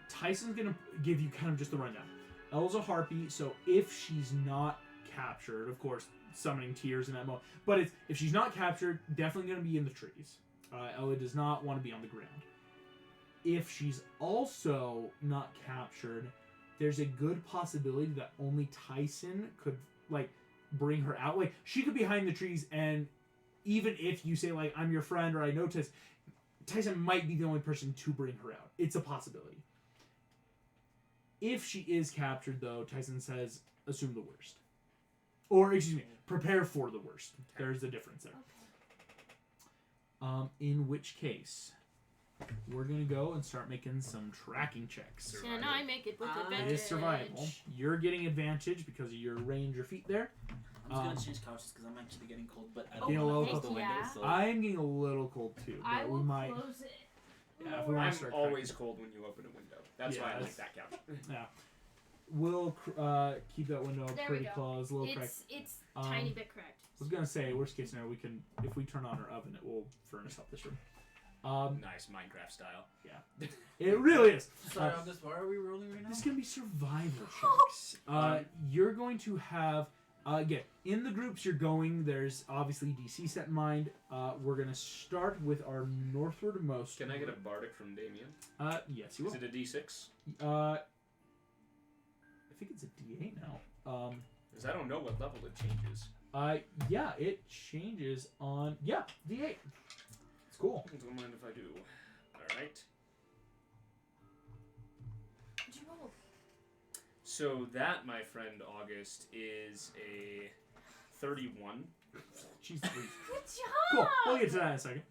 Tyson's gonna give you kind of just the rundown. Elle's a harpy, so if she's not captured, of course, summoning tears in that moment. But if she's not captured, definitely gonna be in the trees. Ella does not want to be on the ground. If she's also not captured, there's a good possibility that only Tyson could like bring her out. Like she could be behind the trees, and even if you say like I'm your friend or I know Tyson might be the only person to bring her out. It's a possibility. If she is captured, though, Tyson says, assume the worst. Or, excuse me, prepare for the worst. There's a difference there. Okay. In which case, we're going to go and start making some tracking checks. Can I make it with It advantage? It is survival. You're getting advantage because of your range, your feet there. I'm just gonna change couches because I'm actually getting cold, but I Getting a don't little want to close the cold. window. Yeah. So I'm getting a little cold, too. I But will we might... close it. Yeah, if we want I'm to start always tracking. cold when you open a window. That's Yeah, why I that's- like that couch. We'll keep that window There we pretty go. closed, a little cracked. It's Um, tiny bit cracked. I was gonna say, worst case scenario, we can if we turn on our oven, it will furnace up this room. Nice Minecraft style. It really is. sorry, August. Why are we rolling right now? This is gonna be survival checks. You're going to have again in the groups you're going. There's obviously DC set in mind. We're gonna start with our northwardmost. Can I get a bardic from Damien? Yes, you Is will. it a D6? I think it's a D8 now. Because I don't know what level it changes. Yeah, it changes on D8. It's cool. Don't mind if I do. Alright. What'd you roll? So that, my friend August, is a 31. Jeez, please. Good Cool. job. We'll get to that in a second.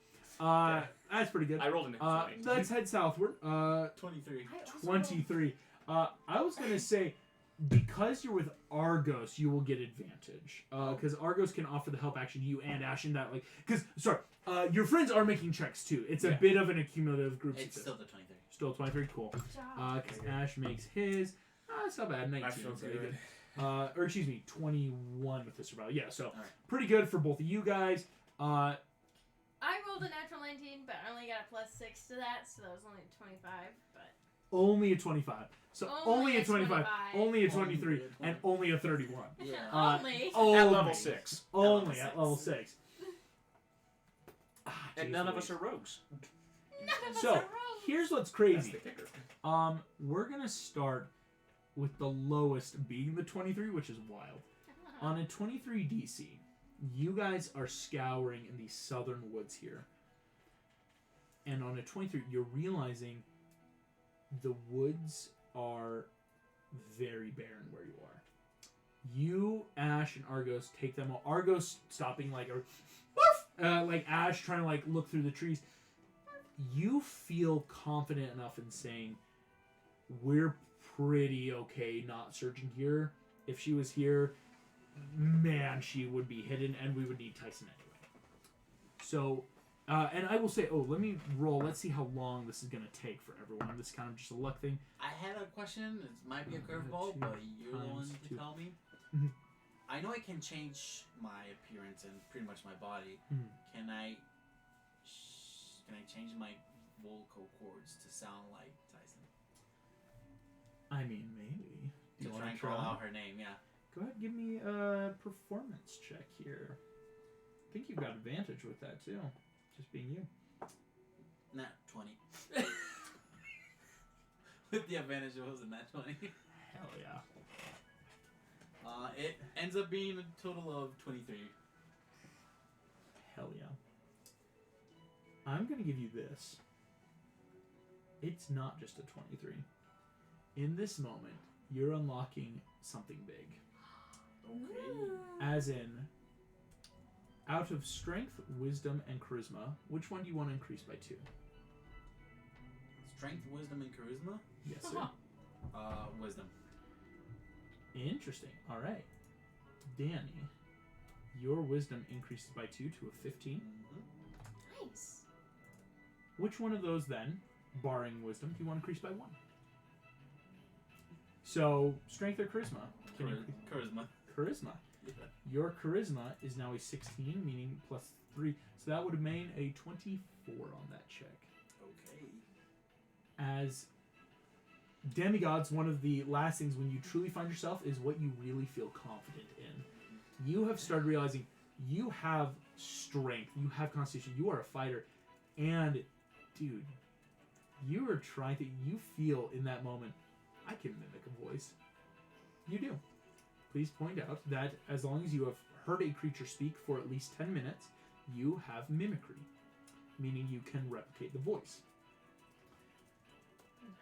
That's pretty good. I rolled an Let's head southward. 23. I also 23. I was gonna say, because you're with Argos, you will get advantage. Because Argos can offer the help action to you and Ash in that, like... Because, sorry, your friends are making checks, too. It's a bit of an accumulative group It's success. still the 23. Still 23, cool. Good job. Because Ash makes his... it's not bad, 19. I feel Very good. Or, excuse me, 21 with the survival. Yeah, so Alright. pretty good for both of you guys. I rolled a natural 19, but I only got a +6 to that, so that was only a 25. But Only a 25. So only a 25, only a 23, Only a and only a 31. Yeah. only. Only. At level 6. Only at level 6. And none of us are rogues. None of us So, are rogues. here's what's That's crazy. the kicker. We're gonna start with the lowest being the 23, which is wild. On a 23 DC, you guys are scouring in the southern woods here. And on a 23, you're realizing the woods are very barren where you are. You, Ash, and Argos take them all. Argos stopping like like Ash trying to like look through the trees. You feel confident enough in saying, we're pretty okay not searching here. If she was here, man, she would be hidden, and we would need Tyson anyway. So, and I will say, let me roll. Let's see how long this is going to take for everyone. This is kind of just a luck thing. I had a question. It might be a curveball, but you're the one to tell me. Mhm. I know I can change my appearance and pretty much my body. Mhm. Can I change my vocal cords to sound like Tyson? I mean, maybe. To You try want and to call try? out her name, yeah. Go ahead, give me a performance check here. I think you've got advantage with that too. Just being you. Nah, 20. With the advantage, it was a nat 20. Hell yeah. It ends up being a total of 23. Hell yeah. I'm gonna give you this. It's not just a 23. In this moment, you're unlocking something big. Okay. As in, out of strength, wisdom, and charisma, which one do you want to increase by 2? Strength, wisdom, and charisma? Yes, sir. Wisdom. Interesting. All right. Danny, your wisdom increases by 2 to a 15. Mm-hmm. Nice. Which one of those then, barring wisdom, do you want to increase by 1? So, strength or charisma? Can you Charisma. Charisma. Yeah. Your charisma is now a 16, meaning plus 3. So that would have made a 24 on that check. Okay. As demigods, one of the last things when you truly find yourself is what you really feel confident in. You have started realizing you have strength, you have constitution, you are a fighter, and dude, you are trying to. You feel in that moment, I can mimic a voice. You do. Please point out that as long as you have heard a creature speak for at least 10 minutes, you have mimicry, meaning you can replicate the voice.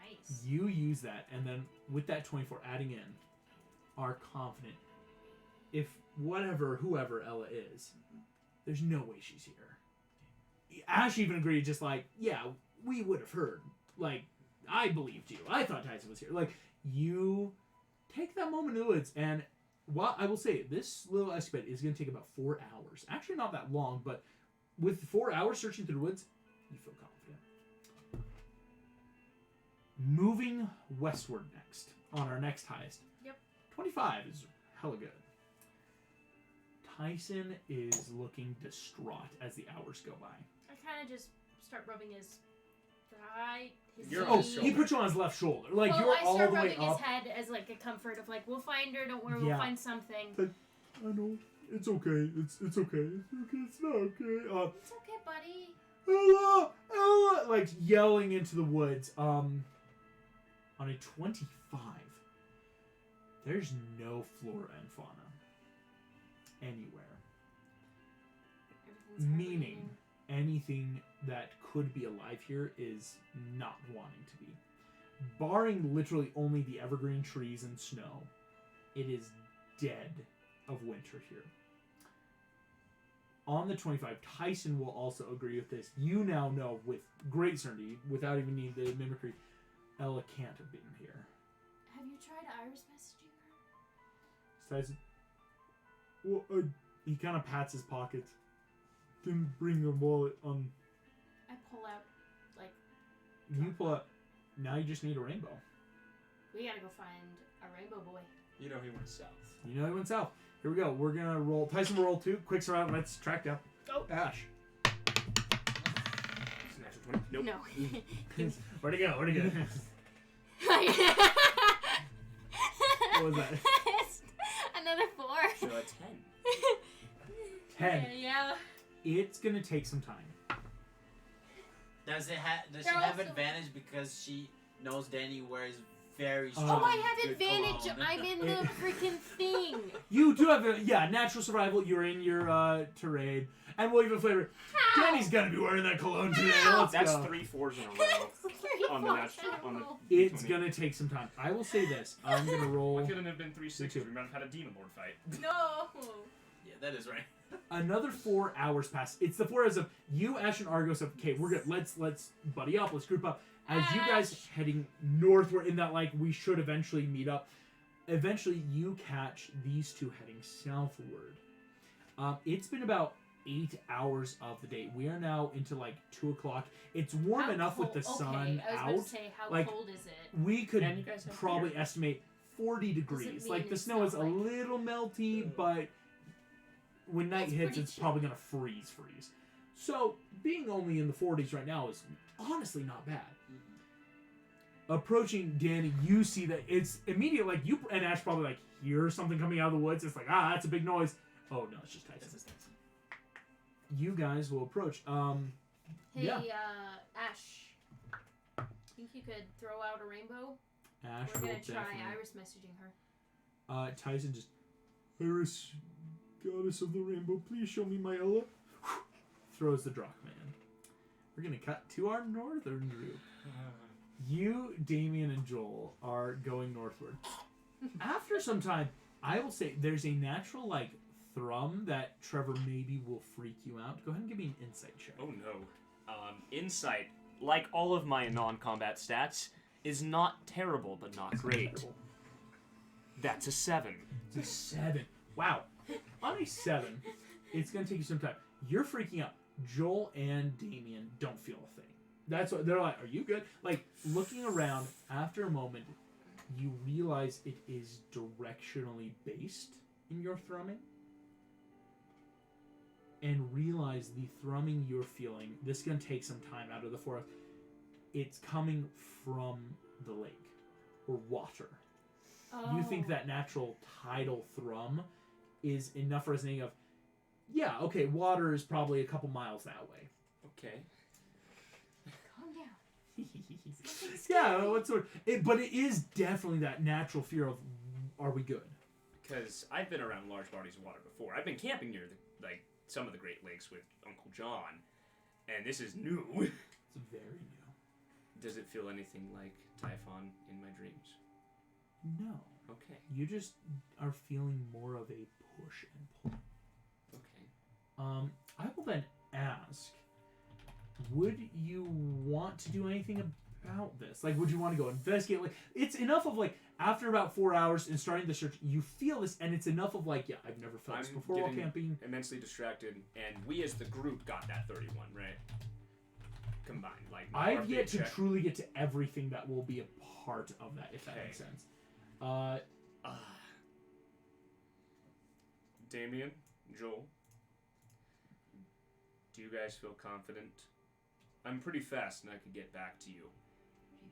Nice. You use that, and then with that 24 adding in, are confident. If whoever Ella is, there's no way she's here. Ash even agreed, just like, yeah, we would have heard. Like, I believed you. I thought Tyson was here. Like, you take that moment in the woods, and while I will say, this little escapade is going to take about 4 hours. Actually, not that long, but with 4 hours searching through the woods, you feel confident. Moving westward next, on our next heist. Yep. 25 is hella good. Tyson is looking distraught as the hours go by. I kind of just start rubbing his thigh, his You're knee. on Oh, his he shoulder. put you on his left shoulder. Like, well, you're I all start the way rubbing up. his head as like a comfort of like, we'll find her. Don't worry, Yeah. we'll find something. I know. It's okay. It's okay. It's okay. It's not okay. It's okay, buddy. Ella! Ella! Like, yelling into the woods. On a 25, there's no flora and fauna anywhere. Everything's Meaning, anything that could be alive here is not wanting to be. Barring literally only the evergreen trees and snow, it is dead of winter here. On the 25, Tyson will also agree with this. You now know with great certainty, without even needing the mimicry, Ella can't have been here. Have you tried iris messaging her? Tyson. Well, he kind of pats his pockets. Didn't bring a wallet on. I pull out, like, You pull out. Now you just need a rainbow. we gotta go find a rainbow boy. You know he went south. You know he went south. Here we go. We're gonna roll. Tyson will roll 2. Quick surround. Let's track down. Go. Ash. It's a natural 20. Nope. No. Where'd it go? Where'd it go? What was that? Another 4. So a 10. 10. Yeah. It's gonna take some time. Does she They're have also- advantage because she knows Danny wears very Oh, strong? Oh, I have good advantage. cologne? I'm in the freaking thing. You do have natural survival. You're in your terrain, and we'll even flavor. How? Danny's gonna be wearing that cologne today. How? Let's That's go. 3 4s in a row. On the natural, on the It's D20. gonna take some time. I will say this. I'm gonna roll Why couldn't it have been 3 6s? We might have had a demon lord fight. No. Yeah, that is right. another 4 hours pass. It's the 4 hours of you, Ash, and Argos. Okay, we're good. Let's buddy up. Let's group up. As you guys Ash. heading northward in that like we should eventually meet up. Eventually, you catch these two heading southward. It's been about 8 hours of the day. We are now into like 2 o'clock. It's warm How enough with the cold- sun okay, I was out. about to say, how Like, cold is it? We could And you guys have probably beer. estimate 40 degrees. mean Like the it's snow not is a like- little melty, but when night That's hits, pretty it's chill. probably gonna freeze. So being only in the 40s right now is honestly not bad. Approaching Danny, you see that it's immediate. Like you and Ash probably like hear something coming out of the woods. It's like that's a big noise. Oh no, it's just Tyson. This is Tyson. You guys will approach. Hey, Yeah. Ash. Think you could throw out a rainbow? Ash We're will gonna try definitely. Iris messaging her. Tyson just, Iris, goddess of the rainbow, please show me my Ella. Throws the Drock man. We're gonna cut to our northern group. You, Damien, and Joel are going northward. After some time, I will say there's a natural like thrum that Trevor maybe will freak you out. Go ahead and give me an insight check. Oh no. Insight, like all of my non-combat stats, is not terrible, but not great. That's a 7. It's a 7. Wow. On a 7, it's gonna take you some time. You're freaking out. Joel and Damien don't feel a thing. That's what they're like. Are you good? Like looking around. After a moment, you realize it is directionally based in your thrumming, and realize the thrumming you're feeling. This is gonna take some time out of the forest. It's coming from the lake or water. Oh. You think that natural tidal thrum is enough resonating of, yeah, okay, water is probably a couple miles that way. Okay. Calm down. Yeah, what sort? But it is definitely that natural fear of, are we good? Because I've been around large bodies of water before. I've been camping near some of the Great Lakes with Uncle John, and this is new. It's very new. Does it feel anything like Typhon in my dreams? No, Okay. you just are feeling more of a push and pull. Okay. I will then ask, would you want to do anything about this? Like, would you want to go investigate? Like, it's enough of like, after about 4 hours and starting the search, you feel this, and it's enough of like, yeah, I've never felt this I'm before while getting camping. immensely distracted, and we as the group got that 31, right? Combined, like our I've big yet to check. truly get to everything that will be a part of that, if that Okay. makes sense. Damien, Joel, do you guys feel confident? I'm pretty fast, and I could get back to you.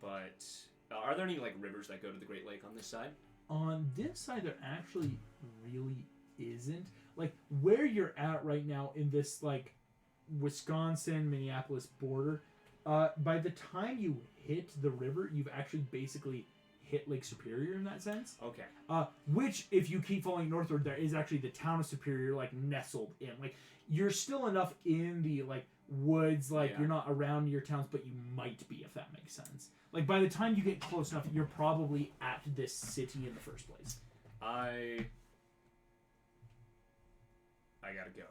But are there any like rivers that go to the Great Lake on this side? On this side, there actually really isn't. Like, where you're at right now in this, like, Wisconsin, Minneapolis border, by the time you hit the river, you've actually basically hit Lake Superior in that sense. Okay. Which, if you keep following northward, there is actually the town of Superior, like, nestled in. Like, you're still enough in the, like, woods, like, Yeah. you're not around your towns, but you might be, if that makes sense. Like, by the time you get close enough, you're probably at this city in the first place. I gotta go.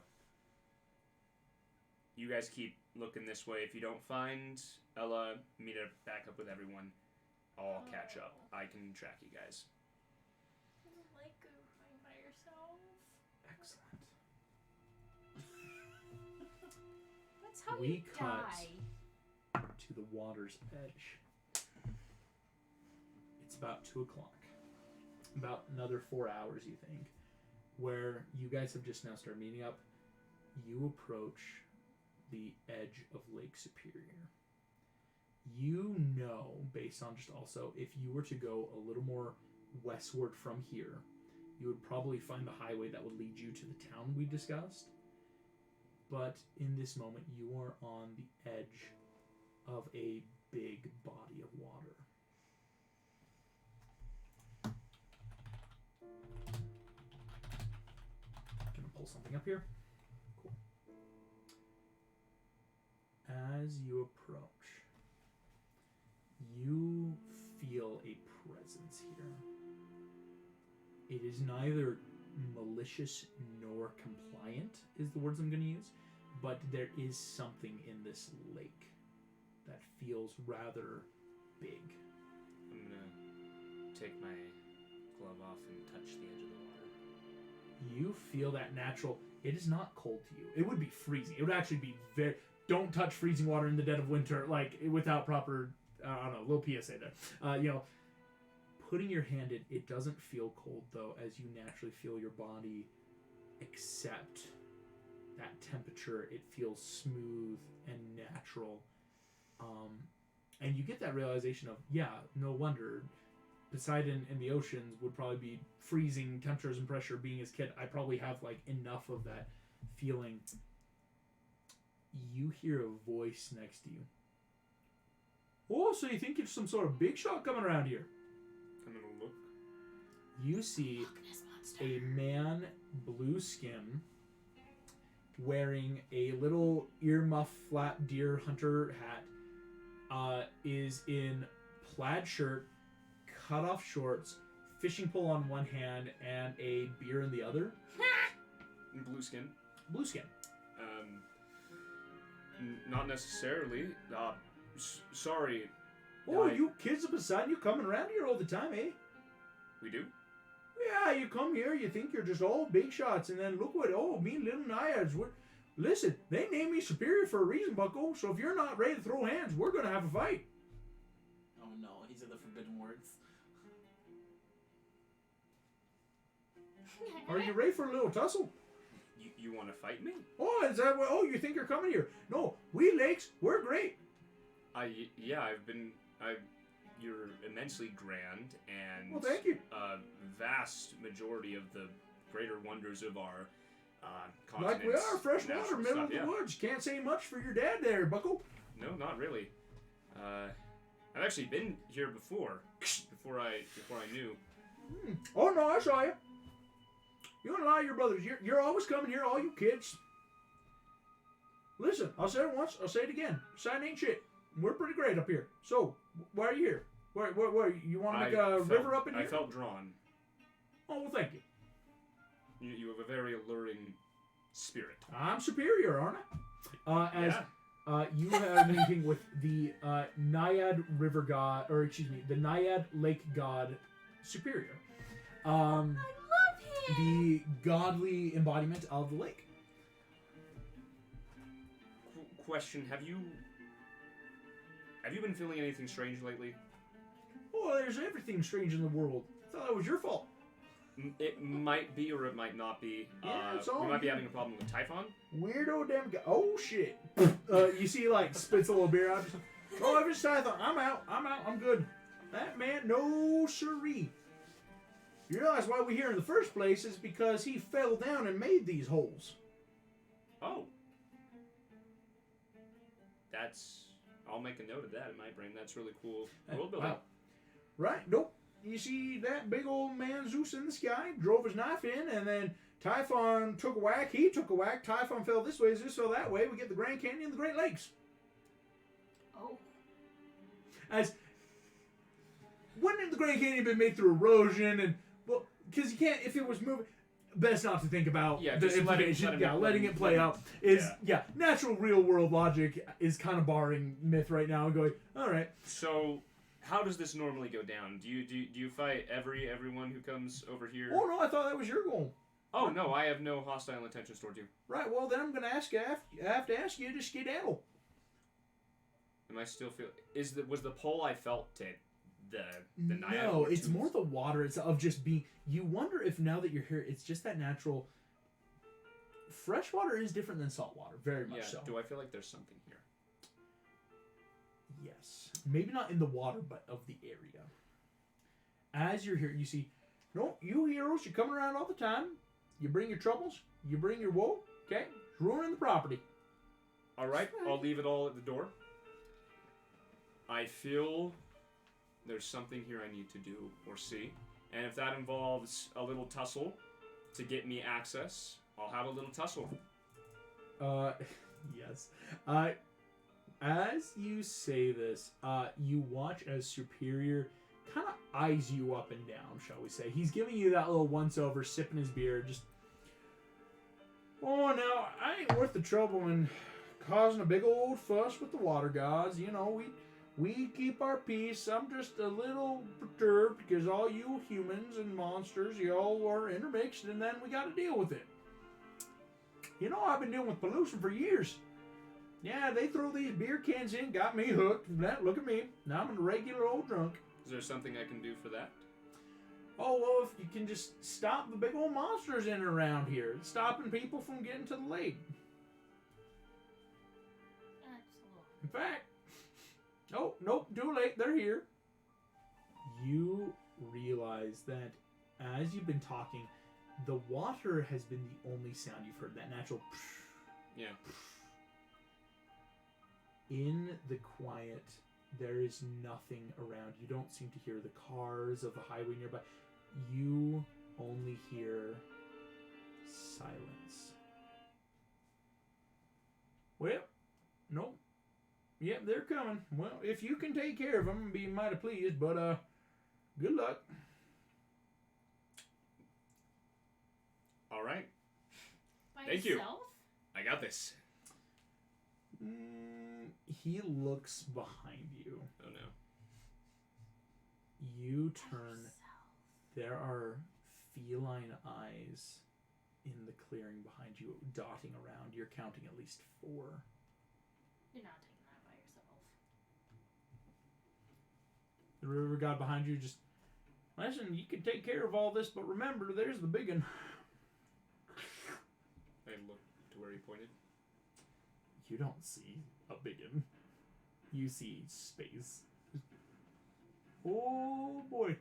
You guys keep looking this way. If you don't find Ella, meet her back up with everyone. I'll catch up. I can track you guys. I don't like go find my That's how We you cut. die. To the water's edge. It's about 2 o'clock. About another 4 hours, you think, where you guys have just now started meeting up. You approach the edge of Lake Superior. You know, based on just also, if you were to go a little more westward from here, you would probably find the highway that would lead you to the town we discussed. But in this moment, you are on the edge of a big body of water. Gonna pull something up here. Cool. As you approach, you feel a presence here. It is neither malicious nor compliant, is the words I'm going to use, but there is something in this lake that feels rather big. I'm gonna take my glove off and touch the edge of the water. You feel that natural. It is not cold to you. It would be freezing. It would actually be very. Don't touch freezing water in the dead of winter, like without proper. I don't know, little PSA there. Putting your hand in, it doesn't feel cold though, as you naturally feel your body accept that temperature. It feels smooth and natural. And you get that realization of, yeah, no wonder Poseidon and the oceans would probably be freezing temperatures and pressure being his kid. I probably have like enough of that feeling. You hear a voice next to you. Oh, so you think you're some sort of big shot coming around here? I'm gonna look. You see a man, blue skin, wearing a little earmuff flat deer hunter hat, is in plaid shirt, cut off shorts, fishing pole on one hand, and a beer in the other. Blue skin. Blue skin. Not necessarily. Sorry. Oh, you kids of Poseidon, you coming around here all the time, eh? We do? Yeah, you come here, you think you're just all big shots, and then look what, me and little Naiads, listen, they named me Superior for a reason, bucko, so if you're not ready to throw hands, we're gonna have a fight. Oh no, he said the forbidden words. Are you ready for a little tussle? You want to fight me? Oh, is that what, you think you're coming here? No, we Lakes, we're great. You're immensely grand, and Well, thank you. A vast majority of the greater wonders of our continent. Like we are, freshwater, middle of the woods. Can't say much for your dad there, bucko. No, not really. I've actually been here before I knew. Oh no, I saw you. You and a lot of your brothers, you're always coming here, all you kids. Listen, I'll say it once, I'll say it again. Sign ain't shit. We're pretty great up here. So, why are you here? Where you want to make a river up in here? I felt drawn. Oh, well, thank you. You have a very alluring spirit. I'm superior, aren't I? You have anything with the Naiad river god, or excuse me, the Naiad lake god superior. I love him. The godly embodiment of the lake. Question: Have you been feeling anything strange lately? Oh, there's everything strange in the world. I thought that was your fault. It might be, or it might not be. Yeah, it's all we might be you. having a problem with Typhon. Weirdo Demigods. Oh shit. You see, like, spits a little beer out. Oh, if it's Typhon, I'm out. I'm good. That man, no siree. You realize why we're here in the first place is because he fell down and made these holes. Oh. I'll make a note of that in my brain. That's really cool. World building. Wow. Right? Nope. You see that big old man Zeus in the sky, drove his knife in, and then Typhon took a whack, he took a whack, Typhon fell this way, Zeus fell that way, we get the Grand Canyon and the Great Lakes. Oh. As, wouldn't the Grand Canyon been made through erosion, and, well, because you can't, if it was moving, best not to think about the implication, letting it play out, is, natural real world logic is kind of barring myth right now, and going, alright. So, how does this normally go down? Do you fight everyone who comes over here? Oh no, I thought that was your goal. Oh, no, I have no hostile intentions towards you. Right, well, then I'm going to ask you, I have to ask you to skedaddle. Am I still feel? Was the pull I felt to the Naya? No, it's more the water. It's of just being. You wonder if now that you're here, it's just that natural. Fresh water is different than salt water, very much so. Do I feel like there's something here? Yes, maybe not in the water, but of the area. As you're here, you see, no, you heroes, you're coming around all the time. You bring your troubles, you bring your woe. Okay, it's ruining the property. All right, I'll leave it all at the door. I feel there's something here I need to do or see. And if that involves a little tussle to get me access, I'll have a little tussle. Yes. As you say this, you watch as Superior kind of eyes you up and down, shall we say. He's giving you that little once-over, sipping his beer, just... Oh, now, I ain't worth the trouble in causing a big old fuss with the water gods. You know, we keep our peace. I'm just a little perturbed because all you humans and monsters, you all are intermixed, and then we got to deal with it. You know, I've been dealing with pollution for years. Yeah, they throw these beer cans in, got me hooked. Look at me. Now I'm a regular old drunk. Is there something I can do for that? Oh, well, if you can just stop the big old monsters in and around here. Stopping people from getting to the lake. Excellent. In fact, nope, too late. They're here. You realize that as you've been talking, the water has been the only sound you've heard. That natural... Yeah. In the quiet, there is nothing around. You don't seem to hear the cars of the highway nearby. You only hear silence. Well, nope. Yep, they're coming. Well, if you can take care of them, I'd be mighty pleased, but, good luck. All right. By Thank you. yourself? I got this. He looks behind you. Oh, no. You By turn. yourself. There are feline eyes in the clearing behind you, dotting around. You're counting at least 4. You're not taking that by yourself. The river god behind you just, listen, you can take care of all this, but remember, there's the big one. I looked to where he pointed. You don't see a big one. You see space. Oh boy.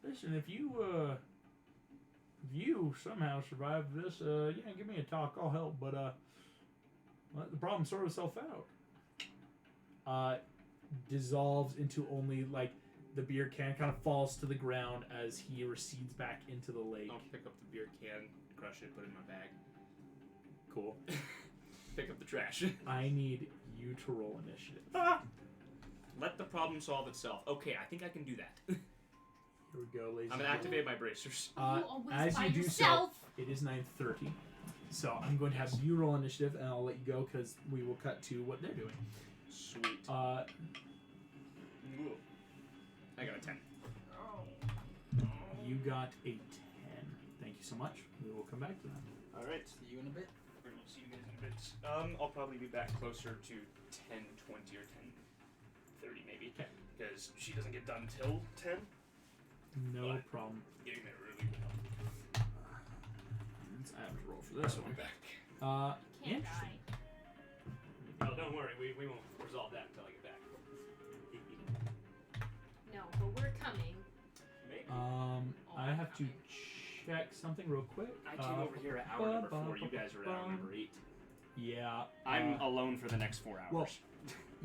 Listen, if you somehow survive this, give me a talk, I'll help, but let the problem sort itself out. Dissolves into only like the beer can kind of falls to the ground as he recedes back into the lake. I'll pick up the beer can, crush it, put it in my bag. Cool. Pick up the trash. I need you to roll initiative. Let the problem solve itself. Okay, I think I can do that. Here we go, ladies. I'm gonna activate my bracers. You always As by you do yourself. so, it is 9:30. So I'm going to have you roll initiative, and I'll let you go because we will cut to what they're doing. Sweet. Ooh. I got a 10. You got a 10. Thank you so much. We will come back to that. All right. See you in a bit. We're gonna see you guys in a bit. I'll probably be back closer to 10:20 or 10:30 maybe. Okay. Because she doesn't get done till 10. No What? problem. Getting there really well. Let's average roll for this I'll be one. back. Can't Interesting. die. Oh, don't worry. We won't resolve that until I get back. No, but we're coming. Maybe. I have to check something real quick. I came over here at hour number 4. You guys are at hour number 8. Yeah. I'm alone for the next 4 hours. Well,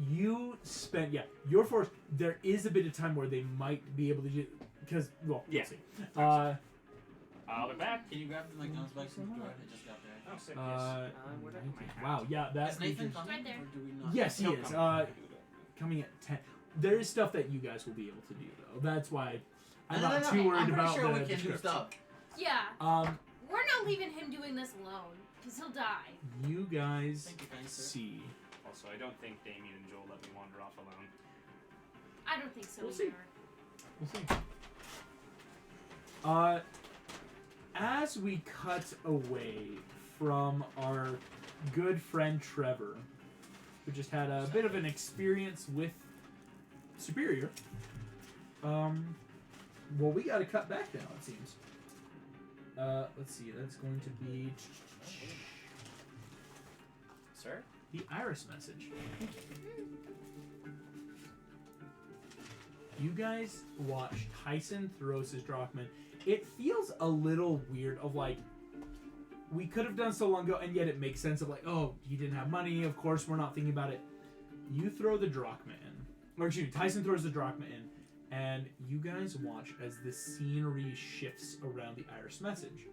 you spent, your force, there is a bit of time where they might be able to do, because, well, Yeah. we'll see. I'll be back. Can you grab the McDonald's bag from the drawer? I just got there. Oh, sick, Uh, where'd I put my hat? wow, yeah, that Is Nathan features- coming, Right there. or do we not? Yes, he He'll is. come. Coming at 10. There is stuff that you guys will be able to do, though. That's why I'm No, not no, too no, worried I'm pretty about sure the we can do description. stuff. Yeah, Um, we're not leaving him doing this alone, because he'll die. you guys Thank you, kind sir. see. Also, I don't think Damien and Joel let me wander off alone. I don't think so We'll see. either. We'll see. as we cut away from our good friend Trevor, who just had a bit of an experience with Superior, well, we gotta cut back now, it seems. Let's see, that's going to be Sir? the Iris message. You guys watch Tyson throws his Drachman. It feels a little weird of like, we could have done so long ago, and yet it makes sense of like, oh, he didn't have money, of course we're not thinking about it. You throw the Drachma in. Or excuse me, Tyson throws the Drachma in, and you guys watch as the scenery shifts around the Iris message.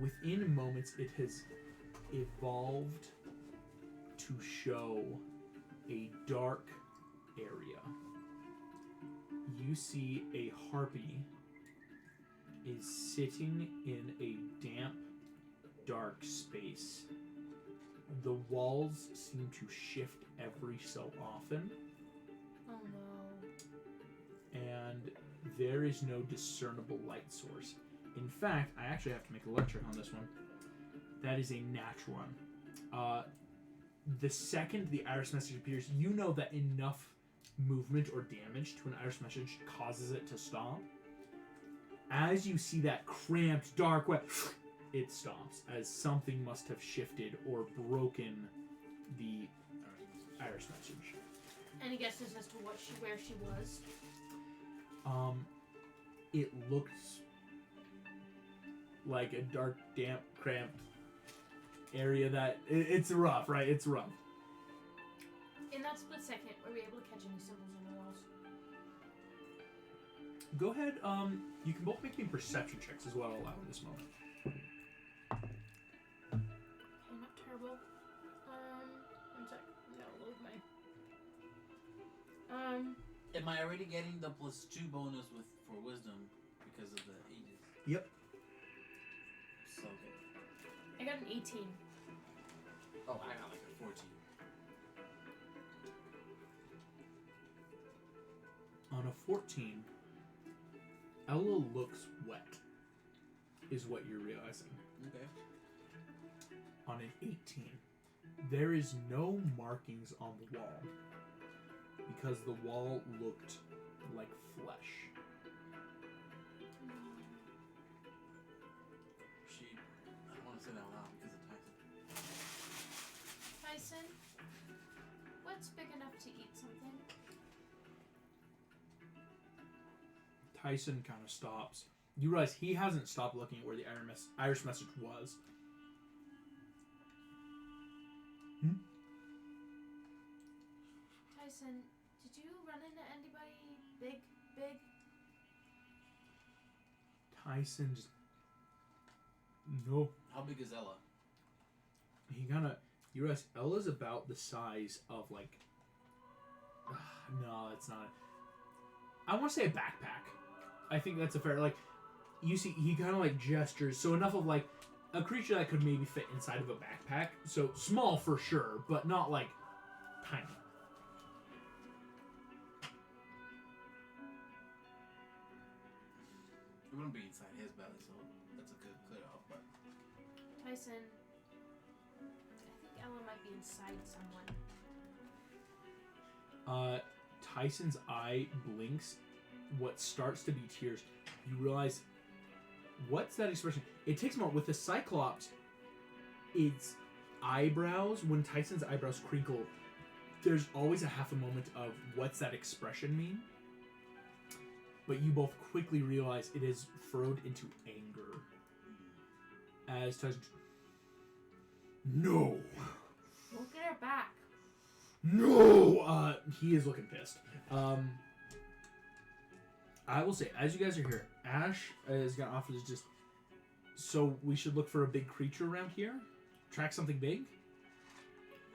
Within moments, it has evolved to show a dark area. You see a harpy is sitting in a damp, dark space. The walls seem to shift every so often, Oh no. and there is no discernible light source. In fact, I actually have to make a luck check on this one. That is a natural one. The second the Iris message appears, you know that enough movement or damage to an Iris message causes it to stop. As you see that cramped, dark web, it stops, as something must have shifted or broken the Iris message. Any guesses as to where she was? It looks like a dark, damp, cramped area that it's rough, right? It's rough. In that split second, were we able to catch any symbols on the walls? Go ahead. You can both make me perception checks as well. I'll allow in this moment. Okay, not terrible. One sec. No, load my. Am I already getting the +2 bonus for wisdom because of the ages? Yep. So good. I got an 18. Oh, I got like a 14. On a 14, Ella looks wet, is what you're realizing. Okay. On an 18, there is no markings on the wall because the wall looked like flesh. I don't want to say that loud because of Tyson. Tyson, what's big enough to eat something? Tyson kind of stops. You realize he hasn't stopped looking at where the Irish message was. Tyson, did you run into anybody big? Tyson just... No. How big is Ella? He kind of... You realize Ella's about the size of, like... no, it's not. I want to say a backpack. I think that's a fair... Like, you see, he kind of, like, gestures. So enough of, like, a creature that could maybe fit inside of a backpack. So, small for sure, but not, like, tiny. It wouldn't be inside his belly, so that's a good cutoff, but... Tyson, I think Ella might be inside someone. Tyson's eye blinks. What starts to be tears. You realize, what's that expression? It takes a moment. With the Cyclops, its eyebrows, when Tyson's eyebrows crinkle, there's always a half a moment of what's that expression mean? But you both quickly realize it is furrowed into anger. As Tyson... No! We'll get her back. No! He is looking pissed. I will say, as you guys are here, Ash is going to offer this just... So we should look for a big creature around here? Track something big?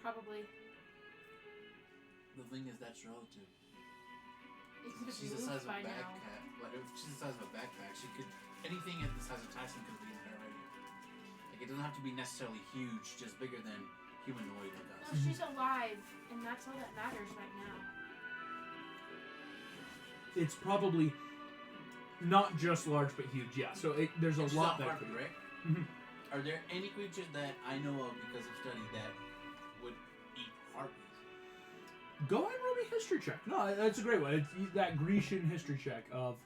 Probably. The thing is, that's relative. It could have She's the moved size of a by now. backpack. Like, if she's the size of a backpack, she could... Anything at the size of Tyson could be in there already. Like, it doesn't have to be necessarily huge, just bigger than humanoid like us. No, she's alive, and that's all that matters right now. It's probably Not just large, but huge. Yeah. So there's a It's lot not that. harpy, right? Mhm. Are there any creatures that I know of because of study that would eat harpies? Go ahead and roll me a history check. No, that's a great one. It's that Grecian history check of.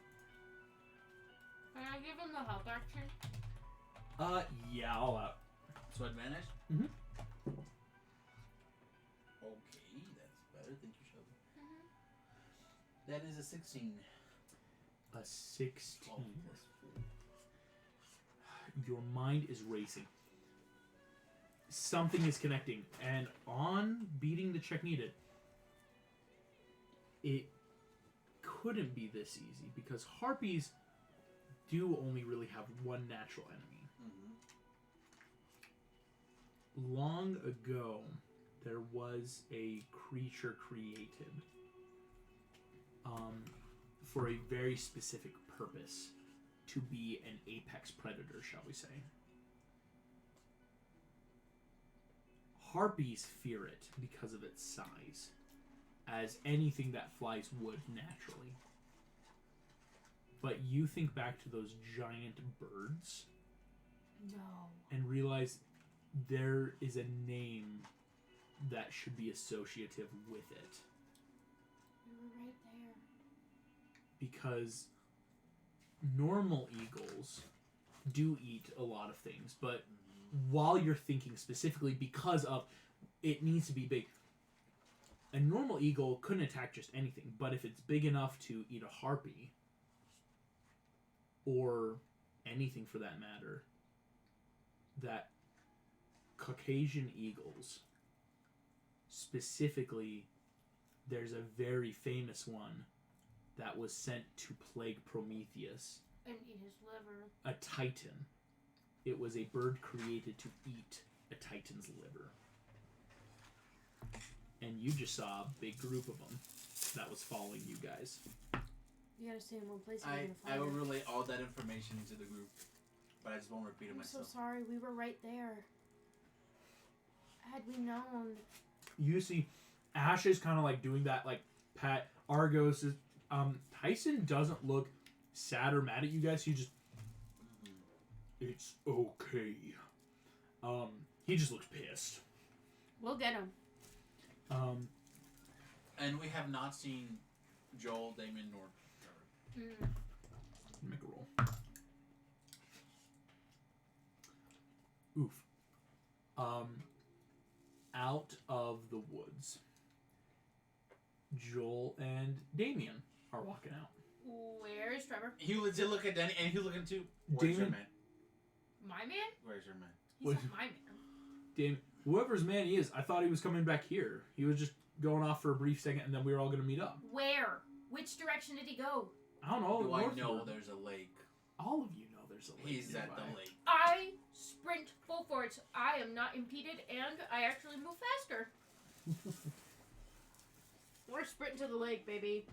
Can I give him the health action? Yeah, all out. So advantage? Mhm. Okay, that's better. Thank you, Shelby. That is a 16. A 16. 12 plus 4. Your mind is racing. Something is connecting, and on beating the check needed, it couldn't be this easy because harpies do only really have one natural enemy. Mm-hmm. Long ago, there was a creature created for a very specific purpose, to be an apex predator, shall we say. Harpies fear it because of its size, as anything that flies would naturally. But you think back to those giant birds No. and realize there is a name that should be associative with it. We were right there. Because normal eagles do eat a lot of things, but while you're thinking specifically because of it needs to be big, a normal eagle couldn't attack just anything, but if it's big enough to eat a harpy, or anything for that matter, that Caucasian eagles, specifically, there's a very famous one that was sent to plague Prometheus, And eat his liver. a titan. It was a bird created to eat a titan's liver. And you just saw a big group of them that was following you guys. You gotta stay in one place. And I you're gonna will find it. relay all that information into the group, but I just won't repeat it I'm so myself. sorry. We were right there. Had we known. You see Ash is kind of like doing that, like pat. Argos is Tyson doesn't look sad or mad at you guys. He just it's okay. He just looks pissed. We'll get him. And we have not seen Joel, Damon, nor Trevor. Make a roll. Oof. Out of the woods, Joel and Damien are walking out. Where's Trevor? He legit look at Danny, and he looking too. Where's your Damon? man? My man? Where's your man? He's What? not my man. Damien, whoever's man he is, I thought he was coming back here. He was just going off for a brief second, and then we were all going to meet up. Where? Which direction did he go? I don't know. Do I know northward. there's a lake? All of you know there's a lake He's at the nearby. lake. I sprint full force. I am not impeded, and I actually move faster. We're sprinting to the lake, baby.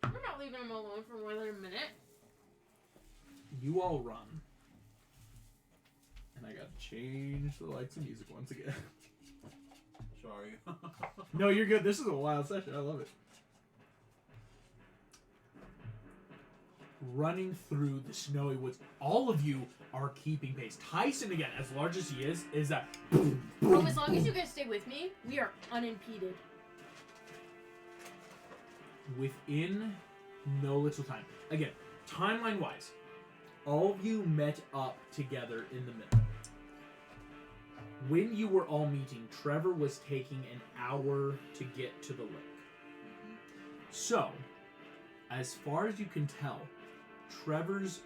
We're not leaving him alone for more than a minute. You all run. And I gotta change the lights and music once again. Sorry. No, you're good. This is a wild session. I love it. Running through the snowy woods. All of you are keeping pace. Tyson, again, as large as he is that boom, boom, As long as boom. you guys stay with me, we are unimpeded. Within no little time. Again, timeline-wise, all of you met up together in the middle. When you were all meeting, Trevor was taking an hour to get to the lake. So, as far as you can tell, Trevor's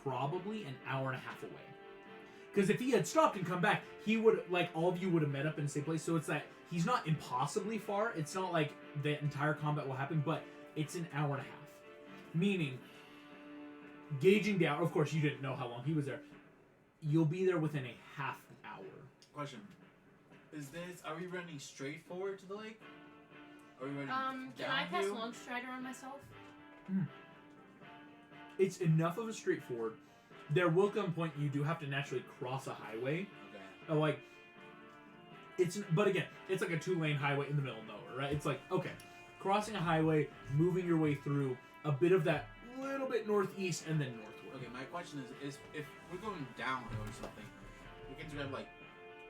probably an hour and a half away. Because if he had stopped and come back, he would, like, all of you would have met up in the same place. So it's that he's not impossibly far. It's not like the entire combat will happen, but it's an hour and a half. Meaning, gauging down, of course, you didn't know how long he was there. You'll be there within a half hour. Question: are we running straight forward to the lake? Are we running Can I cast downhill? Long Strider on myself? It's enough of a straightforward. There will come a point you do have to naturally cross a highway. Okay. Like, but again, it's like a 2-lane highway in the middle of nowhere, right? It's like, okay, crossing a highway, moving your way through a bit of that little bit northeast and then northward. Okay, my question is if we're going downhill or something, we can grab like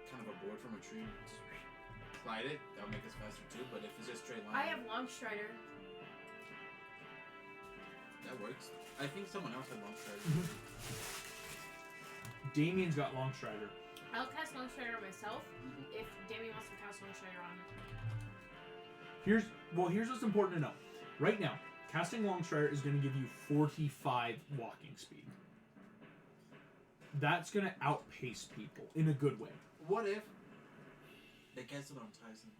kind of a board from a tree, just slide it. That'll make us faster too. But if it's just straight line, I have Long Strider. that works. I think someone else had long strider. Damien's got Long Strider. I'll cast Long Strider on myself if Damien wants to cast Long Strider on. Here's what's important to know. Right now, casting Long Strider is going to give you 45 walking speed. That's going to outpace people in a good way. What if they cast it on Tyson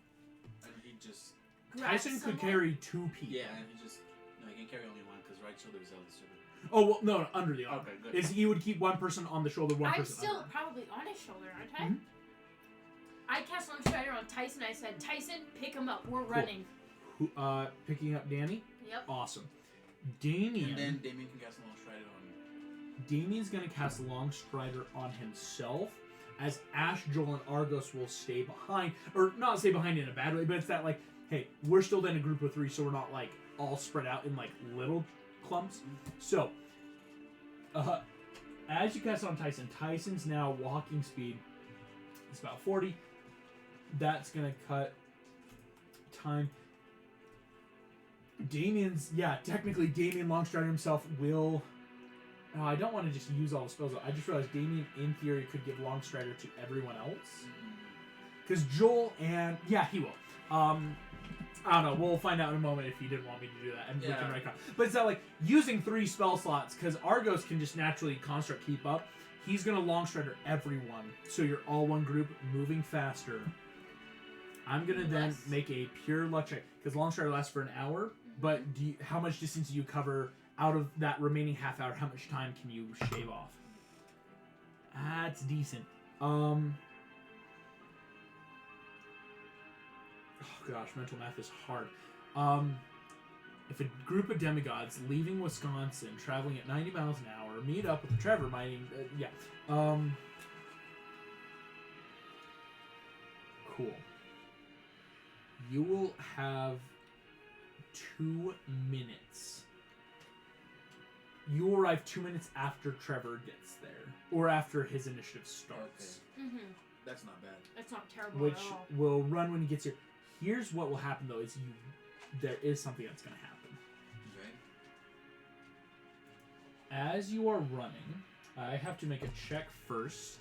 and he just Tyson could carry 2 people. and he just no, he can carry only one because right shoulder is Zelda's shoulder. Oh well, no, under the arm. Okay, good. Is he would keep one person on the shoulder, one I'm person. still under. probably on his shoulder, aren't I? I cast Long Strider on Tyson. I said, Tyson, pick him up. We're running. Who, picking up Danny. Yep. Awesome. Damien. And then Damien can cast long strider on. Damien's gonna cast Long Strider on himself, as Ash, Joel, and Argos will stay behind, or not stay behind in a bad way, but it's that like, hey, we're still in a group of 3, so we're not like all spread out in like little clumps. So, as you cast on Tyson, Tyson's now walking speed is about 40. That's gonna cut time. Damien's, technically Damien Long Strider himself will. I don't want to just use all the spells. I just realized Damien, in theory, could give Long Strider to everyone else. Because Joel and he will. I don't know. We'll find out in a moment if he didn't want me to do that, and we can write down. But it's not like using 3 spell slots because Argos can just naturally construct keep up. He's gonna Long Strider everyone, so you're all one group, moving faster. I'm gonna then make a pure luck check because Long Strider lasts for an hour. But how much distance do you cover out of that remaining half hour? How much time can you shave off? That's decent. Oh gosh, mental math is hard. If a group of demigods leaving Wisconsin, traveling at 90 miles an hour, meet up with Trevor mining, cool. You will have 2 minutes. You will arrive 2 minutes after Trevor gets there, or after his initiative starts. Okay. Mm-hmm. That's not bad. That's not terrible Which at all. will run when he gets here. Here's what will happen though: is there is something that's going to happen. Okay. As you are running, I have to make a check first.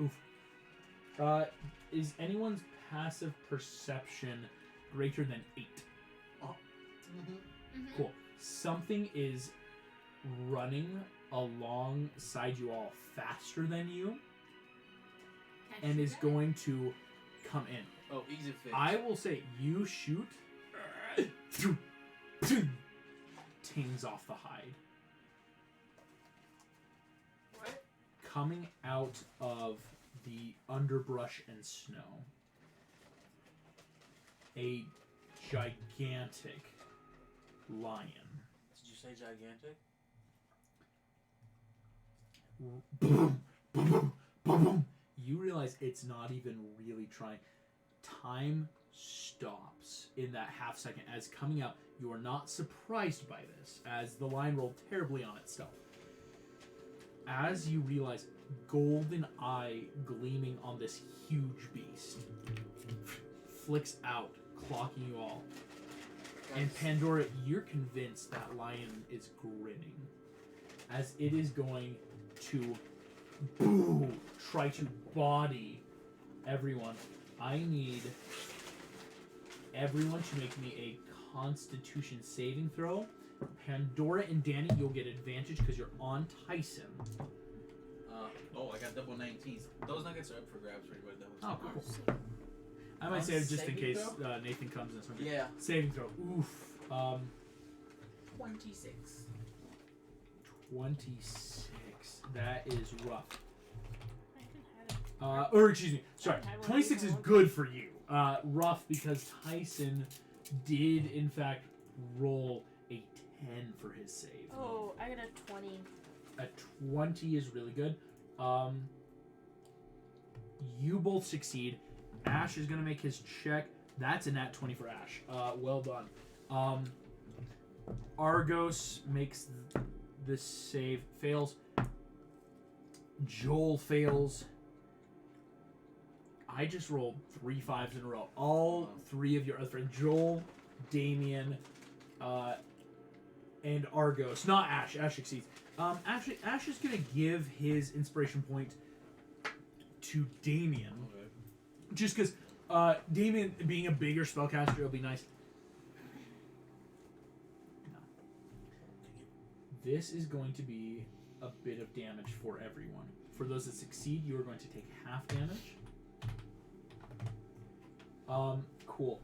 Oof. Is anyone's passive perception greater than 8? Cool. Something is running alongside you all faster than you and is going to come in. Oh, easy fix. I will say you shoot. Tings off the hide. What? Coming out of the underbrush and snow. A gigantic lion. Did you say gigantic? Boom, boom, boom, boom, boom. You realize it's not even really trying. Time stops in that half second as coming out. You are not surprised by this as the lion rolled terribly on itself. As you realize, golden eye gleaming on this huge beast flicks out, clocking you all. And Pandora, you're convinced that lion is grinning as it is going to try to body everyone. I need everyone to make me a Constitution saving throw. Pandora and Danny, you'll get advantage because you're on Tyson. I got double 19s. Those nuggets are up for grabs for anybody that was. Oh, cool. I might say it just in Saving case throw? Nathan comes in. Something. Yeah. Saving throw. Oof. 26. 26. That is rough. I can have it. Or excuse me, sorry. I will 26 leave is one. good for you. Rough because Tyson did in fact roll a 10 for his save. Oh, I got a 20. A 20 is really good. You both succeed. Ash is gonna make his check. That's a nat 20 for Ash. Well done. Argos makes this save. Fails. Joel fails. I just rolled 3 5s in a row. All 3 of your other friends. Joel, Damien, and Argos. Not Ash. Ash succeeds. Actually, Ash is going to give his inspiration point to Damien. Okay. Just because Damien being a bigger spellcaster, it'll be nice. No. This is going to be a bit of damage for everyone. For those that succeed, you are going to take half damage. Cool.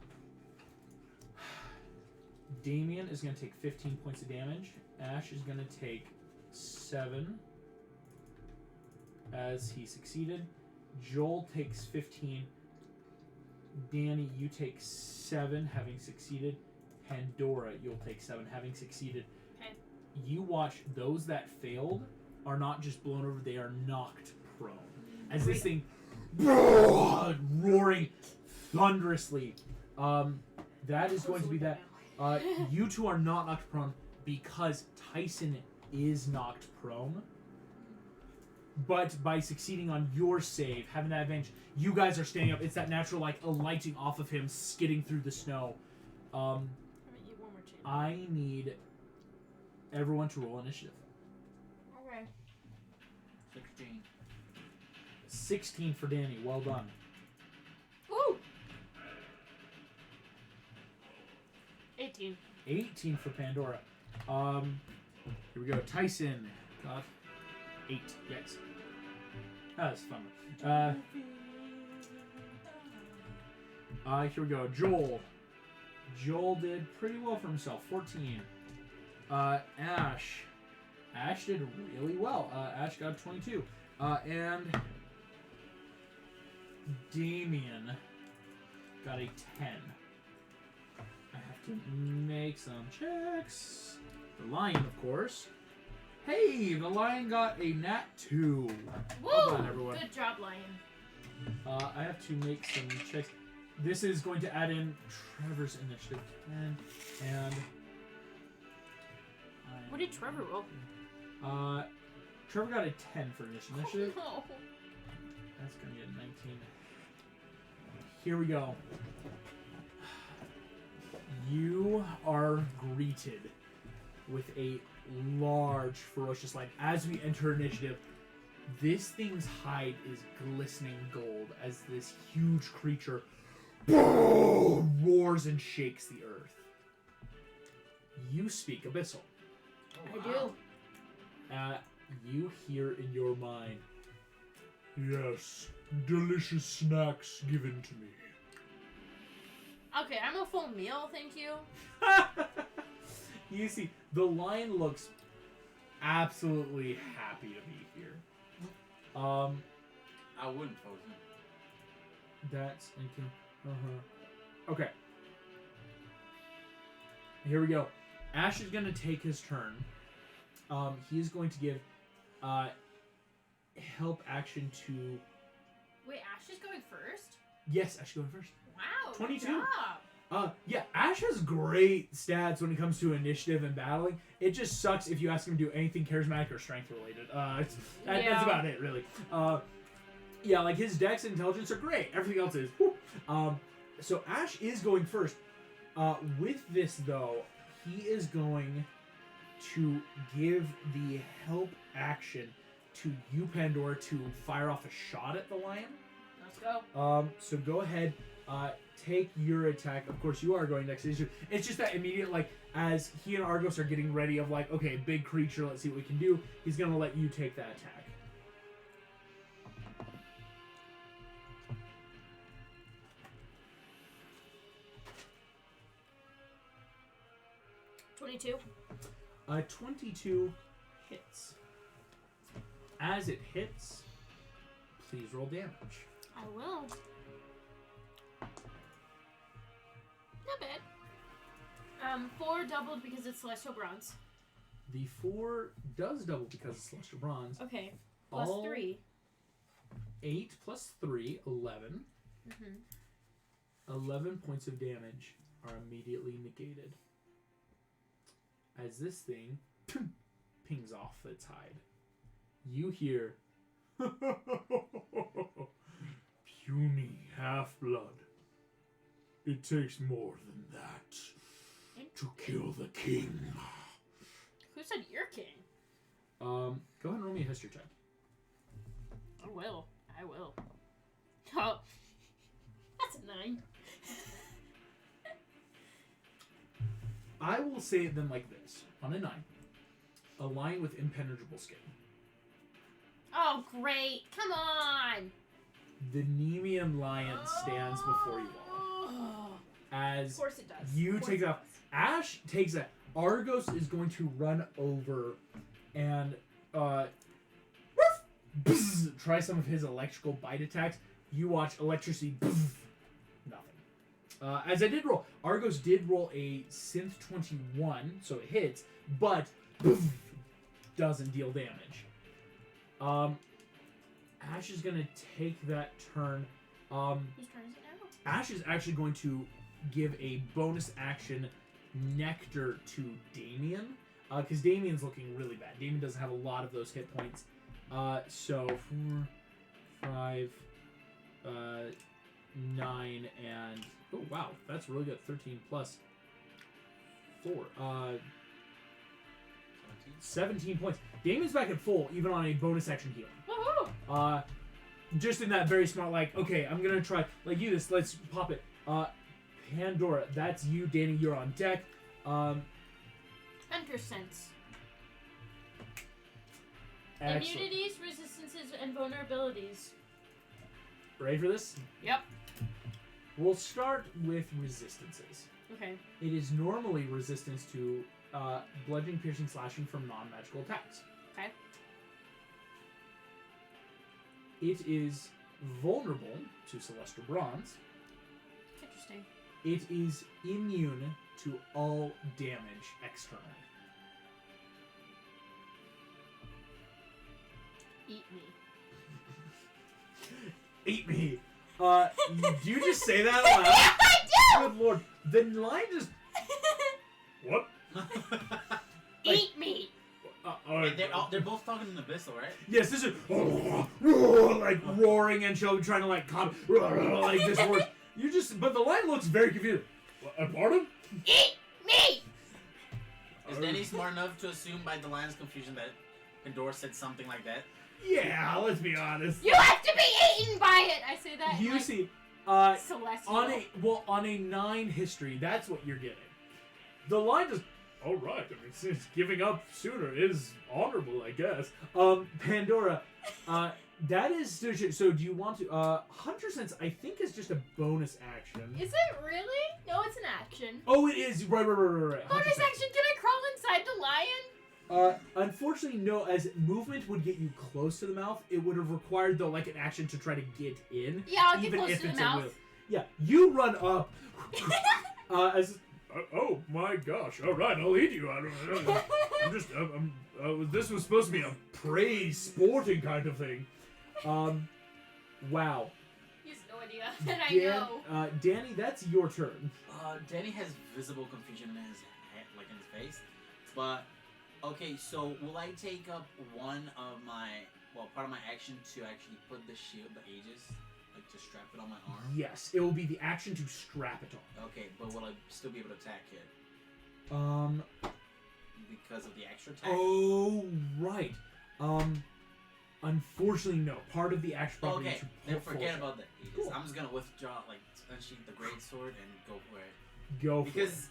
Damien is going to take 15 points of damage. Ash is going to take 7 as he succeeded. Joel takes 15. Danny, you take 7 having succeeded. Pandora, you'll take 7 having succeeded. Okay. You watch those that failed are not just blown over, they are knocked prone. As this thing roaring thunderously. That is going to be that. You two are not knocked prone because Tyson is knocked prone. But by succeeding on your save, having that advantage, you guys are standing up. It's that natural, like, alighting off of him, skidding through the snow. I'm gonna eat one more chance. I need everyone to roll initiative. Okay. 16. 16 for Danny. Well done. Woo! 18. 18 for Pandora. Here we go. Tyson got 8. Yes. That was fun. Here we go. Joel. Joel did pretty well for himself. 14. Ash. Ash did really well. Ash got 22. And Damien got a 10. I have to make some checks. The lion, of course. Hey, the lion got a nat 2. Woo! Well done, everyone. Good job, Lion. I have to make some checks. This is going to add in Trevor's initiative 10 and. What did Trevor roll? Trevor got a 10 for initiative. Oh, no. That's gonna get a 19. Here we go. You are greeted with a large, ferocious light. As we enter initiative, this thing's hide is glistening gold as this huge creature roars and shakes the earth. You speak Abyssal. I do. You hear in your mind, yes, delicious snacks given to me. Okay, I'm a full meal, thank you. You see, the lion looks absolutely happy to be here. I wouldn't pose him. That's thinking. Okay. Here we go. Ash is gonna take his turn. He is going to give help action to. Wait, Ash is going first? Yes, Ash is going first. Wow. 22. Good job. Yeah, Ash has great stats when it comes to initiative and battling. It just sucks if you ask him to do anything charismatic or strength related. That's about it, really. Yeah, like his dex and intelligence are great. Everything else is. So Ash is going first. With this, though, he is going to give the help action to you, Pandora, to fire off a shot at the lion. Let's go. So go ahead. Take your attack. Of course, you are going next. It's just that immediate, like, as he and Argos are getting ready of, like, okay, big creature, let's see what we can do. He's going to let you take that attack. $22. 22 hits. As it hits, please roll damage. I will. Not bad. 4 doubled because it's Celestial Bronze. The 4 does double because it's Celestial Bronze. Okay. Plus All 3. 8 plus 3, 11. 11 points of damage are immediately negated. As this thing pings off its hide. You hear, puny half-blood. It takes more than that to kill the king. Who said you're king? Go ahead and roll me a history check. I will. Oh. That's a 9. I will say it then like this. On a 9, a lion with impenetrable skin. Oh, great. Come on. The Nemean lion stands before you all. Oh. As Of course it does. you Of course take it up, does. Ash takes that. Argos is going to run over and try some of his electrical bite attacks. You watch electricity. Nothing. As I did roll, Argos did roll a synth 21, so it hits, but doesn't deal damage. Ash is gonna take that turn. Whose turn is it now? Ash is actually going to give a bonus action nectar to Damien, because Damien's looking really bad. Damien doesn't have a lot of those hit points. So 4, 5, 9, and oh wow, that's really good. 13 plus 4, 17 points. Damien's back at full, even on a bonus action heal. Woohoo! Just in that very smart, like, okay, I'm gonna try, like, you this, let's pop it. Pandora, that's you. Danny, you're on deck. Enter sense. Excellent. Immunities, resistances, and vulnerabilities. Ready for this? Yep. We'll start with resistances. Okay. It is normally resistance to bludgeoning, piercing, slashing from non-magical attacks. Okay. It is vulnerable to Celestial Bronze. Interesting. It is immune to all damage externally. Eat me. Eat me. Do you just say that out loud? Yeah, I Good lord. The line just... What? Eat me. They're both talking in Abyssal, right? Yes, this is... like roaring and she'll be trying to like... like this word. You just... But the line looks very confused. Pardon? Eat me. Is Danny smart enough to assume by the lion's confusion that Pandora said something like that? Yeah, let's be honest. You have to be eaten by it. I say that. You like, see... Celestial. on a 9 history, that's what you're getting. The line just... All right, I mean, since giving up sooner is honorable, I guess. Pandora, that is... So do you want to... Hunter Sense, I think, is just a bonus action. Is it really? No, it's an action. Oh, it is. Right. Hunter Bonus Sense. action. Can I crawl inside the lion? Unfortunately, no. As movement would get you close to the mouth, it would have required, though, like an action to try to get in. Yeah, I'll get even close if to the it's a mouth. will. Yeah, you run up. Oh my gosh! All right, I'll eat you. This was supposed to be a prey sporting kind of thing. Wow. He has no idea. And I know. Danny, that's your turn. Danny has visible confusion in his head, like in his face. But okay, so will I take up one of my part of my action to actually put the shield, the Aegis, like to strap it on my arm? Yes, it will be the action to strap it on. Okay, but will I still be able to attack it? Because of the extra attack? Oh, right. Unfortunately, no. Part of the action property Okay, is to then forget about the Aegis. Cool. I'm just gonna withdraw, like, unsheath the great sword and go for it. Go for Because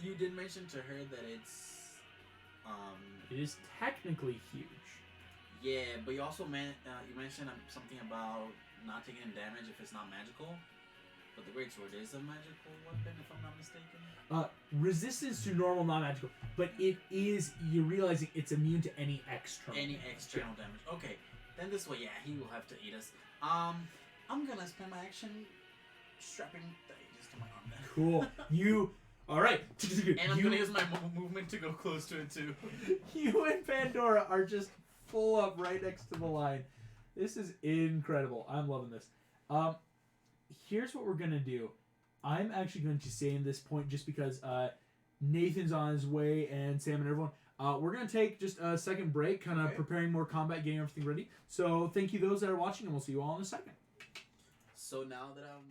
you did mention to her that it's, it. It is technically huge. yeah, but you also you mentioned something about not taking damage if it's not magical. But the great sword is a magical weapon, if I'm not mistaken. Resistance to normal, non-magical, but it is. You're realizing it's immune to any external. Any external damage. Okay, then this way, yeah, he will have to eat us. I'm gonna spend my action strapping the Aegis to my arm then. Cool. You. All right. And I'm gonna use my movement to go close to it too. You and Pandora are just full up right next to the line. This is incredible. I'm loving this. Here's what we're gonna do. I'm actually going to say in this point, just because Nathan's on his way and Sam and everyone, we're going to take just a second break, kind of preparing more combat, getting everything ready. So thank you those that are watching, and we'll see you all in a second. So now that I'm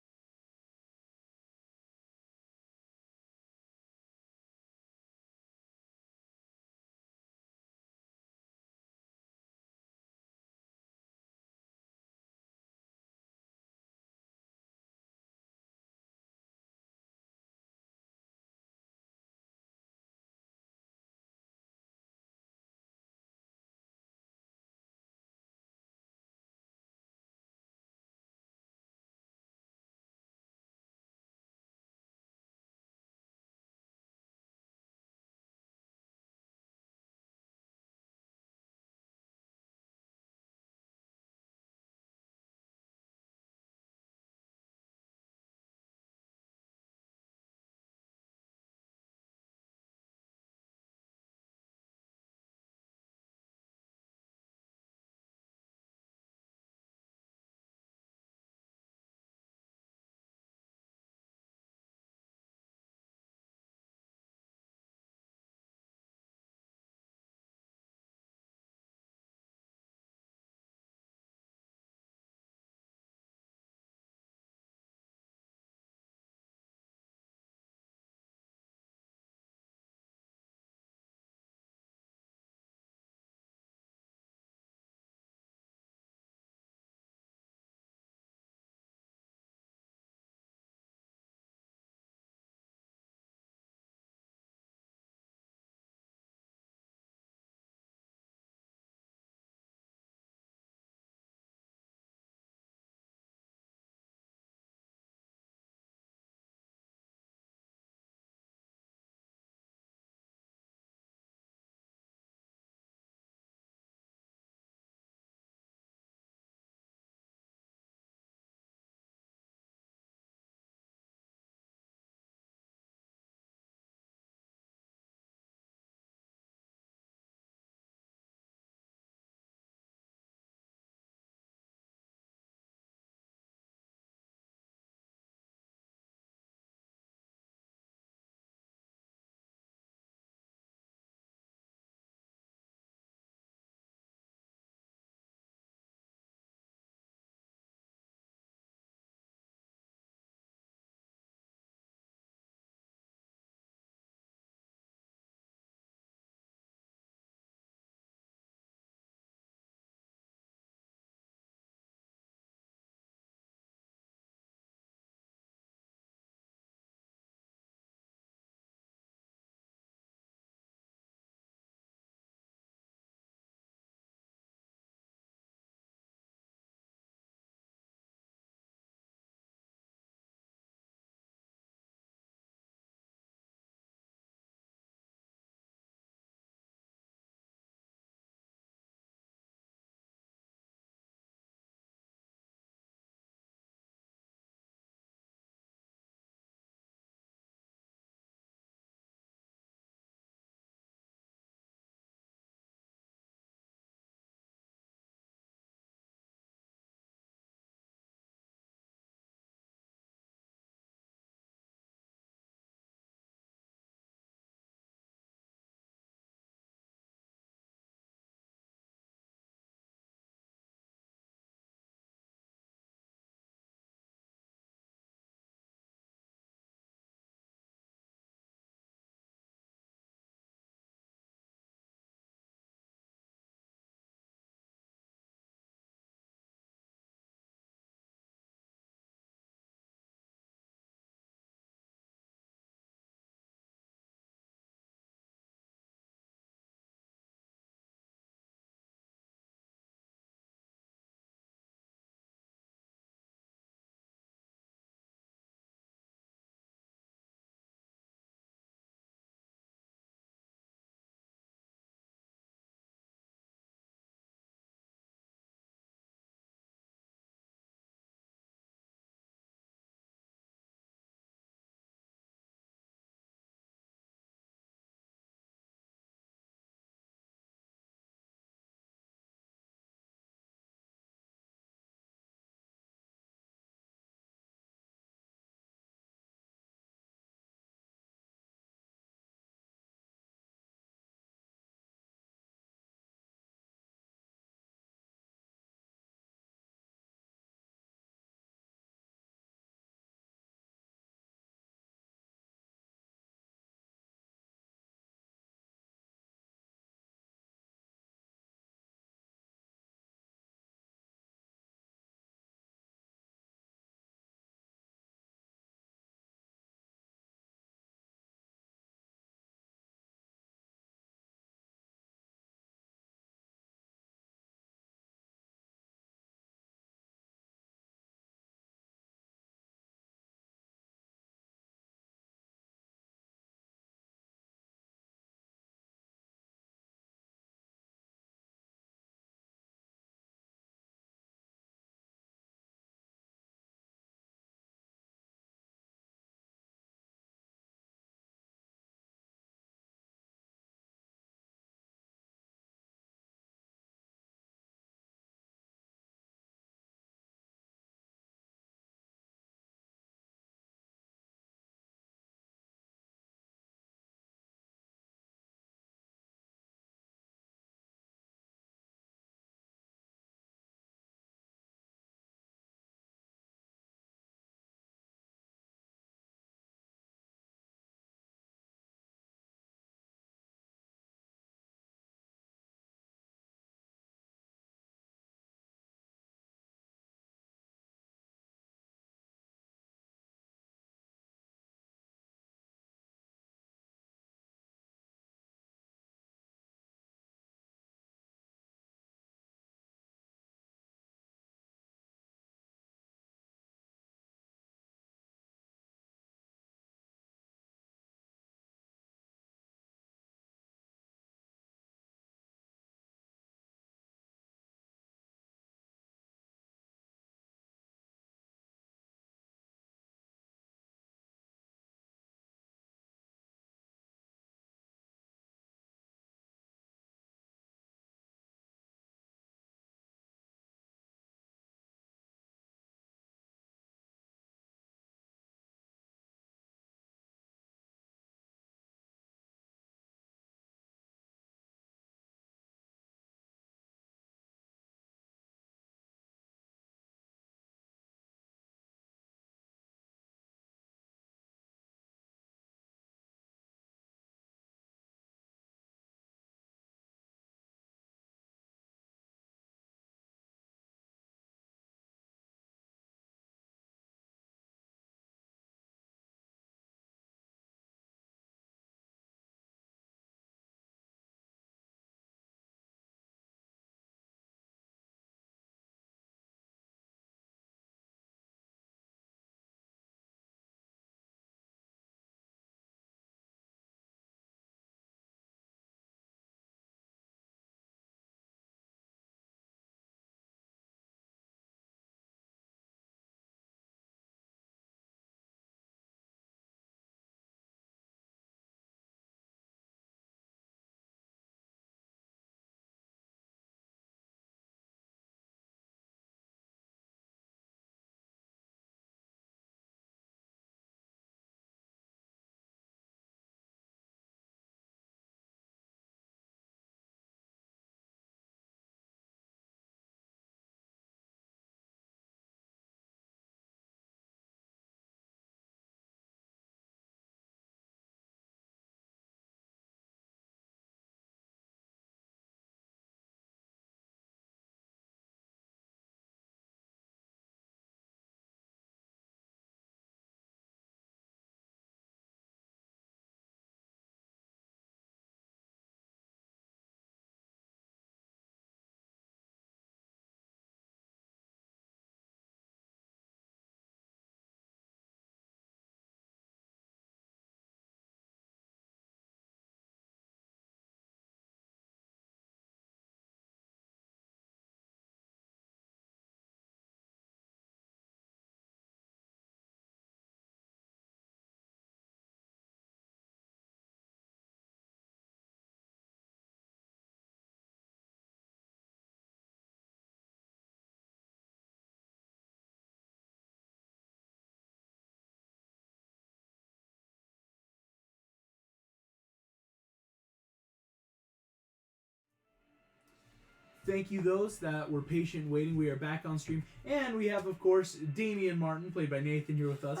thank you those that were patient waiting. We are back on stream. And we have, of course, Damian Martin, played by Nathan, here with us.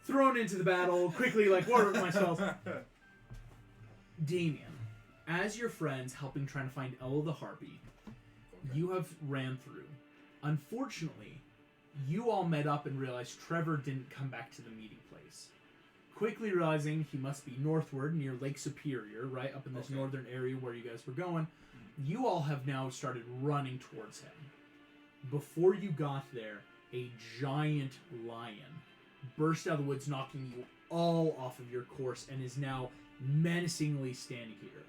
Thrown into the battle, quickly, like, what are my spells? Damian, as your friends helping trying to find Ella the Harpy, you have ran through. Unfortunately, you all met up and realized Trevor didn't come back to the meeting place. Quickly realizing he must be northward near Lake Superior, right up in this northern area where you guys were going, you all have now started running towards him. Before you got there, a giant lion burst out of the woods, knocking you all off of your course, and is now menacingly standing here.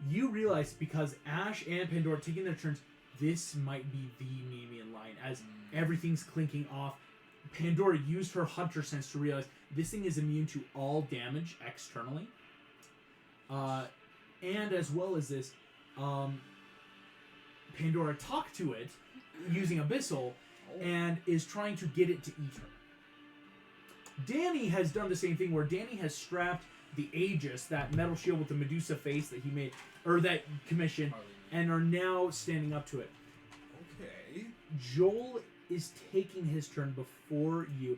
You realize, because Ash and Pandora are taking their turns, this might be the Nemean lion, as everything's clinking off. Pandora used her hunter sense to realize this thing is immune to all damage externally. And as well as this, Pandora talked to it using Abyssal and is trying to get it to eat her. Danny has done the same thing, where Danny has strapped the Aegis, that metal shield with the Medusa face that he made, or that commissioned, and are now standing up to it. Okay. Joel is taking his turn before you.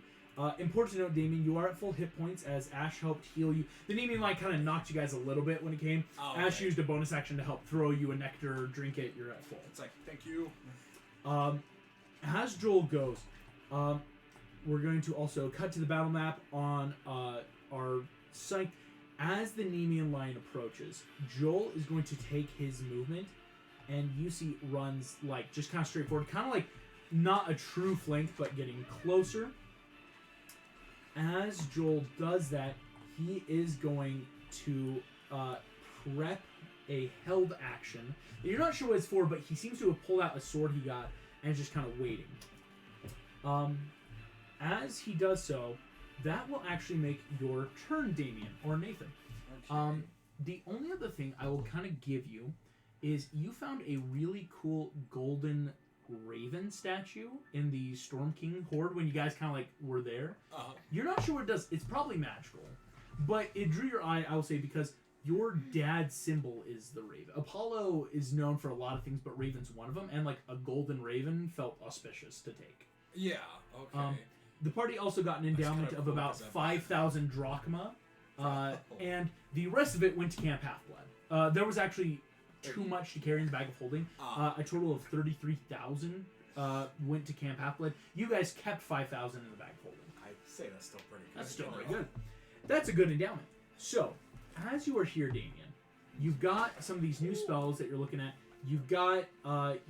Important to note, Damien, you are at full hit points as Ash helped heal you. The Nemean light kind of knocked you guys a little bit when it came. Oh, Ash used a bonus action to help throw you a nectar, drink it, you're at full. It's like, thank you. As Joel goes, we're going to also cut to the battle map on our site. As the Nemean lion approaches, Joel is going to take his movement, and you see runs like just kind of straight forward, kind of like not a true flank, but getting closer. As Joel does that, he is going to prep a held action. You're not sure what it's for, but he seems to have pulled out a sword he got and is just kind of waiting. As he does so, that will actually make your turn, Damien, or Nathan. Okay. The only other thing I will kind of give you is you found a really cool golden raven statue in the Storm King Horde when you guys kind of like were there. You're not sure what it does. It's probably magical, but it drew your eye, I will say, because your dad's symbol is the raven. Apollo is known for a lot of things, but raven's one of them, and like a golden raven felt auspicious to take. Yeah, okay. The party also got an endowment of about 5,000 drachma, and the rest of it went to Camp Half-Blood. There was actually too much to carry in the bag of holding. A total of 33,000 went to Camp Half-Blood. You guys kept 5,000 in the bag of holding. I'd say that's still pretty good. That's still pretty good. That's a good endowment. So, as you are here, Damien, you've got some of these new spells that you're looking at. You've got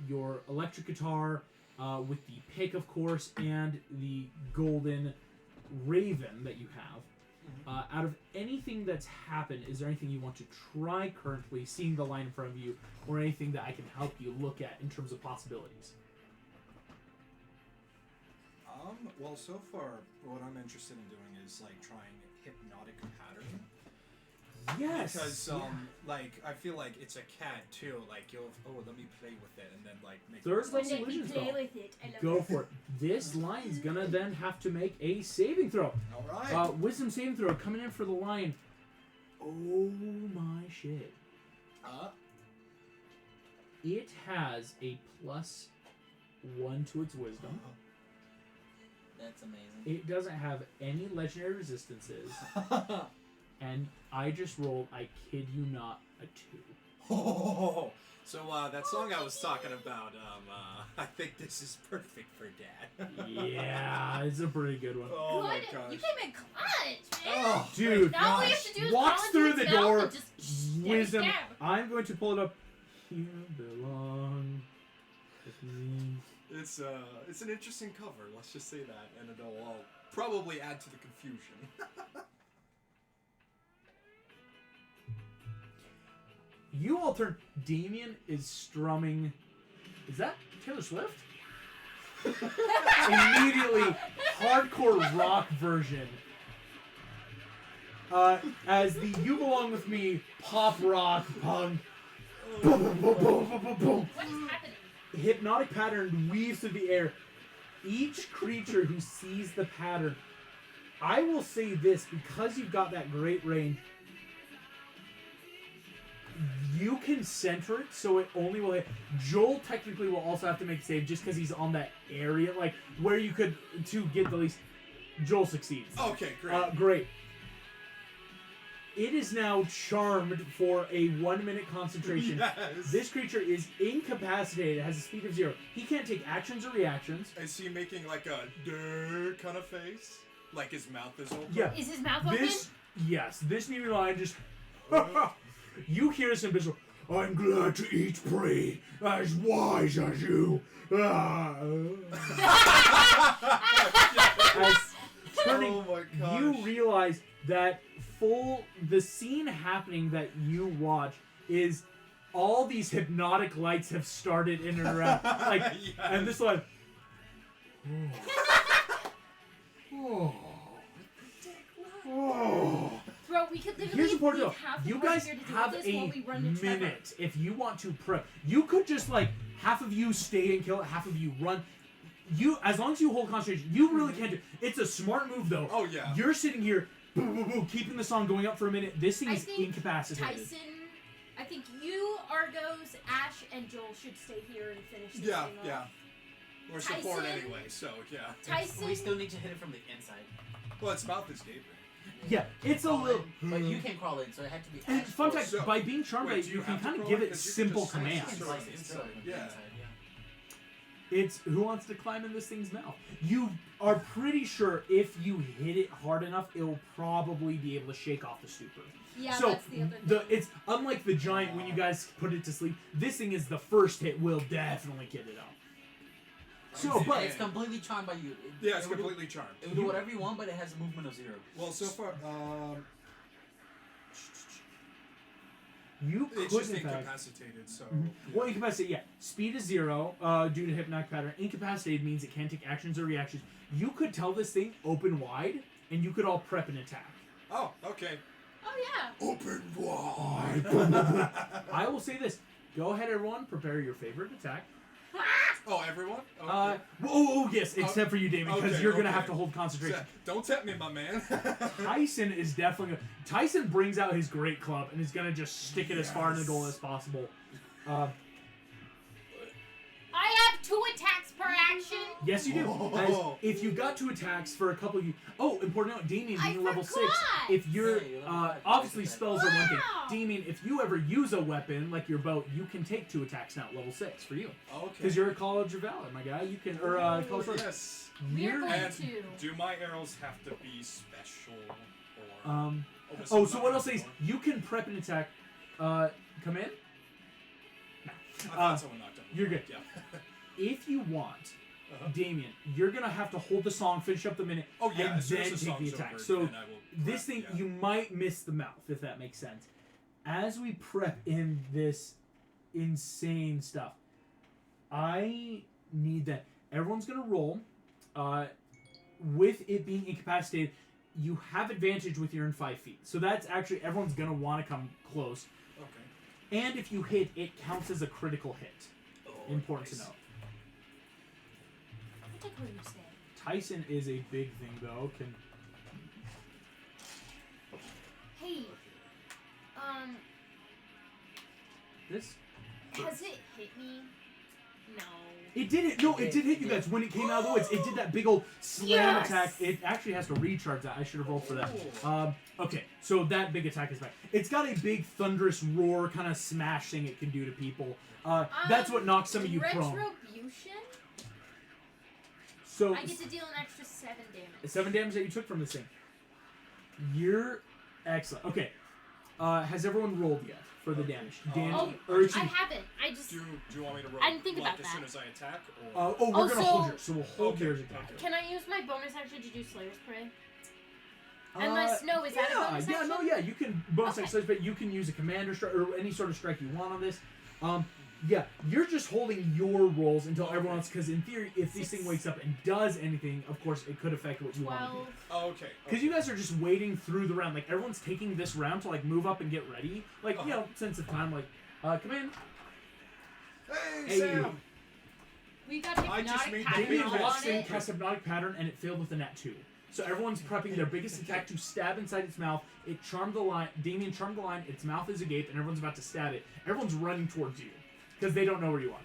your electric guitar, with the pick, of course, and the golden raven that you have. Out of anything that's happened, is there anything you want to try currently, seeing the line in front of you, or anything that I can help you look at in terms of possibilities? Well, so far, what I'm interested in doing is, like, trying hypnotic pattern. Yes! Because, like, I feel like it's a cat, too. Like, let me play with it, and then, like, make Third it level Let me illusion play spell. with it. I love Go it. for it. This lion's gonna then have to make a saving throw. Alright. Wisdom saving throw coming in for the lion. Oh my shit. It has a +1 to its wisdom. That's amazing. It doesn't have any legendary resistances. And I just rolled, I kid you not, a 2. So, that song I was talking about, I think this is perfect for Dad. Yeah, it's a pretty good one. Oh my Good. gosh. You came in clutch, man. Oh, Dude, Now all we have to do is walks call through into the his mouth door, and just wisdom. stab. I'm going to pull it up. Here belong with me. It's an interesting cover, let's just say that, and it'll probably add to the confusion. You all turn. Damien is strumming. Is that Taylor Swift? Immediately, hardcore rock version. As the "You Belong with Me" pop rock punk. Boom, boom, boom, boom, boom, boom, boom. What is happening? Hypnotic pattern weaves through the air. Each creature who sees the pattern, I will say this, because you've got that great range, You can center it so it only will hit. Joel technically will also have to make a save just because he's on that area, like where you could to get the least. Joel succeeds. Okay, great. Great. It is now charmed for a 1 minute concentration. Yes. This creature is incapacitated. It has a speed of 0. He can't take actions or reactions. Is he making like a durr kind of face? Like his mouth is open? Yeah. Is his mouth open? This new line just. You hear this in Bishop. I'm glad to eat prey as wise as you. As turning, Oh my gosh. you realize that the scene happening that you watch is all these hypnotic lights have started in and around, like, Yes. and this line. Oh. Oh. Bro, we could literally Here's the part leave though. half the You party guys here to deal have with this while a we run to Trevor. minute if you want to prep. You could just like half of you stay and kill it, half of you run. You, as long as you hold concentration, you really can't do. It's a smart move though. Oh, yeah. You're sitting here, boom, boom, boom, keeping the song going up for a minute. This thing I is think incapacitated. Tyson, I think you, Argos, Ash, and Joel should stay here and finish this Yeah, thing yeah. off. Or support Tyson? anyway, so yeah. Tyson, We still need to hit it from the inside. Well, its mouth is gaping. Yeah, it's a little. But you can't crawl in, so it had to be. And Ash fun or- fact, So- by being charmed by wait, it, do you you can have to kind of crawl give in? it 'Cause you can simple just slice commands. it. Slice it inside, So, from the yeah. inside, It's who wants to climb in this thing's mouth. You are pretty sure if you hit it hard enough, it'll probably be able to shake off the stupor. yeah, so that's the other thing. it's unlike the giant when you guys put it to sleep. This thing is the first hit will definitely get it out. So, But but it's completely charmed by you. Yeah, it's It will do- completely charmed. It will do whatever you want, but it has a movement of 0. Well, so far, you it's could just in fact. incapacitated, so. Mhm. Well, incapacitated, yeah. Speed is 0 due to hypnotic pattern. Incapacitated means it can't take actions or reactions. You could tell this thing open wide, and you could all prep an attack. Oh, okay. Oh yeah. Open wide. I will say this. Go ahead, everyone. Prepare your favorite attack. Oh, everyone? Okay. Yes, except for you, Damon, because okay, you're going to okay. have to hold concentration. Don't tempt me, my man. Tyson is definitely Tyson brings out his great club and is gonna just stick it as far in the goal Yes. as possible. I have 2 attacks per action. Yes, you do. Oh. As if you got 2 attacks for a couple of you. Oh, important note, Damien I being level 6. forgot. If you're Yeah, you're level 5, obviously twice spells are one thing. Wow. Damien, if you ever use a weapon like your bow, you can take 2 attacks now, at level 6 for you. Okay. Because you're a College of Valor, my guy. You can College of Yes. We're You're going And to. do my arrows have to be special or? Oh, so what I'll say is you can prep an attack. Come in. I thought someone knocked on. you're good. Yeah. If you want, Uh-huh. Damien, you're gonna have to hold the song, finish up the minute, Oh yeah. and As soon then as the take the song's attack. over, So then I will this prep, thing, yeah. you might miss the mouth, if that makes sense. As we prep in this insane stuff, I need that everyone's gonna roll. With it being incapacitated, you have advantage with you're in 5 feet. So that's actually everyone's gonna want to come close. Okay. And if you hit, it counts as a critical hit. Oh, Important nice. to note. I think what you're saying. Tyson is a big thing though. Can Hey, this? has it hit me? No. It did it. No, it did hit you guys when it came out of the woods. It did that big old slam Yes! attack. It actually has to recharge that. I should have rolled for that. Okay, so that big attack is back. It's got a big thunderous roar kind of smash thing it can do to people. That's what knocks some of you prone. Retribution? So I get to deal an extra 7 damage. 7 damage that you took from this thing. You're excellent. Okay, has everyone rolled yet for the damage? Dan, Oh, or I excuse me. haven't. I just. Do you want me to roll? I didn't think like, about as that. soon as I attack, or? Oh, we're gonna Also- hold yours. So we'll hold Okay, yours attack. okay. Can I use my bonus action to do Slayer's Prey? Unless, no, is that a yeah, bonus yeah, action? no, yeah. You can bonus Okay. action, but you can use a commander strike or any sort of strike you want on this. Yeah, you're just holding your rolls until everyone else. Because in theory, if this thing 6. wakes up and does anything, of course, it could affect what you want to do. 12. Oh, okay. Because you guys are just waiting through the round. Like everyone's taking this round to like move up and get ready. Like you know, sense of time. Like, come in. Hey, Hey, Sam. you. We got I just hypnotic made pattern Damien Damien on walks in, it. casts hypnotic pattern, and it failed with a nat 2. So everyone's prepping their biggest attack to stab inside its mouth. It charmed the lion. Damien charmed the lion. Its mouth is agape, and everyone's about to stab it. Everyone's running towards you because they don't know where you are.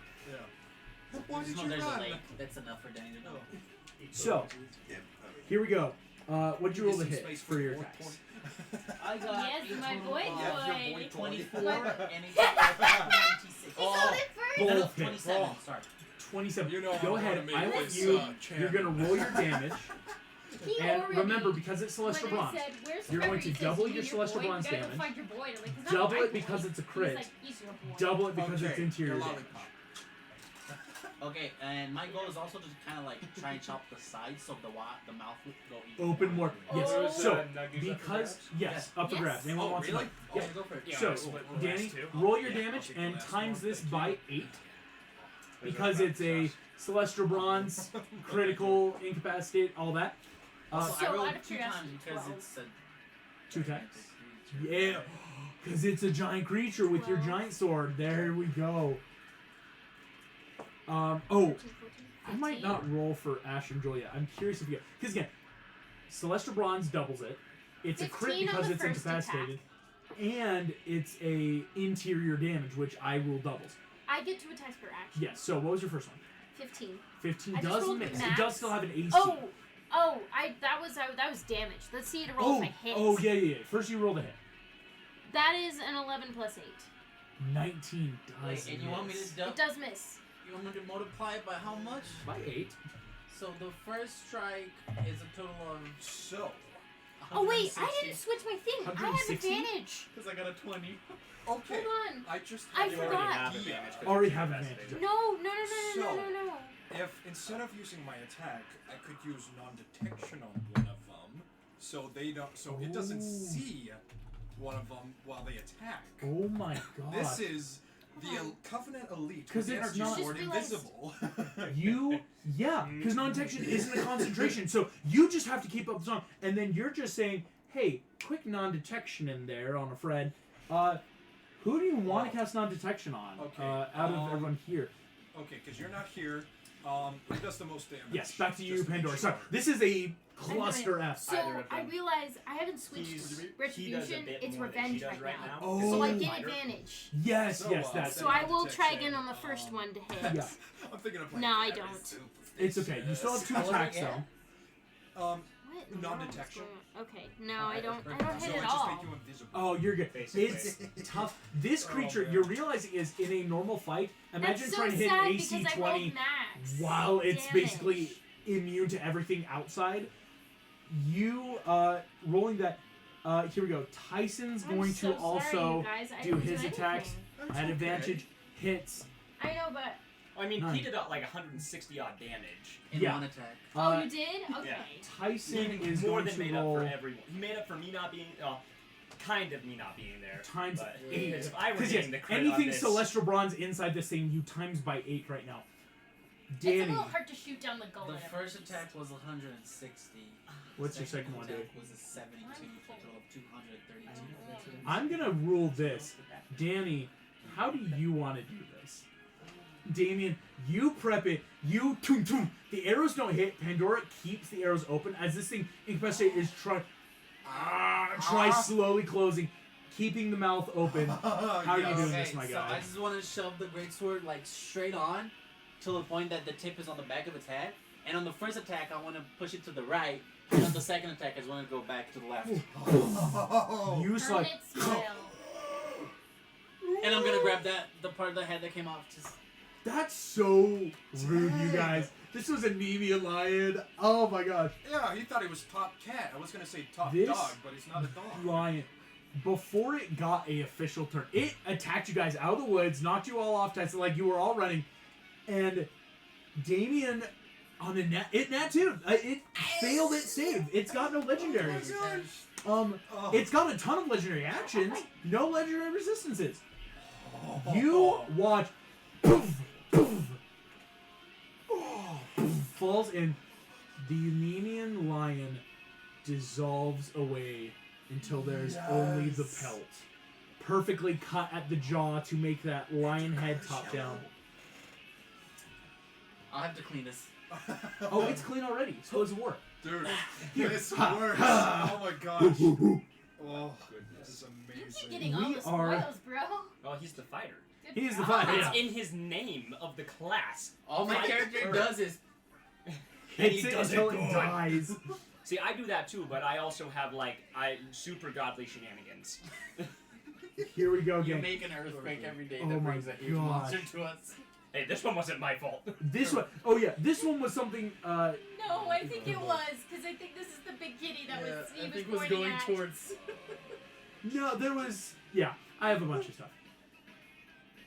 Yeah. Why did you There's a run? lake. That's enough for Danny to know. So here we go. What'd you roll to hit for your attacks? I got Yes, my boy Yeah, your boy. 24 My- and it's 26. He got it first. No, no, Both hit. 27. Sorry. 27. You know Go I ahead. wanna make I want this, you. champ. You're gonna roll your damage, He and already, remember because it's celestial when I bronze. said, "Where's you're Trevor?" going to He says, double "You your and celestial boy, bronze you gotta damage. Go find your boy. And I'm like, "He's not Double my it because boy." it's a He's crit. like, "He's your boy." Double it because Okay, it's interior your damage. lollipop. Okay, and my goal is also to kind of like try and chop the sides so the mouth would go even Open more. Yes. Oh. So Nuggies up for because grabs? yes, up for Yes. grabs. Anyone Oh, wants really? to? Yeah, Yeah. go for it. Yeah, So I split the Danny, last two. roll your Yeah, I'll damage take the and last times one, this thank by you. 8 There's because no it's a crap. celestial bronze, critical, incapacitated, all that. Also, So, I rolled out of 2 times curiosity, because 12. it's a 2 attacks. Yeah, because it's a giant creature with your 12. giant sword. There we go. Oh, I might 15. not roll for Ash and Julia. I'm curious if you, because again, celestial bronze doubles it. It's a crit 15 on because the it's first incapacitated, and it's a interior damage, which I rule doubles. I get 2 attacks per action. Yes. So what was your first one? 15. 15 I just does rolled miss. It max. does still have an AC. That was damage. Let's see it roll oh, if I hit. oh yeah. First you rolled a hit. That is an 11 plus 8. 19 does Wait, and you want me miss. to It does miss. You want me to multiply it by how much? By 8. So the first strike is a total of. So, Oh wait, I 160. didn't switch my thing. I have 160? advantage. Because I got a 20. okay. Hold on. I just I had You the already forgot. have idea. advantage 'cause Already it's have incapacitated. advantage. No. If instead of using my attack, I could use non-detection on one of them, so they don't, so it doesn't Ooh. see one of them while they attack. Oh my god. This is the Covenant Elite 'Cause with the it's energy not- sword Just realized- invisible. Because non-detection isn't a concentration, so you just have to keep up the song, and then you're just saying, "Hey, quick non-detection in there on a Fred. Who do you want to cast non-detection on? Okay, Out of everyone here." Okay, because you're not here. Who does the most damage? Yes, back to you, Just to make Pandora. sure. Sorry, this is a cluster F. So Either of I them. realize I haven't switched He does a retribution. bit It's more than she revenge does right now. Oh. So I Oh. get advantage. Yes, So, yes, that's So I will try non-detection, again on the first one to hit. yeah. I'm thinking of playing No, I Battery don't. Super It's okay. You still have 2 How much attacks do you get? though. What? in the world is Non-detection. going on? Okay. No, I don't So hit I at just all. make you invisible. Oh, you're good. Basically. It's tough. This Oh, creature, man. you're realizing, is in a normal fight. Imagine That's so trying to hit sad an AC because I 20 rolled max. while it's damage. basically immune to everything outside. You rolling that. Here we go. Tyson's I'm going so to sorry, also you guys. I do didn't his do attacks anything. at advantage. Hits. I know, but I mean, Nine. he did like 160 odd damage. In Yeah. one attack. oh, you did? Okay. Tyson He is more going than to made roll up for everyone. He made up for me not being, kind of me not being there. times but 8. If I were Because getting the credit anything on this, celestial bronze inside this thing, you times by 8 right now. It's a Danny, little hard to shoot down the goal. The at first every attack was 160. what's your second one, attack dude? was a 72, for a total of 232. I'm gonna rule this. Danny, how do you want to do this? Damien, you prep it. You toom toom. The arrows don't hit. Pandora keeps the arrows open as this thing incapacitated is try slowly closing, keeping the mouth open. How are you Yes. doing Okay, this, my so guy? I just want to shove the greatsword like straight on, to the point that the tip is on the back of its head. And on the first attack, I want to push it to the right. And on the second attack, I just want to go back to the left. Oh. You just like Hermit smile. And I'm gonna grab the part of the head that came off. Just that's so rude, you guys. This was a Nemean lion. Oh my gosh. Yeah, he thought he was top cat. I was gonna say top This dog, but he's not a dog. Lion. Before it got a official turn, it attacked you guys out of the woods, knocked you all off Tyson, like you were all running, and Damien on the net, nat too. It failed its save. It's got no legendaries. Oh. It's got a ton of legendary actions, no legendary resistances. You watch, poof, poof, poof, falls in. The Nemean lion dissolves away until there's only the pelt, perfectly cut at the jaw to make that lion head top down. I'll have to clean this. Oh, it's clean already. So is the work. Dude, this works. Oh my gosh. Oh, this is You amazing. keep getting all We the are- spoils, bro. Oh, he's the fighter. Good He's the job. fighter. It's in his name of the class. All my character does is Hits he it does until it it good. dies. See, I do that too, but I also have like super godly shenanigans. Here we go you again. make an earthquake every day Oh that my brings a huge gosh. monster to us. Hey, this one wasn't my fault. This one, oh yeah, this one was something. No, I think it was, because I think this is the big kitty that was he I was think was pointing going at. towards. No, there was. Yeah, I have a bunch of stuff.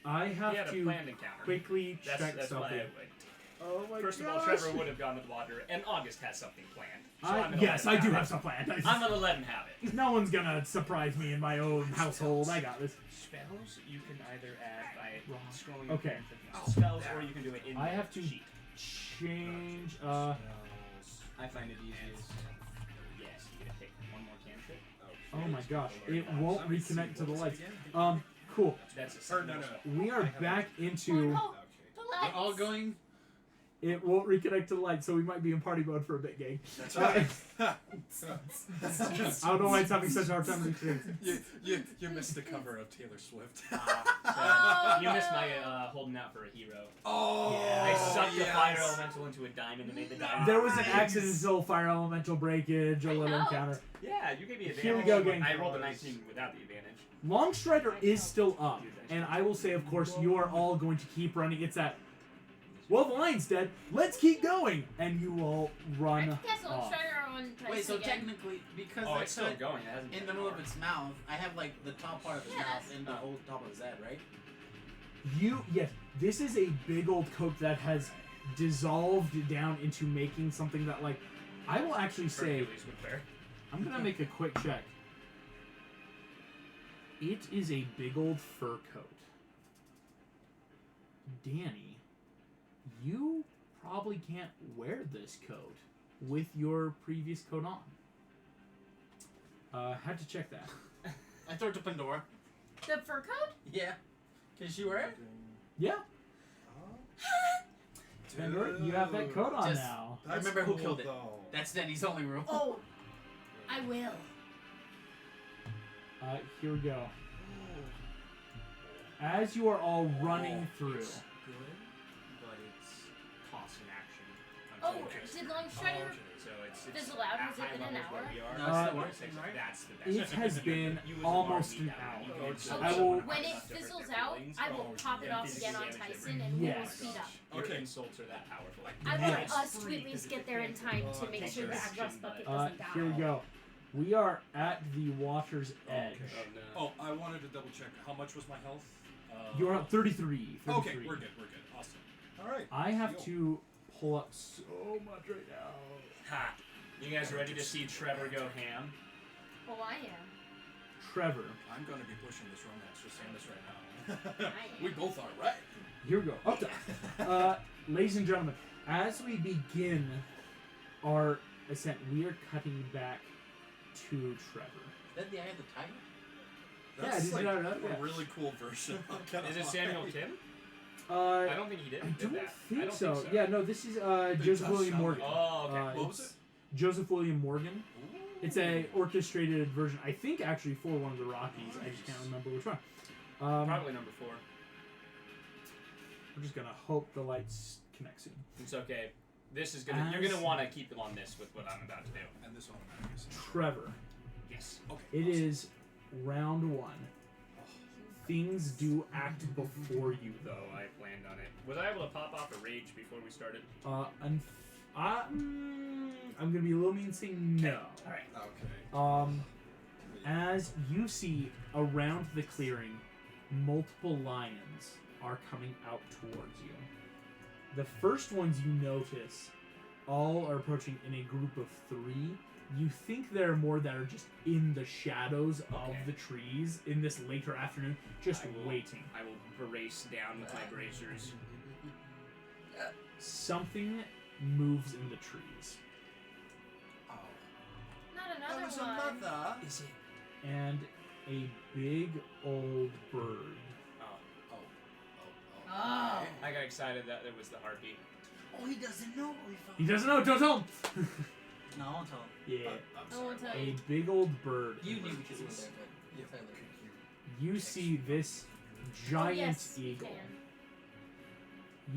I He have had a to planned encounter. quickly check That's why something. I would. Oh my First of all, Trevor would have gone with water, and August has something planned. So I'm gonna Yes, let I him do have have it. stuff planned. I'm gonna let him have it. No one's gonna surprise me in my own household. I got this. Spells you can either add by scrolling. Okay. Spells, or you can do it in I the have to sheet. change. I find it easiest. Yes, you get to pick one more cantrip. Oh my gosh, it won't reconnect to the lights. Again? Cool. That's a Or no. We are back into. Oh, the We're lights. all going. It won't reconnect to the lights, so we might be in party mode for a bit, gang. That's right. I don't know why it's having such a hard time reconnecting. you missed the cover of Taylor Swift. You missed my holding out for a hero. Oh, I sucked the fire yes. elemental into a diamond and made the diamond. There was an Nice. accidental fire elemental breakage, a I little know. encounter. Yeah, you gave me advantage. Here we go, gang. I rolled a 19 without the advantage. Long Strider is still up, and I will say, of course, you are all going to keep running. It's that. Well, the line's dead. Let's keep going, and you all I run think that's Long off. Strider on Price Wait, so again. technically, because Oh, I it's still cut going. It hasn't in been the middle of an its mouth, I have like the top part of its Yes. mouth and the whole top of its head, right? Yes, this is a big old coat that has dissolved down into making something that, like, I will actually hour. say, Hercules would wear. I'm gonna make a quick check. It is a big old fur coat. Danny, you probably can't wear this coat with your previous coat on. Had to check that. I throw it to Pandora. The fur coat? Yeah. Can she wear it? Yeah, Pandora, you have that coat on Just- now. I remember who cool, killed it. though. That's Denny's only rule. Oh, I will. Here we go. As you are all running through. It's good, but it's cost in action. Oh, Until did Long Strider so it's fizzle out? at Has it high been an levels where hour? we are. No, it's still Uh, working, right? That's the best. It has been You as a almost bard need an that. hour. You can Okay. insult I will- someone When else it with different fizzles different out, feelings. I will pop it and off physical again on damage that Tyson bring. and we will Yes. speed up. Your Okay. insults are that powerful. I Yes. want us to at least get there in time to make sure that Rust Bucket doesn't die. Here we go. We are at the water's edge. Okay. Oh, no. Oh, I wanted to double check. How much was my health? You're at 33. Okay, 33. we're good. Awesome. All right. I have Deal. to pull up so much right now. Ha! You guys ready to see Trevor go ham? Oh, I am. Trevor, I'm going to be pushing this romance. Just saying this right now. I am. We both are, right? here we go. Up top. Ladies and gentlemen, as we begin our ascent, we are cutting back to Trevor. Is that the eye of the tiger? That's did like you know that? a Yeah. really cool version. Is it Samuel Kim? I I don't think he did. don't did that. think I don't so. Think so. Yeah, no, this is Joseph just William sound Morgan. like- Oh, okay. What was It's it? Joseph William Morgan. It's a orchestrated version, I think, actually for one of the Rockies. I just can't remember which one. Probably number 4. We're just gonna hope the lights connect soon. It's okay. This is gonna. You're As- gonna want to keep it on this with what I'm about to do. And this automatic is. Trevor, Yes. Okay. it awesome. is round 1. Things do act before you, though. I planned on it. Was I able to pop off a rage before we started? I'm gonna be a little mean and say no. All right. Okay. As you see around the clearing, multiple lions are coming out towards you. The first ones you notice all are approaching in a group of 3. You think there are more that are just in the shadows of Okay. the trees in this later afternoon, just I will- waiting. I will race down with my bracers. Something moves in the trees, Oh. Not That another was one. another. Is it? and a big old bird. Oh. Oh. I got excited that it was the harpy. Oh, he doesn't know what we found. He doesn't know. Don't tell him. No, I won't tell him. Yeah. I'm I won't sorry. tell A big old bird. You knew because you were there, but Yeah. Tyler. You see this Oh, giant yes, you eagle. can.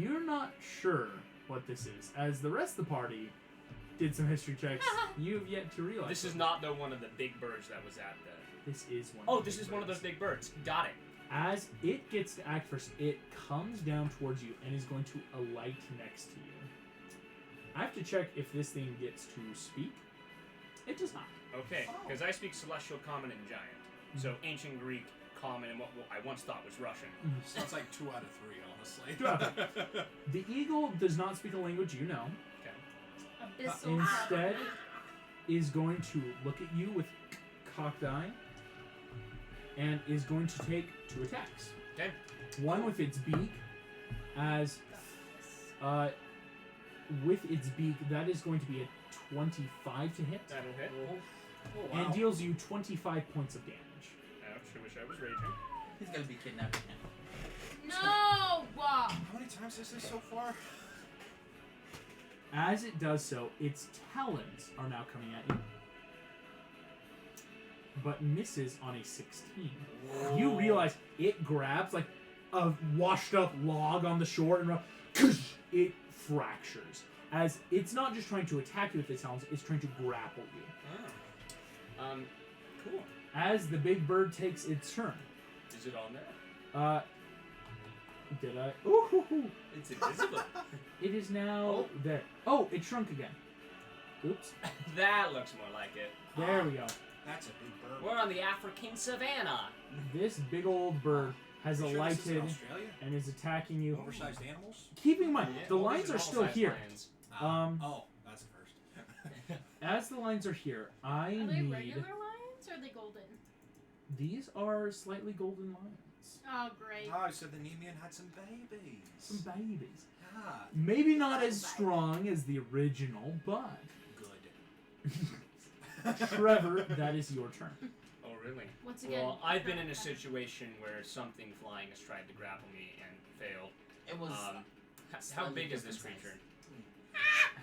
You're not sure what this is, as the rest of the party did some history checks. You've yet to realize. This is it. not the one of the big birds that was at the. This is one. Oh, of the this big is one of those birds. big birds. Got it. As it gets to act first, it comes down towards you and is going to alight next to you. I have to check if this thing gets to speak. It does not. Okay, because I speak Celestial, Common, and Giant. So Ancient I Common, and what I once thought was Russian. Sounds like 2 out of 3, honestly. The eagle does not speak a language you know. Abyssal. Instead, is going to look at you with cocked eye and is going to take 2 attacks. Okay. One with its beak, as with its beak, that is going to be a 25 to hit, That'll hit. Oh, and deals you 25 points of damage. Ouch, I wish I was raging. He's gonna be kidnapping him. No! How many times is this so far? As it does so, its talons are now coming at you, but misses on a 16. You realize it grabs like a washed up log on the shore and it fractures. As it's not just trying to attack you with its talons, it's trying to grapple you. Oh. Cool. As the big bird takes its turn, Is it on there? did I? Ooh, It's invisible. it is now there. Oh, it shrunk again. Oops. That looks more like it. There we go. That's a big bird. We're on the African savannah. This big old bird has You sure this is in alighted Australia? and is attacking you. Oversized animals? Keep in mind, the Well, lines these are still normal-sized here. lions. Oh, that's a first. As the lines are here, I Are they need. regular lions or are they golden? These are slightly golden lions. Oh, great. Oh, so the Nemean had some babies. Some babies. Yeah, Maybe not as strong as the original, but. good. Trevor, that is your turn. Oh, really? Once again. Well, I've been in a situation where something flying has tried to grapple me and failed. It was. How big is this different creature?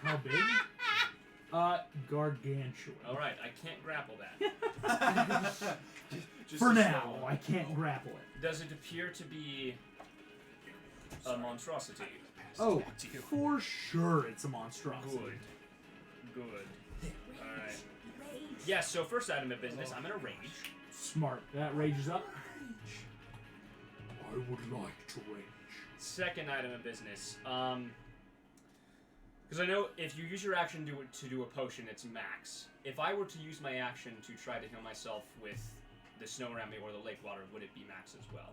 How big? Gargantuan. All right, I can't grapple that. Just For a now, slow I can't grapple it. Does it appear to be a monstrosity? Oh, for sure it's a monstrosity. Good. Alright. Yes, so first item of business, I'm in a rage. Smart. That rages up. I would like to rage. Second item of business, because I know if you use your action to do a potion, it's max. If I were to use my action to try to heal myself with the snow around me or the lake water, would it be max as well?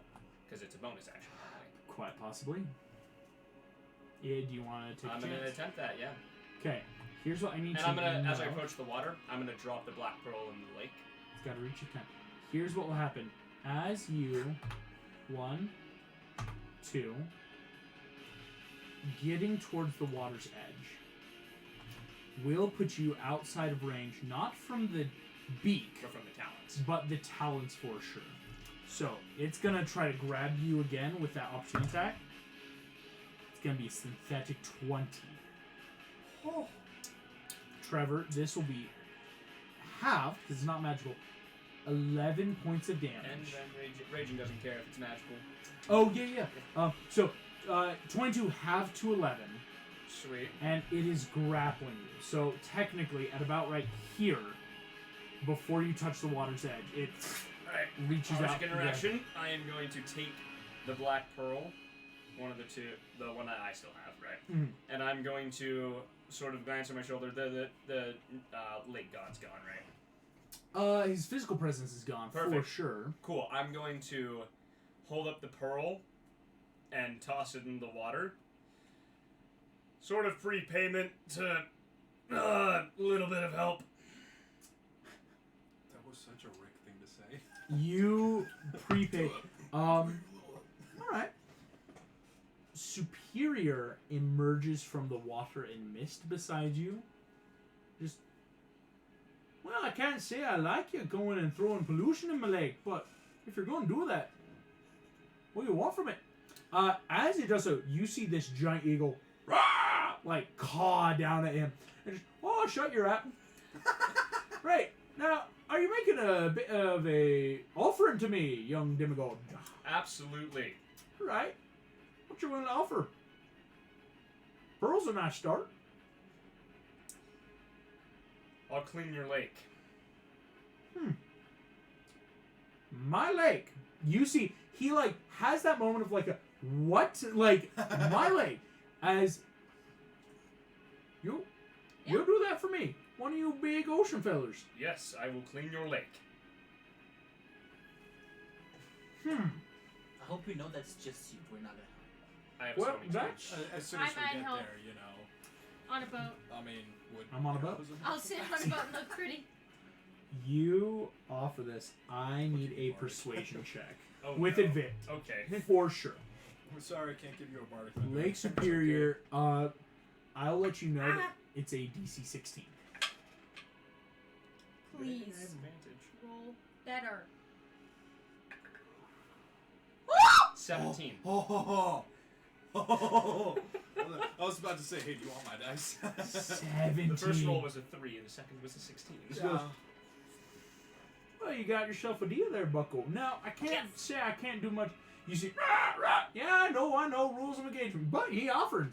Because it's a bonus action normally. Quite possibly. Yeah, do you want to take I'm a going to chance? attempt that, yeah. Okay, here's what I need And to I'm going to, know. as I approach the water, I'm going to drop the black pearl in the lake. It's got to reach your 10. Here's what will happen. As you, 1, 2, getting towards the water's edge, will put you outside of range, not from the beak, Or from the talons. but the talons for sure. So, it's going to try to grab you again with that opportunity attack. It's going to be a synthetic 20. Oh. Trevor, this will be halved, because it's not magical, 11 points of damage. And then raging doesn't care if it's magical. Oh, yeah. So, 22 halved to 11, Sweet. and it is grappling you. So, technically, at about right here, before you touch the water's edge, it Alright. reaches out. Magic interaction. I am going to take the black pearl, one of the two, the one that I still have, right? Mhm. And I'm going to sort of glance at my shoulder. The lake god's gone, right? His physical presence is gone, for Perfect. sure. Cool. I'm going to hold up the pearl and toss it in the water. Sort of prepayment to a little bit of help. That was such a Rick thing to say. You prepay. Alright. Superior emerges from the water in mist beside you. Just. Well, I can't say I like you going and throwing pollution in my lake, but if you're going to do that, what do you want from it? As it does so, you see this giant eagle, rah, like caw down at him, and just, oh, shut your app. Right. Now, are you making a bit of a offering to me, young demigod? Absolutely. Right. What you willing to offer? Pearl's a nice start. I'll clean your lake. My lake. You see, he like has that moment of like a what? Like my lake. As you do that for me. One of you big ocean fellers. Yes, I will clean your lake. I hope you know that's just you. We're not gonna help. I have Well, so many that's- tools. As soon I as we might get help. there, you know. On a boat. I mean, would I'm on a boat. I'll sit on a boat and look pretty. You offer this. I need a persuasion check. Oh, With no. advantage. Okay. For sure. I'm sorry, I can't give you a bardic. Lake Superior, I'll let you know that it's a DC 16. Please. I have advantage. Roll better. 17. I was about to say, hey, do you want my dice? 17. The first roll was a 3 and the second was a 16. Yeah. Well, you got yourself a deal there, Bucko. Now, I can't say I can't do much. You see, rah, rah. Yeah, I know, rules of engagement. But he offered.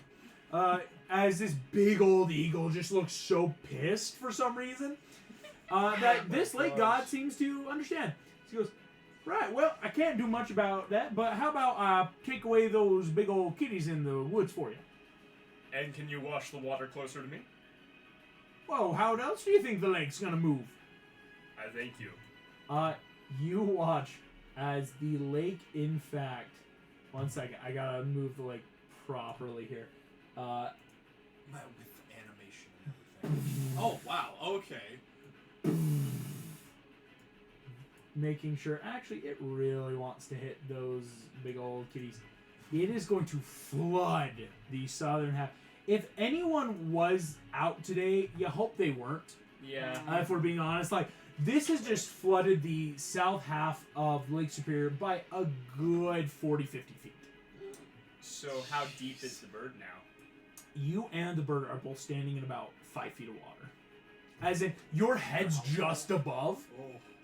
As this big old eagle just looks so pissed for some reason. That this lake god seems to understand. He goes, right, well, I can't do much about that, but how about I take away those big old kitties in the woods for you? And can you wash the water closer to me? Whoa, how else do you think the lake's gonna move? I thank you. You watch as the lake, in fact... One second, I gotta move the lake properly here. With animation and everything. Oh, wow, okay. Making sure... Actually, it really wants to hit those big old kitties. It is going to flood the southern half. If anyone was out today, you hope they weren't. Yeah. If we're being honest. Like, this has just flooded the south half of Lake Superior by a good 40, 50 feet. So how deep is the bird now? You and the bird are both standing in about 5 feet of water. As in, your head's just above.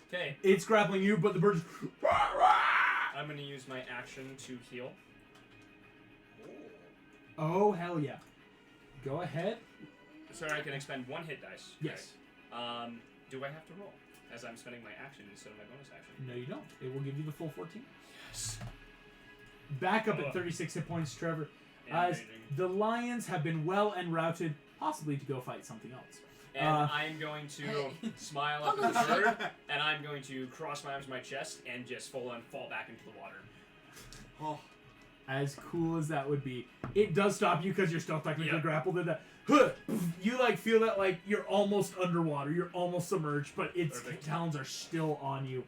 Okay. It's grappling you, but the bird's... I'm going to use my action to heal. Oh, hell yeah. Go ahead. Sorry, I can expend 1 hit dice. Yes. Right. Do I have to roll? As I'm spending my action instead of my bonus action. No, you don't. It will give you the full 14. Yes. Back up at 36 hit points, Trevor. As Amazing. the lions have been well en routed, possibly to go fight something else. And I'm going to smile up at the bird, and I'm going to cross my arms to my chest and just fall back into the water. Oh. As cool as that would be, it does stop you because you're still technically Yeah. grappled in that. You like feel that like you're almost underwater, you're almost submerged, but its Perfect. talons are still on you.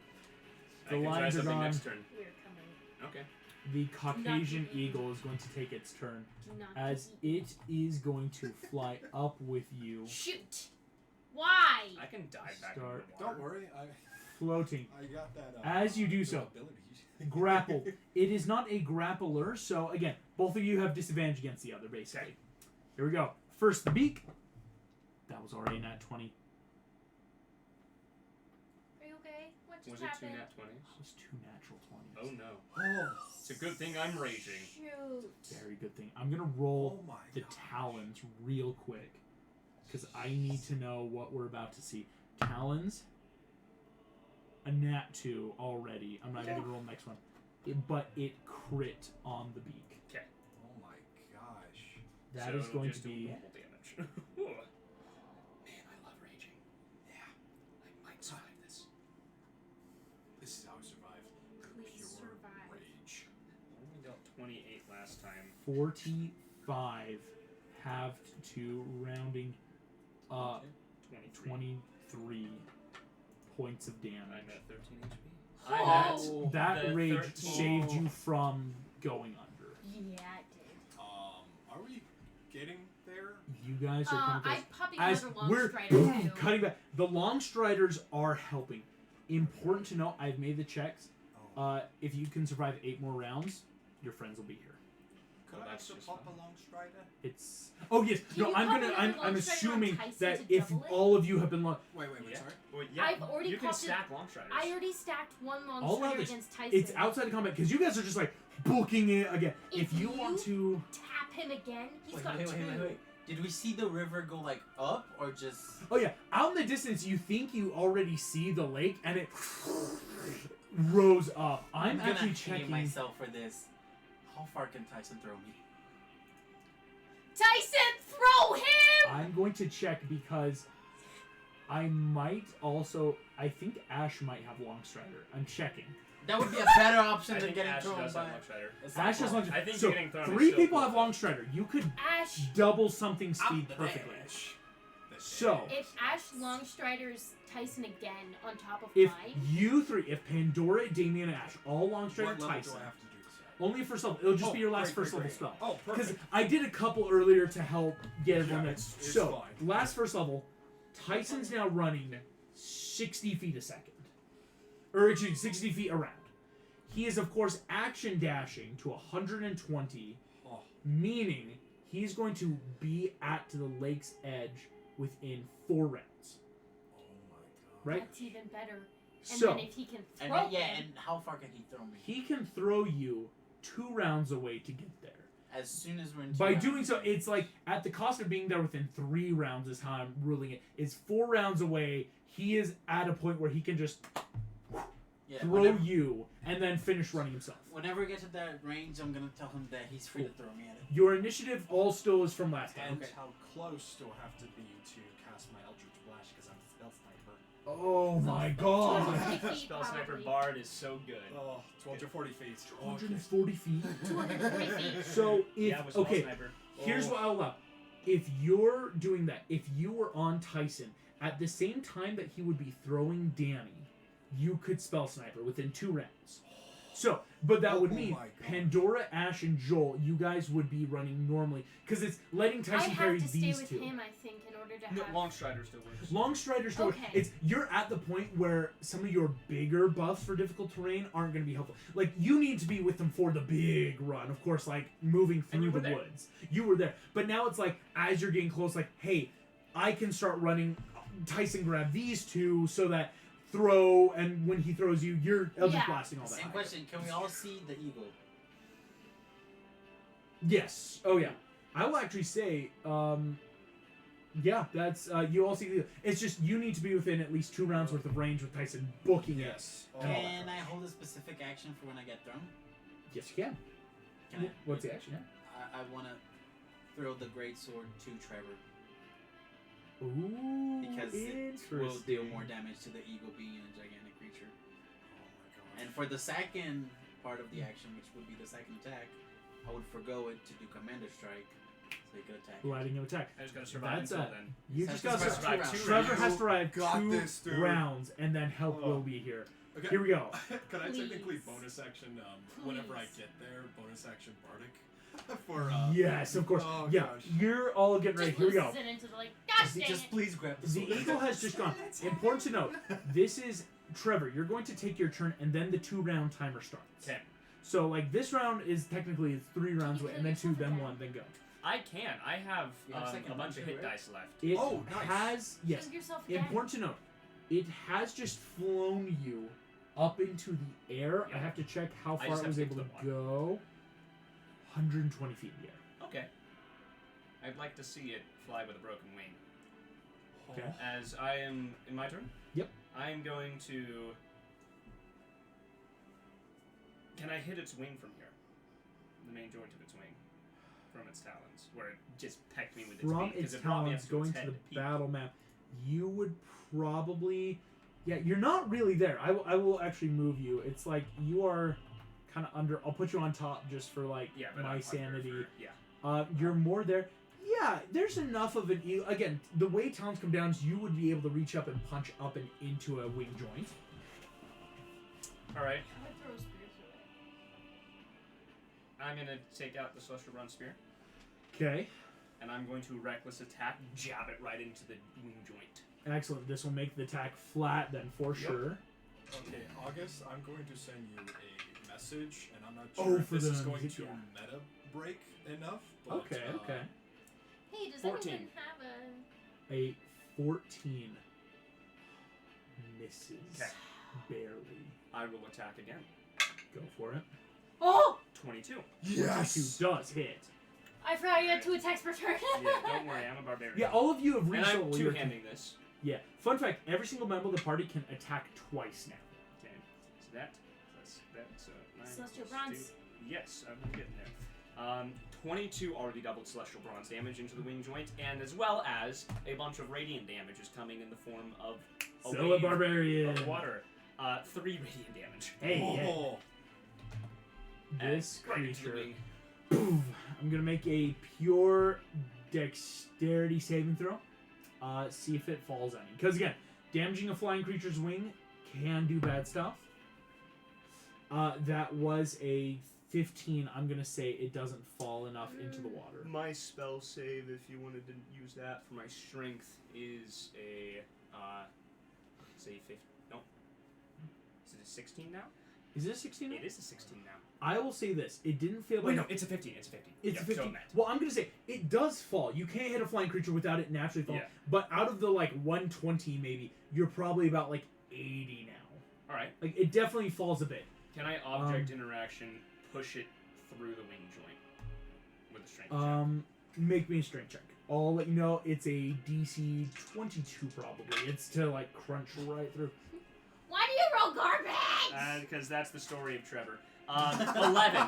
I The can try lions are something gone. next turn. We're coming. Okay. The Caucasian eat me. eagle is going to take its turn Do not as eat. it is going to fly up with you, Shoot. Why? I can dive back Start. into the water. Don't worry, floating. I got that. As you do so, ability. grappled. It is not a grappler, so again, both of you have disadvantage against the other, basically. Okay. Here we go. First, the beak. That was already nat 20. Are you okay? What just Was it 2 happened? nat 20s? That was 2 natural 20s. Oh no. Oh. It's a good thing I'm raging. Shoot. Very good thing. I'm gonna roll Oh my the gosh. talons real quick because I need to know what we're about to see. Talons, a nat 2 already. I'm not even gonna roll the next one, but it crit on the beak. Oh my gosh. That So is it'll going just to do be normal damage. Ooh. Man, I love raging. Yeah. I might survive this. This is how I survived. Please Pure survive. rage. I only dealt 28 last time. 45 halved to rounding 23. 23 points of damage. I'm at 13 HP. Oh. That the rage 13. saved you from going under. Yeah, it did. Are we getting there? You guys are coming close. I'm popping As another long we're strider too. cutting back, the long striders are helping. Important to note, I've made the checks. Oh. If you can survive 8 more rounds, your friends will be here. Could I that's also just pop fine. a long strider? It's. Oh yes. Can No, you I'm pop gonna. another I'm long strider on assuming Tyson that to if double it? all of you have been. Wait, Yeah. sorry? Well, yeah. I've already You can popped it. stack long striders. I already stacked one long All strider of this- against Tyson. It's outside of combat because you guys are just like booking it again. If you want to. tap him again, he's Wait, got wait, two. wait, wait, wait. Did we see the river go like up or just? Oh yeah, out in the distance, you think you already see the lake, and it rose up. I'm gonna actually hate checking. myself for this. How far can Tyson throw me? Tyson, throw him! I'm going to check because I might also. I think Ash might have long strider. I'm checking. That would be a better option I than think getting Ash thrown does by. have long strider. Ash has long strider. I think so getting thrown is 3 still people cool. have long strider. You could Ash, double something I'm speed the perfectly. Dash. The So, Dash. if Ash long striders Tyson again on top of If mine, you three, if Pandora, Damien, and Ash all long strider What level Tyson, do I have to do this at? only first level. It'll just Oh, be your last great, first great, level spell. Oh, Because perfect. I did a couple earlier to help get everyone Yeah, that. it's So, fine. last first level, Tyson's now running 60 feet a second. Or excuse me, 60 feet around. He is, of course, action dashing to 120, Oh. meaning he's going to be at to the lake's edge within 4 rounds. Oh my god. Right? that's even better. And So, then if he can And throw yeah, him, and how far can he throw me? he can throw you 2 rounds away to get there. As soon as we're in. By doing so, it's like at the cost of being there within 3 rounds is how I'm ruling it. It's 4 rounds away. He is at a point where he can just yeah, throw whenever, you and then finish running himself. whenever we get to that range, I'm gonna tell him that he's free to throw me at it. Your initiative all still is from last time. And Okay. how close do I have to be to cast my Eldritch Blast because I'm a spell sniper? Oh my god! 250 feet, Spell Sniper probably. Bard is so good. Oh, 240 feet. 140 feet. 240 feet. So if Yeah, with Spell okay, Sniper. here's what I'll allow. If you're doing that, if you were on Tyson at the same time that he would be throwing Danny, you could spell sniper within 2 rounds. So, but that would Oh mean my God. Pandora, Ash, and Joel, you guys would be running normally because it's letting I Tyson have carry to stay these with 2. him, I think, in order to No, have. long strider still works. Long Strider still. Okay. It's you're at the point where some of your bigger buffs for difficult terrain aren't going to be helpful. Like you need to be with them for the big run, of course. Like moving And through you were the there. woods, you were there. But now it's like as you're getting close, like hey, I can start running. Tyson grab these 2 so that throw and when he throws you, you're Eldritch Yeah. blasting all that. Same question: can we all see the eagle? Yes. Oh yeah. I will actually say, yeah, that's you all see. It's just you need to be within at least 2 rounds worth of range with Tyson booking it. Yes. Oh, Can I hold a specific action for when I get thrown? Yes, you can. Can I? What's the action? I want to throw the great sword to Trevor Ooh, because it will deal more damage to the eagle being a gigantic creature. Oh my god. And for the second part of the action, which would be the second attack, I would forgo it to do Commander Strike, so he could attack. it. Lighting an attack. I just gotta survive That's until it. then. You So just I got just to survive two Trevor rounds. has to survive Got 2 this, dude. rounds, and then help Oh. will be here. Okay. Here we go. Could I technically Please. bonus action whenever I Please. get there? Bonus action Bardic for Yes, of course. Oh, yeah, gosh. you're all getting ready. Just Here we go. loses it into the like. Gosh dang Just it! please grab the The sword. eagle has just gone. Important to note, this is Trevor. You're going to take your turn, and then the 2-round timer starts. Okay. So like this round is technically it's 3 rounds you away, kill and then 2, yourself then again? 1, then go. I can. I have You have second a bunch of one too, hit right? dice left. It Oh, nice. has yes. Kill yourself again. Important to note, it has just flown you up into the air. I Yeah. have to check how I far just it have was to able get to to the go. 120 feet in the air. Okay. I'd like to see it fly with a broken wing. Okay. As I am in my turn. Yep. I am going to. Can I hit its wing from here? The main joint of its wing, from its talons, where it just pecked me with its From beak. 'cause its it brought me up talons going its to head the peak. battle map, you would probably. Yeah, you're not really there. I will actually move you. It's like you are kind of under. I'll put you on top just for like Yeah, but my I'm sanity. under- yeah. You're more there. Yeah, there's enough of an. Again, the way talons come down is you would be able to reach up and punch up and into a wing joint. All right. I would throw spears away. I'm gonna take out the Celestial Run Spear, Okay, and I'm going to reckless attack, jab it right into the wing joint. excellent. This will make the attack flat then for Yep. sure. Okay, August, I'm going to send you a message, and I'm not Oh, sure if for this is the- going to yeah. meta break enough. But, Okay, okay. Hey, does 14. anyone have a... A 14 misses. Okay. Barely. I will attack again. Go for it. Oh! 22. 22 does hit. I forgot you had 2 attacks per turn. Yeah, don't worry, I'm a barbarian. Yeah, all of you have And reached I'm level your- two-handing this. Yeah. Fun fact: every single member of the party can attack twice now. Okay, so that's 9 Celestial plus Bronze. 2. Yes, I'm getting there. 22 already doubled Celestial Bronze damage into the wing joint, and as well as a bunch of radiant damage is coming in the form of a So a wave barbarian. of water. 3 radiant damage. Hey, yeah. Oh, This Right into the creature. wing. Poof. I'm gonna make a pure dexterity saving throw. See if it falls on you. Because again, damaging a flying creature's wing can do bad stuff. That was a 15. I'm gonna say it doesn't fall enough into the water. My spell save, if you wanted to use that for my strength, is a say 15. No, is it a 16 now? Is it a 16? It is a 16 now. I will say this: it didn't fail. Wait, no, it's a 15. It's a 15. It's Yep, a so 15. I'm at. Well, I'm gonna say it does fall. You can't hit a flying creature without it naturally falling. Yeah. But out of the 120 maybe, you're probably about 80 now. All right. It definitely falls a bit. Can I object interaction push it through the wing joint with a strength Make me a strength check. I'll let you know it's a DC 22 probably. It's to crunch right through. Why do you roll garbage? check? Because that's the story of Trevor. 11.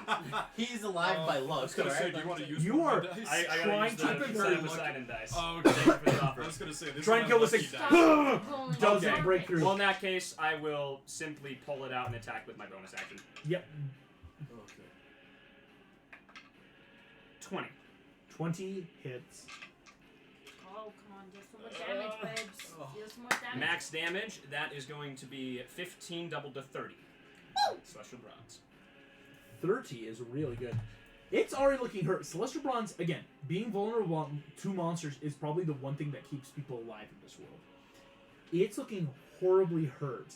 He's alive by I luck. was gonna say, alright? do you want to use You one are- of my dice? I gotta Trying use to the be very Poseidon lucky. Poseidon dice. Oh, Thank you for the okay. offer. I was gonna say this. Try is and my kill this lucky thing. die. Rolling Doesn't garbage. break through. Well, in that case, I will simply pull it out and attack with my bonus action. Yep. Okay. 20. 20 hits. Oh, come on, deal some more damage, babes. Deal some more damage. Max damage, that is going to be 15 doubled to 30. Celestial Bronze. 30 is really good. It's already looking hurt. Celestial Bronze, again, being vulnerable to monsters is probably the one thing that keeps people alive in this world. It's looking horribly hurt.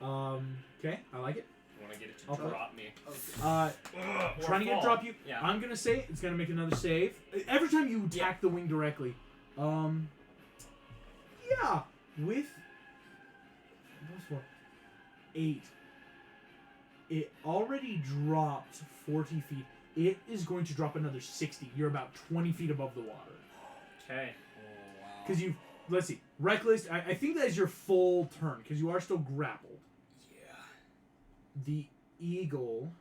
Okay, I like it. I want to get it to Okay. drop me. Okay. Trying to get it drop you. Yeah. I'm gonna say it's gonna make another save. Every time you attack the wing directly. Yeah. With what's more? 8. It already dropped 40 feet. It is going to drop another 60. You're about 20 feet above the water. Okay. Oh, wow. Because you've, let's see, reckless. I think that is your full turn because you are still grappled. Yeah. The eagle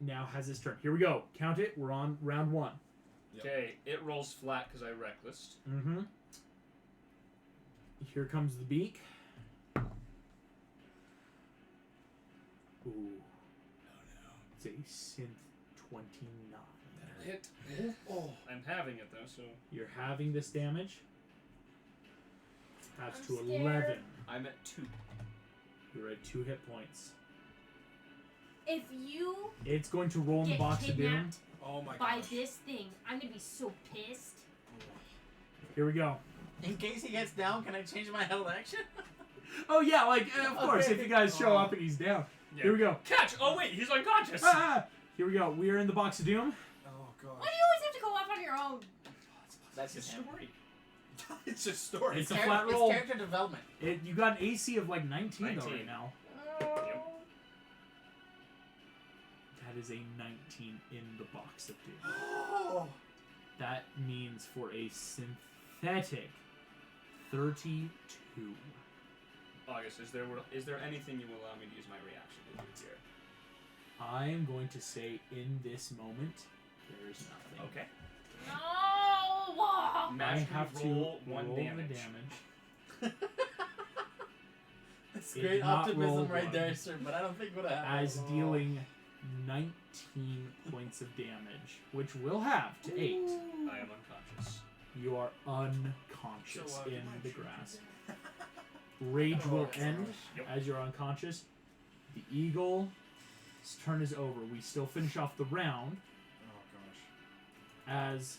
now has his turn. Here we go. Count it. We're on round 1. Yep. Okay, it rolls flat because I reckless. Mm-hmm. Here comes the beak. Ooh. It's a synth 29. Hit. Oh. I'm having it though, so You're having this damage. That's I'm to scared. 11. I'm at 2. You're at 2 hit points. If you It's going to roll in the get box of doom. kidnapped Oh my by gosh. this thing, I'm gonna be so pissed. Here we go. In case he gets down, can I change my held action? Oh yeah, of course, Okay. if you guys show up and he's down. Yeah. Here we go. Catch! Oh wait, he's unconscious! Ah! Here we go. We are in the box of doom. Oh gosh. Why do you always have to go off on your own? That's It's his a him. story. It's just story. It's a flat roll. It's character development. You got an AC of 19 though 19. right now. Yep. That is a 19 in the box of doom. Oh. That means for a synthetic 32. August, is there anything you will allow me to use my reaction to do here? I am going to say in this moment, there's nothing. Okay. No! I Magically have to roll one roll damage. the damage. That's It great did not optimism roll right one. there, sir, but I don't think what happen. As dealing 19 points of damage, which will have to 8. I am unconscious. You are unconscious So, in you the might grass. Rage will Oh, end Yep. as you're unconscious. The eagle's turn is over. We still finish off the round Oh gosh. as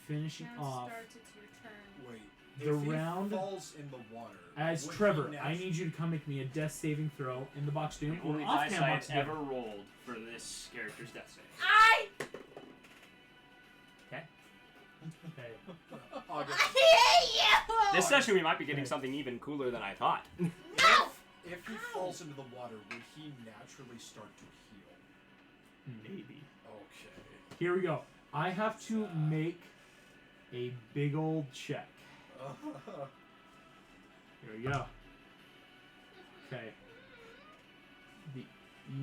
finishing Round off starts, it's your turn. Wait. The if round- he falls in the water. as would he Trevor. I naturally- need you to come make me a death saving throw in the box doom The or only off dice cam I box have doom. ever rolled for this character's death save. I Okay. August, I hate you! This session we might be getting something even cooler than I thought. No! if he falls into the water, would he naturally start to heal? Maybe. Okay. Here we go. I have to make a big old check. Here we go. Okay. The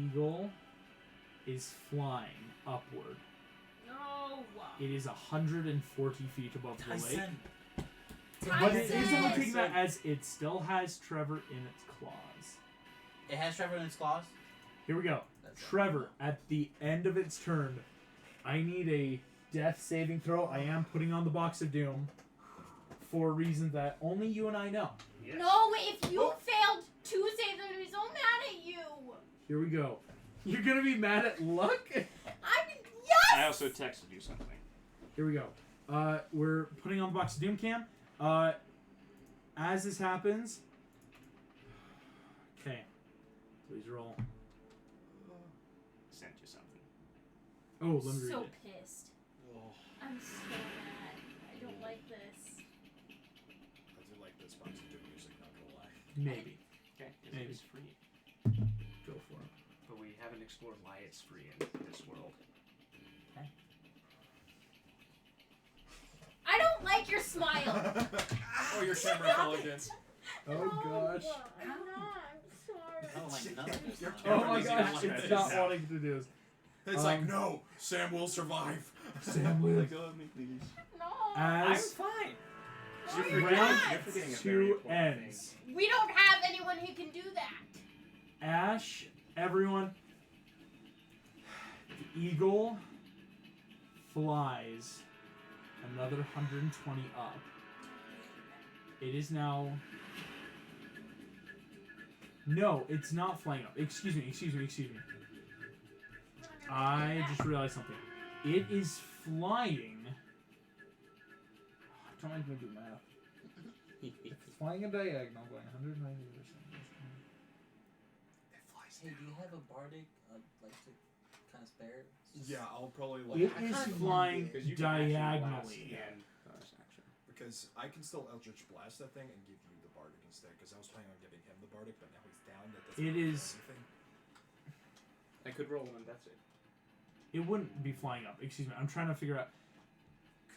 eagle is flying upward. No. It is 140 feet above the lake. Tyson. But it is only Tyson! taking that as it still has Trevor in its claws. It has Trevor in its claws. Here we go. That's Trevor, at the end of its turn, I need a death saving throw. I am putting on the box of doom for a reason that only you and I know. Yes. No, if you failed 2 saves, I'm gonna be so mad at you. Here we go. You're gonna be mad at luck? Yes! I also texted you something. Here we go. We're putting on the box of doom cam. As this happens, okay. Please roll. Sent you something. Oh, let me read So it. pissed. Oh, I'm so mad. I don't like this. I do like this box of doom music, not gonna lie. Maybe. Okay, because Maybe. it is free. Go for it. But we haven't explored why it's free in this world. I don't like your smile. Oh, your camera Stop fell it. again. Oh gosh. I'm not. I'm sorry. I don't like none of this. Your stuff. Oh my Everybody's gosh, gonna want it's that. not wanting to do this. It's like, no, Sam will survive. Sam will. Go with me, please. No. I'm As fine. No, You're you're forgetting, not. you're forgetting a very 2 important thing. ends. We don't have anyone who can do that. Ash, everyone. The eagle flies another 120 up. It is now. No, it's not flying up. Excuse me. I just realized something. It is flying. Don't make me do math. It's flying a diagonal going 190%. Hey, do you have a bardic like to kind of spare? Yeah, I'll probably It like. is kinda flying Because you can actually diagonally. blast and bonus action. Because I can still Eldritch Blast that thing and give you the Bardic instead. Because I was planning on giving him the Bardic, but now he's down. That doesn't It really do is- anything. I could roll one, that's it. It wouldn't be flying up. Excuse me. I'm trying to figure out.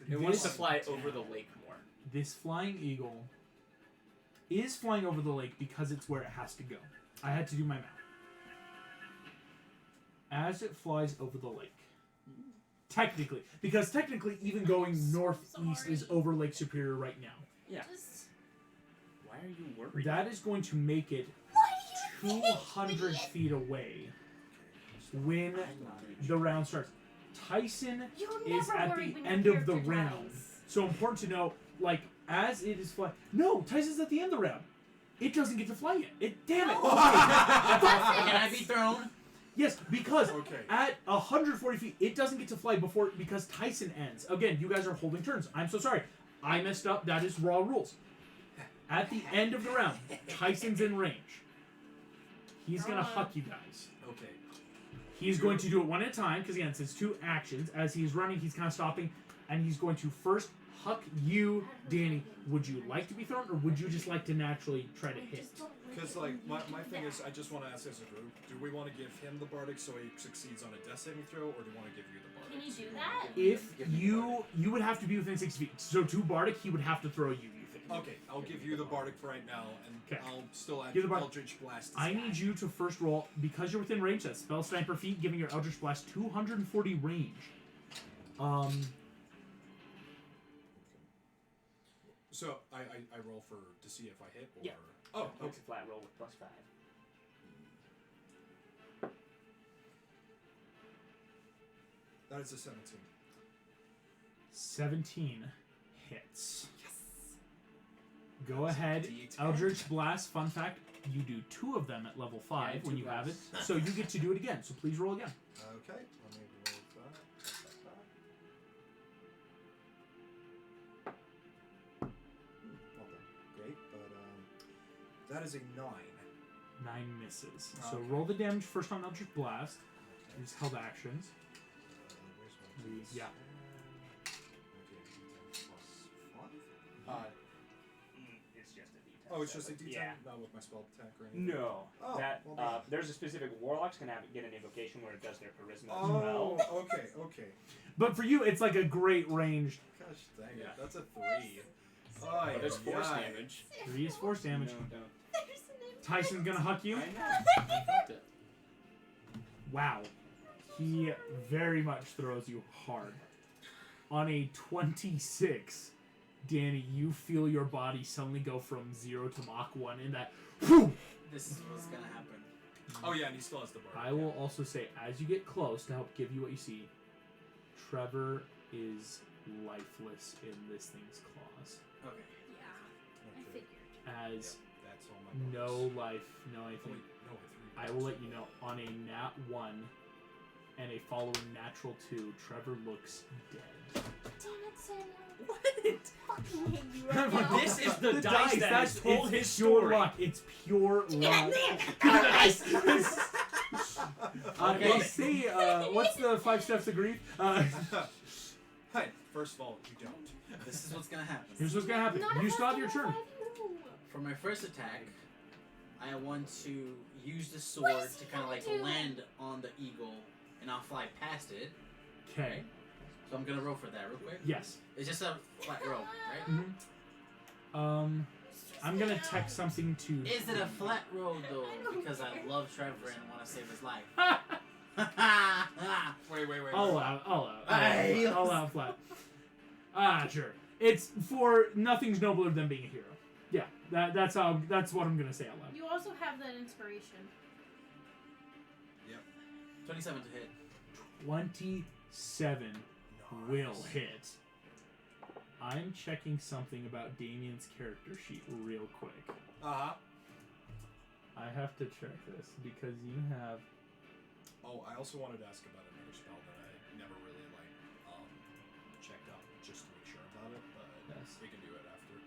It wants to This- fly over the lake more. This flying eagle is flying over the lake because it's where it has to go. I had to do my math. As it flies over the lake. Technically. Because technically, even going so northeast sorry. is over Lake Superior right now. Just, Why are you worried? That is going to make it why do you 200 hate me? feet away when the round starts. Tyson You is never at worry the when end your of the character round. dies. So important to know, like, as it is flying. No, Tyson's at the end of the round. It doesn't get to fly yet. Damn it. No. Okay. Can I be thrown? Yes, because Okay. at 140 feet, it doesn't get to fly before because Tyson ends. Again, you guys are holding turns. I'm so sorry. I messed up. That is raw rules. At the end of the round, Tyson's in range. He's gonna huck you guys. Okay. He's going to do it one at a time because again, it says 2 actions. As he's running, he's kind of stopping, and he's going to first huck you, Danny. Would you like to be thrown, or would you just like to naturally try to hit? Because, like, my thing is, I just want to ask as a group, do we want to give him the Bardic so he succeeds on a death saving throw, or do we want to give you the Bardic? Can you so do wanna that? give- If you would have to be within 6 feet. So to Bardic, he would have to throw you. You think? Okay, I'll give you the Bardic for right now, and 'Kay. I'll still add Give the Bardic- Eldritch Blast. I need you to first roll because you're within range. That's spell sniper feat, giving your Eldritch Blast 240 range. So I roll to see if I hit, or Yeah. oh, okay. It's a flat roll with +5. That is a 17. 17 hits. Yes. Go ahead, Eldritch Blast. Fun fact: you do 2 of them at level 5 Yeah, when 2 you have it, blasts. so you get to do it again. So please roll again. Okay, let me roll that. Not that great, but that is a 9. 9 misses. So Okay. roll the damage first on Eldritch Blast. These held actions. Where's my Yeah. Okay, Oh, it's just a D10, Yeah. not with my spell attack or anything. No. Oh, that well then. there's a specific warlocks can get an invocation where it does their charisma as Oh, well. okay. But for you, it's like a great ranged. Gosh dang it, Yeah. that's a 3. But there's force Yay. damage. 3 is force damage. No, don't. There's the name. Tyson's gonna huck you. I know. Wow. He very much throws you hard. On a 26, Danny, you feel your body suddenly go from 0 to Mach 1 in that. Whew! This is what's gonna happen. Oh yeah, and he still has the bar. I will also say, as you get close to help give you what you see, Trevor is lifeless in this thing's claws. Okay. Yeah, I Okay. figured. As That's all my no bonus. life, no Oh, anything. wait, no, I will let you know, on a nat 1 and a following natural 2, Trevor looks dead. Damn it, Samuel. What? Fucking hate you right now. This is the dice that has told his it's pure story. luck. It's pure luck. Okay. Well, say, what's the 5 steps of grief? Hey, first of all, you don't. This is what's gonna happen. Here's what's gonna happen. Not You if still have I your still turn. have you. For my first attack, I want to use the sword What is to he kind of gonna like do? land on the eagle, and I'll fly past it. Okay. So I'm gonna roll for that real quick. Yes. It's just a flat roll, right? Mm-hmm. I'm gonna text something to. Is it a flat roll though? I don't Because I care. love Trevor and want to save his life. Wait. I'll allow Aye. I'll allow flat. Sure. It's for nothing's nobler than being a hero. Yeah, that's what I'm gonna say out loud. You also have that inspiration. 27 to hit. 27 will hit. I'm checking something about Damien's character sheet real quick. Uh-huh. I have to check this because you have. Oh, I also wanted to ask about another spell that I never really checked out just to make sure about it, but Yes. we can do it after.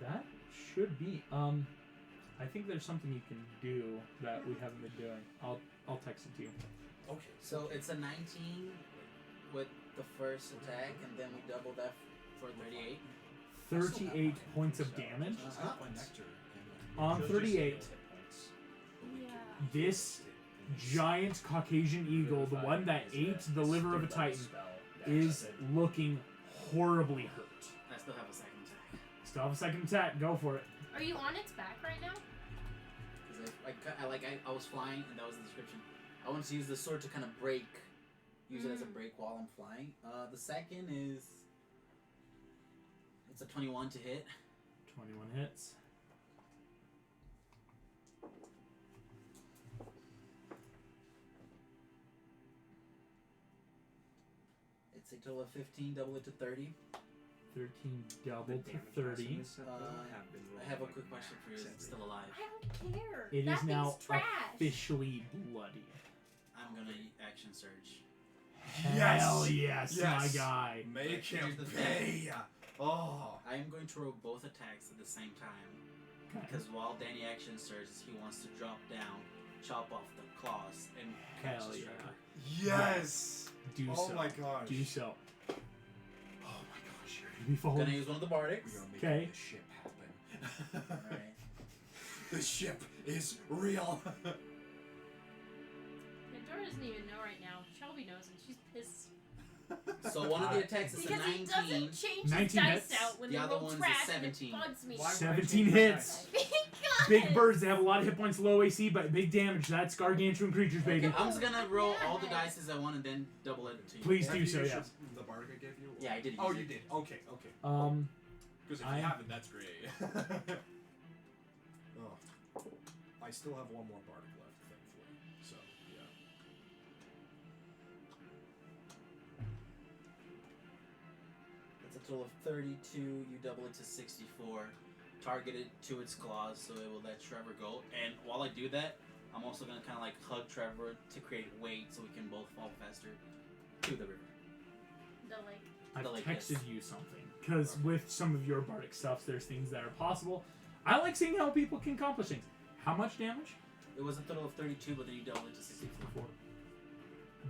That should be. I think there's something you can do that we haven't been doing. I'll text it to you. Okay. So it's a 19 with the first attack, and then we double that for 38. 38 points of damage. I have my nectar. On 38, Yeah. this giant Caucasian eagle, the one that ate the liver of a titan, is looking horribly hurt. I still have a second attack. Still have a second attack. Go for it. Are you on its back right now? Because I was flying, and that was the description. I want to use the sword to kind of use it as a break while I'm flying. The second is, it's a 21 to hit. 21 hits. It's a total of 15, double it to 30. 13 doubled to 30. I have a quick question for you. Is it still alive? I don't care. It that is now thing's trash. officially bloody. I'm gonna action surge. Hell yes, my Yes. guy. Make Here's him the pay. Oh. I am going to roll both attacks at the same time. Okay. Because while Danny action surges, he wants to drop down, chop off the claws, and catch Hell the yeah. striker. Yes. Do Oh so. my gosh. Do so. Oh my gosh, you're gonna be I'm falling. gonna use one of the bardics. We are making Okay. this ship happen. Alright. The ship is real. Pandora doesn't even know right now. Shelby knows, and she's pissed. So one of the attacks is a Because he 19. doesn't change his 19 dice hits. out when The they other roll one's a trash, 17. and it bugs me. Why would I 17 change my hits. dice? Big birds, they have a lot of hit points, low AC, but big damage. That's gargantuan creatures, baby. Okay, I'm just gonna roll all the dice as I want and then double it to you. Please Have do you so, used yes. The bardic I gave you? Yeah, I did use Oh, it. you did. Okay. Because if I- you haven't, that's great. Oh. I still have one more bardic left, thankfully. So, yeah. It's a total of 32. You double it to 64. Target it to its claws so it will let Trevor go. And while I do that, I'm also gonna kind of like hug Trevor to create weight so we can both fall faster to the river. The lake. I've like texted this. you something. Because with some of your bardic stuffs, there's things that are possible. I like seeing how people can accomplish things. How much damage? It was a total of 32, but then you double it to 64.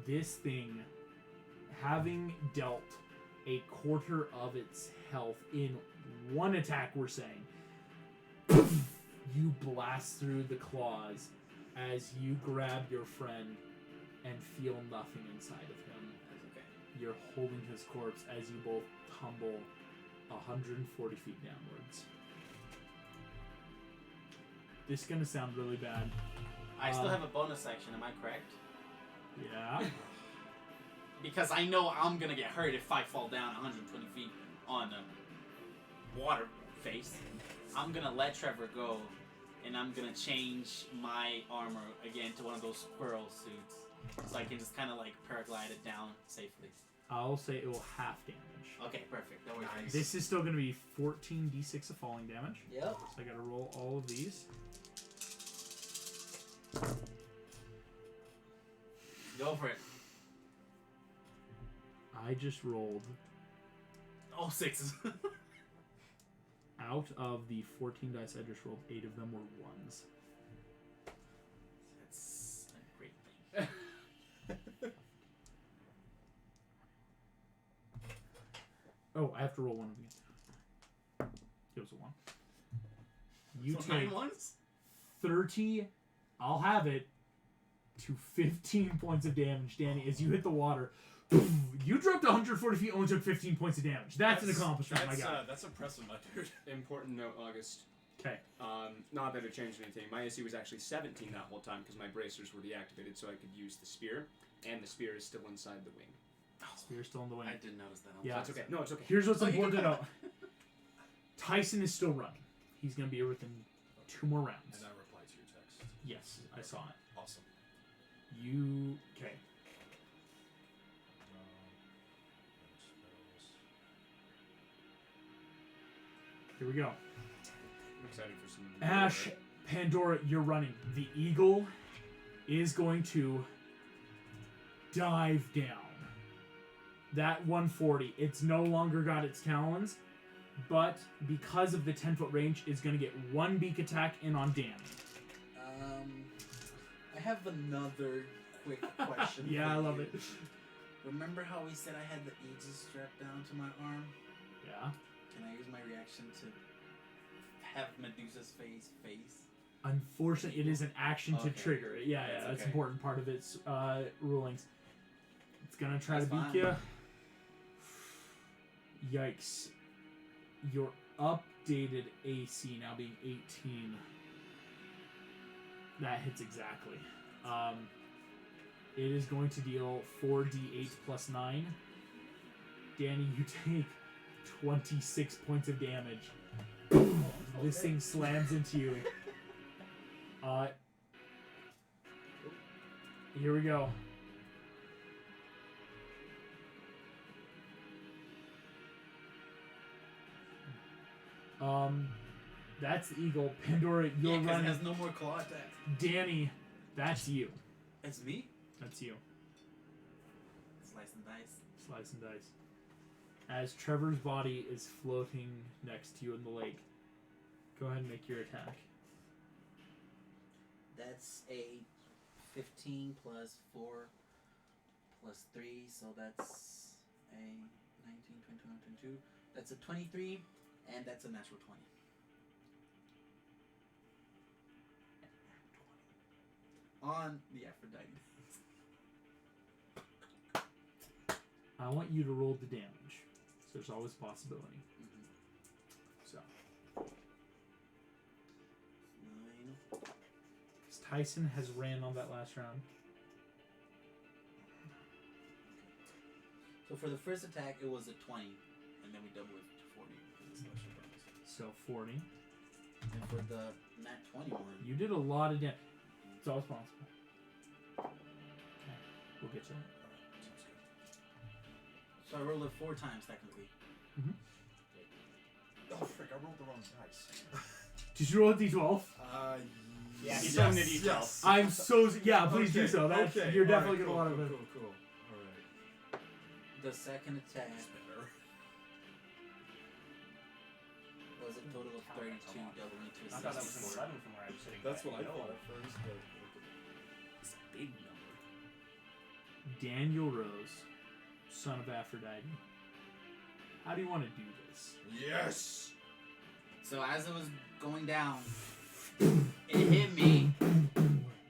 This thing, having dealt a quarter of its health in one attack, we're saying, You blast through the claws as you grab your friend and feel nothing inside of him. That's okay. You're holding his corpse as you both tumble 140 feet downwards. This is gonna sound really bad. I still have a bonus action, am I correct? Yeah. Because I know I'm gonna get hurt if I fall down 120 feet on a water face. I'm gonna let Trevor go, and I'm gonna change my armor again to one of those squirrel suits, so I can just kind of like paraglide it down safely. I'll say it will half damage. Okay, perfect. That works. Nice. This is still going to be 14d6 of falling damage. Yep. So I got to roll all of these. Go for it. I just rolled Oh, 6s. out of the 14 dice I just rolled, 8 of them were 1s. That's a great thing. Oh, I have to roll one of them again. It was a 1. You So 9 take ones? 30, I'll have it, to 15 points of damage, Danny, as you hit the water. You dropped 140 feet, only took 15 points of damage. That's an accomplishment, my guy. That's impressive, my dude. Important note, August. Okay. Not that it changed anything. My AC was actually 17 that whole time because my bracers were deactivated, so I could use the spear, and the spear is still inside the wing. Spear's still in the wing. I did notice that. Yeah. That's okay. No, it's okay. Here's what's Oh, you important to can know. Tyson is still running. He's going to be here within 2 more rounds. And I replied to your text. Yes, I saw it. Awesome. You... Okay. Here we go. I'm excited for some. Ash, Pandora, you're running. The eagle is going to dive down. That 140, it's no longer got its talons, but because of the 10-foot range, is going to get 1 beak attack in on Danny. I have another quick question. Yeah, for I love you. it. Remember how we said I had the Aegis strapped down to my arm? Yeah. Can I use my reaction to have Medusa's face? Unfortunately, it is an action to Okay. trigger it. Yeah, That's that's okay. important part of its rulings. It's gonna try That's to beat fine. you. Yikes. Your updated AC now being 18. That hits exactly. It is going to deal 4d8 plus 9. Danny, you take 26 points of damage. This thing slams into you. Here we go. That's the eagle. Pandora, you're Yeah, 'cause it running. has no more claw attack. Danny, that's you. It's me? That's you. Slice and dice. Slice and dice. As Trevor's body is floating next to you in the lake, go ahead and make your attack. That's a 15 plus 4 plus 3, so that's a 19, 21, 22. That's a 23, and that's a natural 20. On the Aphrodite. I want you to roll the damage. So there's always a possibility. So. 9. Tyson has ran on that last round. So for the first attack, it was a 20, and then we double it to 40. for the special bonus. So 40. And for the nat 21, You did a lot of damage. It's always possible. Okay. We'll get you. Sounds good. so I rolled it 4 times technically. Oh, frick, I rolled the wrong dice. Did you roll a d12? Yeah, he's yes, rolling the details. yes. I'm so... Yeah, please do Okay, so. That's, okay, you're alright, definitely getting a lot of cool, it. cool. Alright. The second attack That's better. was a total of 32, doubling to I thought that was 64. an 11 from where I was sitting. That's but what I no. thought at first, but It's a big number. Daniel Rose, son of Aphrodite. How do you want to do this? yes. So as it was going down, It hit me,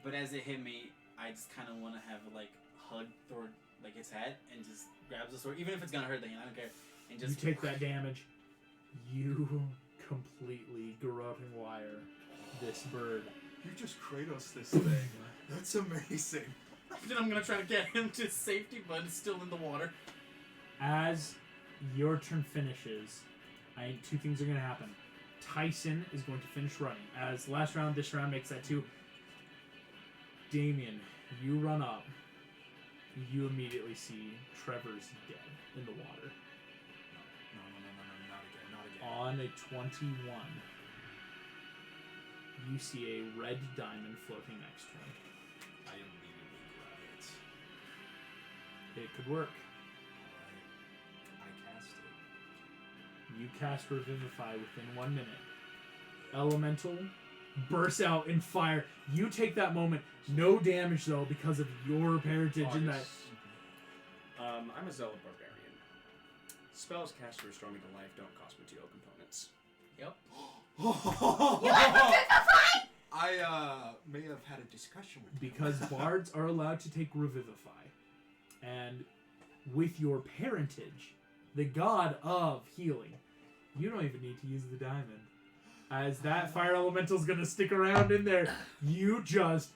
but as it hit me, I just kind of want to have it like hug toward like its head and just grabs the sword, even if it's gonna hurt the hand. I don't care. And You just take that damage. You completely garroting wire this bird. You just Kratos this thing. That's amazing. Then I'm gonna try to get him to safety, but it's still in the water. As your turn finishes, two things are going to happen. Tyson is going to finish running. As last round, this round makes that 2. Damien, you run up. You immediately see Trevor's dead in the water. No, not again. On a 21, you see a red diamond floating next to him. I immediately grab it. It could work. Alright. I cast it. You cast Revivify within 1 minute. Elemental bursts out in fire. You take that moment. No damage, though, because of your heritage in that. I'm a Zealot Barbarian. Spells cast to restore me to life don't cost material components. Yep. I may have had a discussion with Because bards are allowed to take Revivify. And with your parentage, the god of healing, you don't even need to use the diamond. As that fire elemental's gonna stick around in there, you just...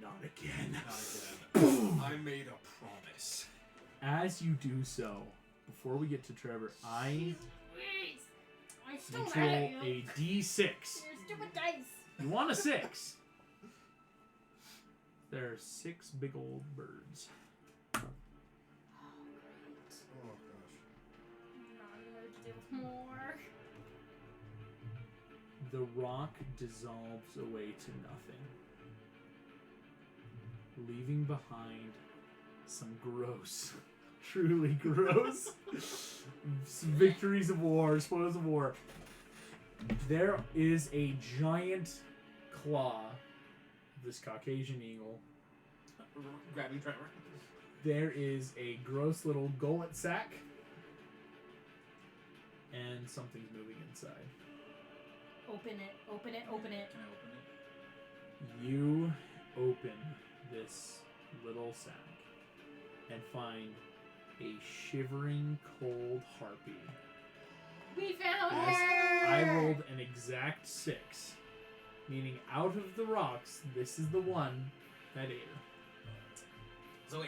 Not again. Not again. I made a promise. As you do so, before we get to Trevor, I Please. I'm still need to mad roll at you. a d6. Your stupid dice. You want a 6? There are 6 big old birds. Oh gosh. I'm not gonna do more. The rock dissolves away to nothing, leaving behind some gross, truly gross victories of war, spoils of war. There is a giant claw of this Caucasian eagle. Grabbing Trevor. There is a gross little gullet sack. And something's moving inside. Open it. Open it. Open it. Can I open it? You open this little sack and find a shivering cold harpy. We found As her. I rolled an exact 6, meaning out of the rocks, this is the one that ate her. So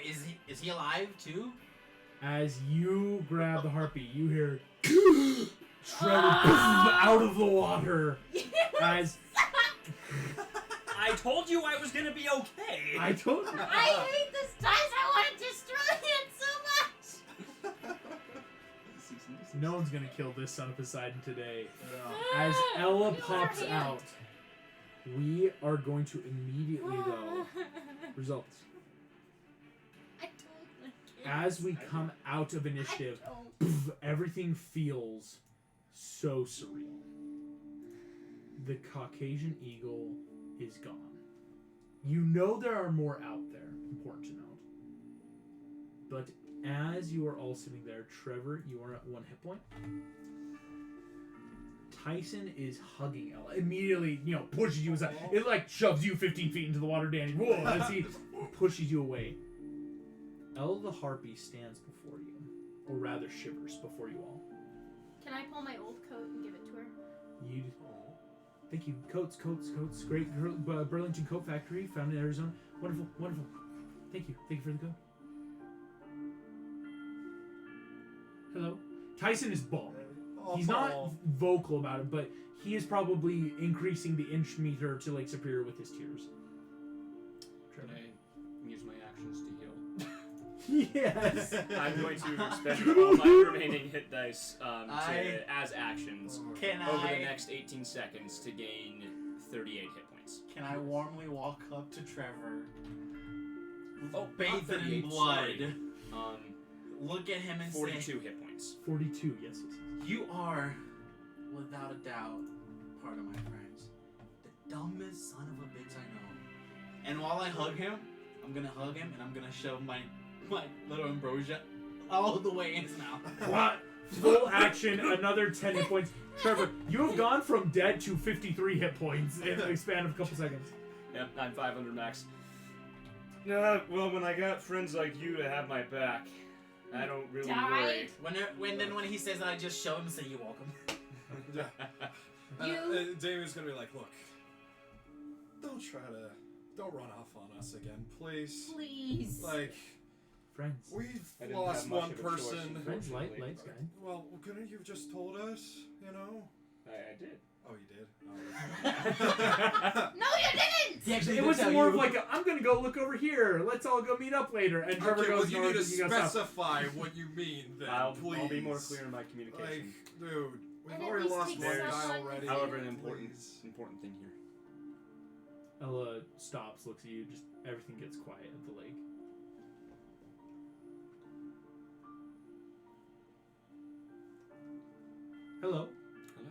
is he alive too? As you grab the harpy, you hear Trevor out of the water. As I told you I was gonna be okay. I told you. I hate this dice. I want to destroy it so much. No one's gonna kill this son of Poseidon today. As Ella pops out, we are going to immediately though results. I told the kids. As we come out of initiative, everything feels so surreal. The Caucasian eagle is gone. You know there are more out there, important to note. But as you are all sitting there, Trevor, you are at 1 hit point. Tyson is hugging Ella. Immediately, pushes you aside. It like shoves you 15 feet into the water, Danny. Whoa, as he pushes you away. Ella the harpy stands before you. Or rather shivers before you all. Can I pull my old coat and give it to her? You... Thank you. Coats. Great Burlington Coat Factory, found in Arizona. Wonderful. Thank you for the coat. Hello. Tyson is bald. He's not vocal about it, but he is probably increasing the inch meter to like superior with his tears. Can I use my actions to heal? Yes. I'm going to spend all my remaining hit dice as actions Can over I? the next 18 seconds to gain 38 hit points. Can I warmly walk up to Trevor? Oh, bathed not 38, in blood. sorry. Look at him and 42 say, hit points. 42. Yes. "You are, without a doubt, part of my friends. The dumbest son of a bitch I know." And while I hug him, I'm gonna hug him and I'm gonna shove my little ambrosia all the way in his mouth. What? Full action. Another 10 hit points. Trevor, you have gone from dead to 53 hit points in the span of a couple seconds. Yep, I'm 500 max. Well, when I got friends like you to have my back, I don't really worry. When he says that, I just show him and say, "You're welcome." Damien's gonna be like, look, don't run off on us again, please. Please. Like, Friends. we've I didn't lost have much one of a choice, person. Friends, light unfortunately. guy. Well, couldn't you have just told us, you know? I did. Oh, you did? No, you didn't! He actually It did was tell more you. of like, I'm gonna go look over here. Let's all go meet up later. And Trevor Okay, well, goes you north need to and you go south. specify what you mean then, I'll please. be more clear in my communication. Like, dude, we've And at already least lost take one guy someone- already. However, an important Please. thing here. Ella stops, looks at you, just everything gets quiet at the lake. Hello. Hello.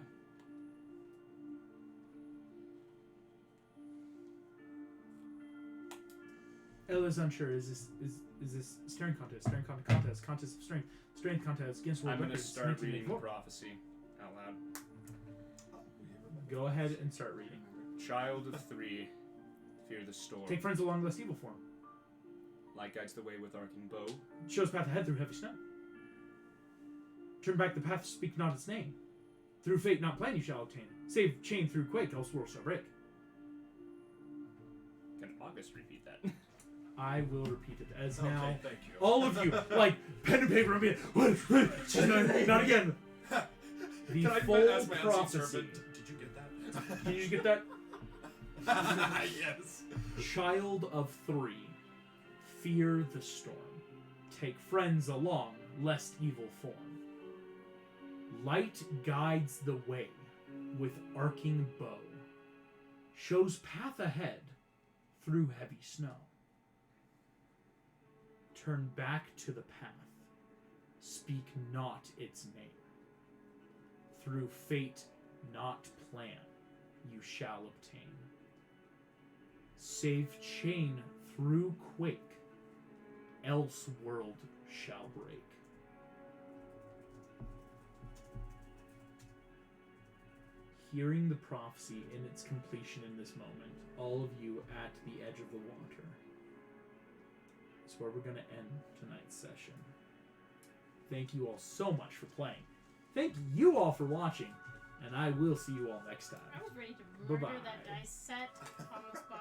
Ella's unsure. Is this staring contest? Staring contest. Contest of strength. Strength contest against world I'm going to records. start reading the 1994. prophecy out loud. Go ahead and start reading. Child of 3, fear the storm. Take friends along lest evil form. Light guides the way with arcing bow. Shows path ahead through heavy snow. Turn back the path, speak not its name. Through fate not plan you shall obtain. Save chain through quake, else world shall break. Can August repeat that? I will repeat it as Okay, now. thank you. All of you, like pen and paper, and be not again. The Can I full ask my unseen prophecy. servant, did you get that? Did you get that? Yes. Child of 3, fear the storm. Take friends along, lest evil form. Light guides the way with arcing bow. Shows path ahead through heavy snow. Turn back to the path. Speak not its name. Through fate not plan, you shall obtain. Save chain through quake, else world shall break. Hearing the prophecy in its completion in this moment, all of you at the edge of the water, is where we're going to end tonight's session. Thank you all so much for playing. Thank you all for watching, and I will see you all next time. I was ready to murder Bye-bye. that dice set on the spot.